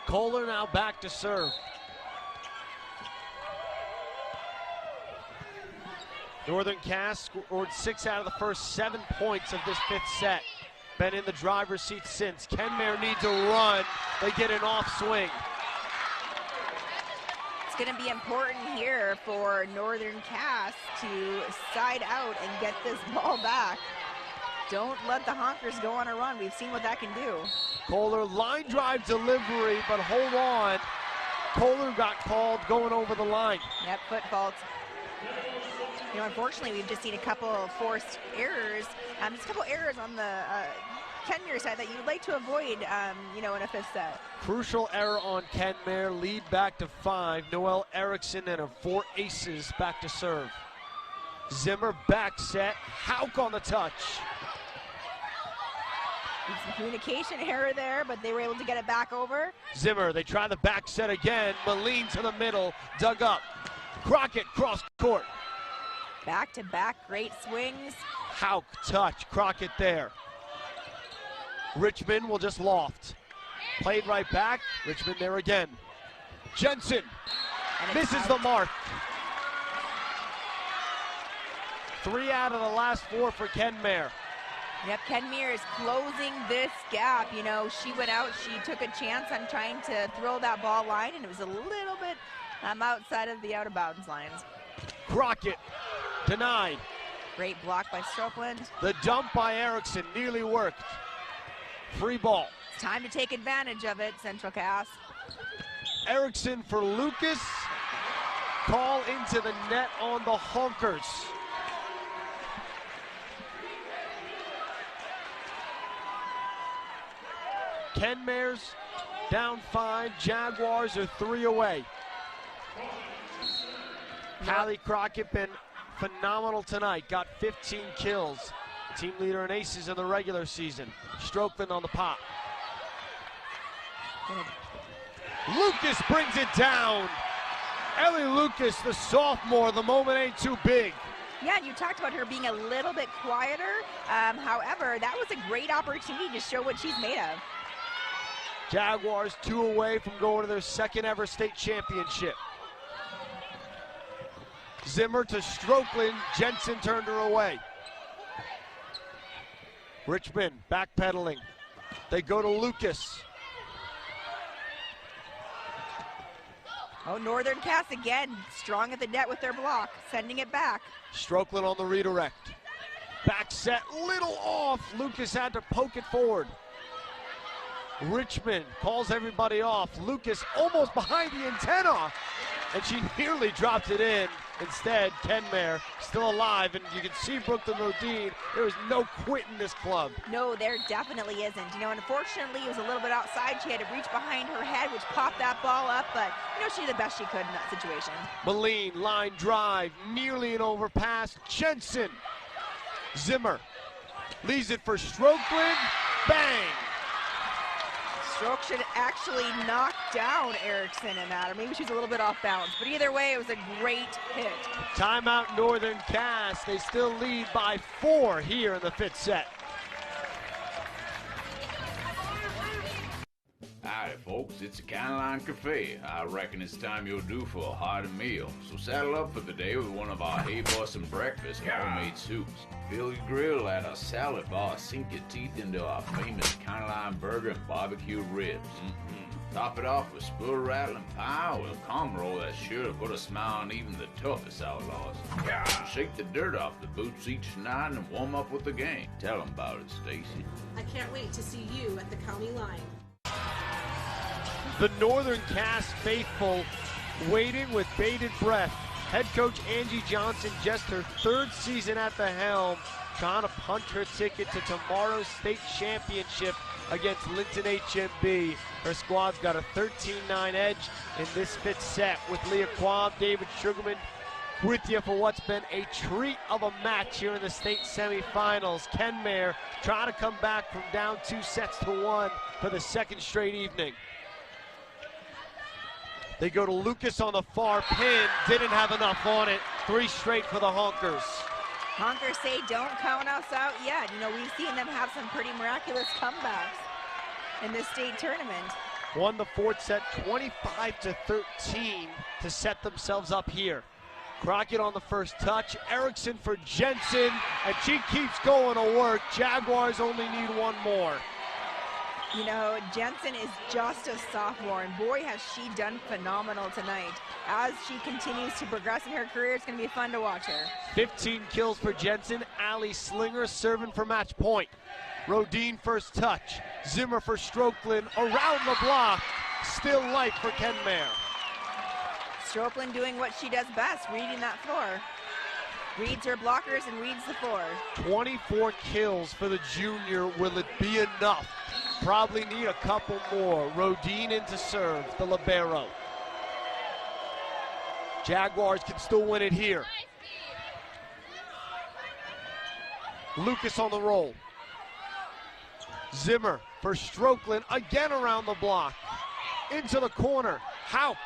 Kohler now back to serve. Northern Cass scored 6 out of the first 7 points of this 5th set. Been in the driver's seat since. Kenmare needs a run. They get an off swing. It's going to be important here for Northern Cass to side out and get this ball back. Don't let the Honkers go on a run. We've seen what that can do. Kohler, line drive delivery, but hold on. Kohler got called going over the line. Yep, foot fault. Unfortunately, we've just seen a couple of forced errors. Just a couple errors on the Kenmare side that you'd like to avoid, in a 5th set. Crucial error on Kenmare, lead back to 5. Noelle Erickson and her 4 aces back to serve. Zimmer back set, Hauk on the touch. Some communication error there, but they were able to get it back over. Zimmer, they try the back set again. Moline to the middle, dug up. Crockett cross court. Back-to-back great swings. Hauk touch, Crockett there. Richmond will just loft. Played right back, Richmond there again. Jensen misses the mark. 3 out of the last 4 for Kenmare. Yep, Kenmare is closing this gap. She went out, she took a chance on trying to throw that ball line, and it was a little bit outside of the out-of-bounds lines. Crockett denied. Great block by Strokeland. The dump by Erickson nearly worked. Free ball. It's time to take advantage of it, Central Cass. Erickson for Lucas. Call into the net on the Honkers. Kenmare's down 5. Jaguars are 3 away. Hallie Crockett been phenomenal tonight. Got 15 kills. Team leader in aces in the regular season. Strokeland on the pop. Lucas brings it down. Ellie Lucas, the sophomore, the moment ain't too big. Yeah, and you talked about her being a little bit quieter. However, that was a great opportunity to show what she's made of. Jaguars 2 away from going to their 2nd ever state championship. Zimmer to Strokeland. Jensen turned her away. Richmond backpedaling. They go to Lucas. Oh, Northern Cass again, strong at the net with their block, sending it back. Strokeland on the redirect. Back set, little off. Lucas had to poke it forward. Richmond calls everybody off. Lucas almost behind the antenna, and she nearly dropped it in. Instead, Kenmare still alive, and you can see Brooklyn Rodin. There is no quit in this club. No, there definitely isn't. Unfortunately, it was a little bit outside. She had to reach behind her head, which popped that ball up, but, she did the best she could in that situation. Moline, line drive, nearly an overpass. Jensen. Zimmer leaves it for Strokeland. Bang! Stroke should actually knock down Erickson in that, or maybe she's a little bit off balance. But either way, it was a great hit. Timeout Northern Cass. They still lead by 4 here in the 5th set. Howdy, folks. It's the Caroline Cafe. I reckon it's time you're due for a hearty meal. So saddle up for the day with one of our Hey Boston breakfast homemade soups. Fill your grill at a salad bar. Sink your teeth into our famous Caroline burger and barbecue ribs. Top it off with spur rattling pie with a comb roll that's sure to put a smile on even the toughest outlaws. Shake the dirt off the boots each night and warm up with the gang. Tell them about it, Stacy. I can't wait to see you at the county line. The Northern Cass faithful waiting with bated breath Head coach Angie Johnson, just her 3rd season at the helm, trying to punch her ticket to tomorrow's state championship against Linton HMB. Her squad's got a 13-9 edge in this 5th set with Leah Quam, David Sugarman with you for what's been a treat of a match here in the state semifinals. Kenmare trying to come back from down 2-1 for the 2nd straight evening. They go to Lucas on the far pin, didn't have enough on it. 3 straight for the Honkers. Honkers say don't count us out yet. You know, we've seen them have some pretty miraculous comebacks in this state tournament. Won the 4th set 25-13 to set themselves up here. Crockett on the first touch, Erickson for Jensen, and she keeps going to work. Jaguars only need 1 more. You know, Jensen is just a sophomore, and boy, has she done phenomenal tonight. As she continues to progress in her career, it's going to be fun to watch her. 15 kills for Jensen. Allie Slinger serving for match point. Rodine first touch. Zimmer for Strokeland around the block. Still life for Kenmare. Strokeland doing what she does best, reading that floor. Reads her blockers and reads the floor. 24 kills for the junior. Will it be enough? Probably need a couple more. Rodine into serve, the libero. Jaguars can still win it here. Lucas on the roll. Zimmer for Strokeland, again around the block. Into the corner, Hauk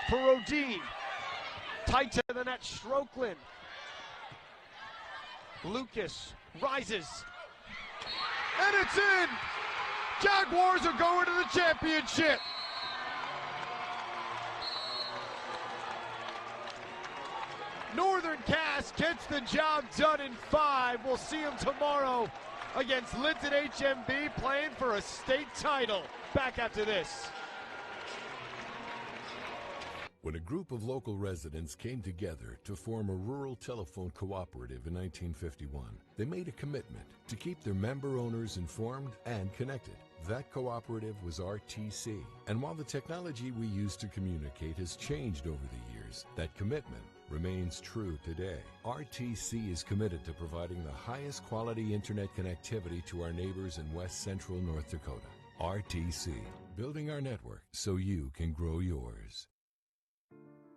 for Rodine. Tight to the net, Strokeland. Lucas rises. And it's in! Jaguars are going to the championship. Northern Cass gets the job done in 5. We'll see them tomorrow against Linton HMB playing for a state title. Back after this. When a group of local residents came together to form a rural telephone cooperative in 1951, they made a commitment to keep their member owners informed and connected. That cooperative was RTC. And while the technology we use to communicate has changed over the years, that commitment remains true today. RTC is committed to providing the highest quality internet connectivity to our neighbors in West Central North Dakota. RTC, building our network so you can grow yours.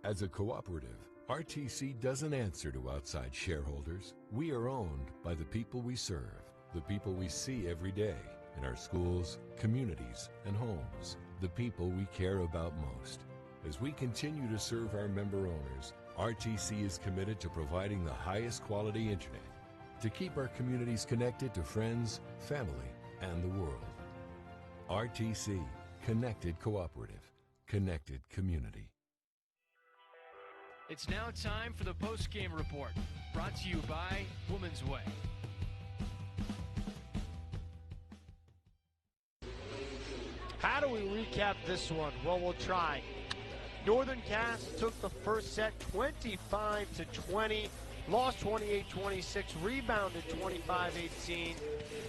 As a cooperative, RTC doesn't answer to outside shareholders. We are owned by the people we serve, the people we see every day in our schools, communities, and homes, the people we care about most. As we continue to serve our member owners, RTC is committed to providing the highest quality internet to keep our communities connected to friends, family, and the world. RTC, Connected Cooperative, Connected Community. It's now time for the post-game report, brought to you by Women's Way. How do we recap this one? Well, we'll try. Northern Cass took the first set 25-20, lost 28-26, rebounded 25-18.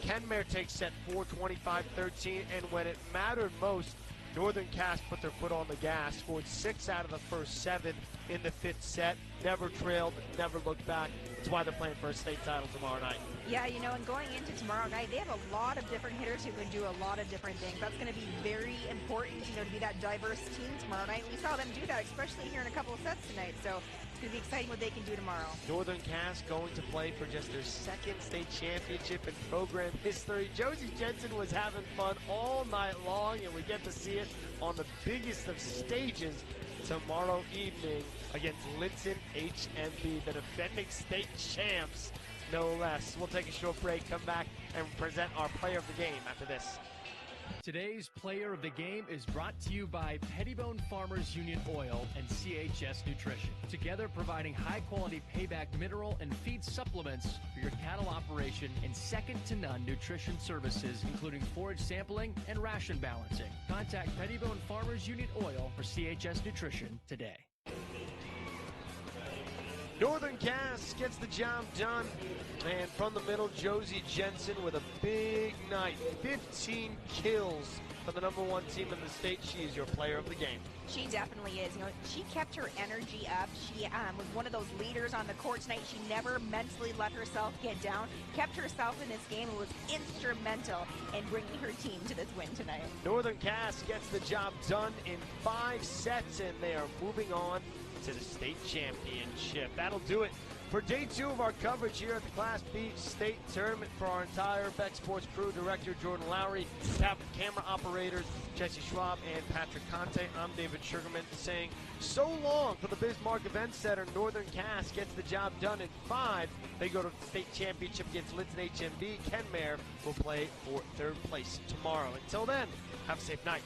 Kenmare takes set 4, 25-13, and when it mattered most, Northern Cass put their foot on the gas, scored 6 out of the first 7 in the 5th set, never trailed, never looked back. That's why they're playing for a state title tomorrow night. Yeah, you know, and going into tomorrow night, they have a lot of different hitters who can do a lot of different things. That's going to be very important, you know, to be that diverse team tomorrow night. We saw them do that, especially here in a couple of sets tonight. So it's going to be exciting what they can do tomorrow. Northern Cass going to play for just their 2nd state championship in program history. Josie Jensen was having fun all night long, and we get to see it on the biggest of stages tomorrow evening against Linton HMB, the defending state champs, no less. We'll take a short break, come back, and present our player of the game after this. Today's player of the game is brought to you by Pettibone Farmers Union Oil and CHS Nutrition, together providing high-quality payback mineral and feed supplements for your cattle operation and second-to-none nutrition services, including forage sampling and ration balancing. Contact Pettibone Farmers Union Oil for CHS Nutrition today. Northern Cass gets the job done, and from the middle, Josie Jensen with a big night. 15 kills for the #1 team in the state. She is your player of the game. She definitely is. You know, she kept her energy up. She was one of those leaders on the court tonight. She never mentally let herself get down, kept herself in this game, and was instrumental in bringing her team to this win tonight. Northern Cass gets the job done in 5 sets, and they are moving on to the state championship. That'll do it for day 2 of our coverage here at the Class B State Tournament. For our entire Beck Sports crew, Director Jordan Lowry, camera operators Jesse Schwab and Patrick Conte, I'm David Sugarman saying so long for the Bismarck Event Center. Northern Cass gets the job done in 5. They go to the state championship against Linton HMB. Kenmare will play for 3rd place tomorrow. Until then, have a safe night.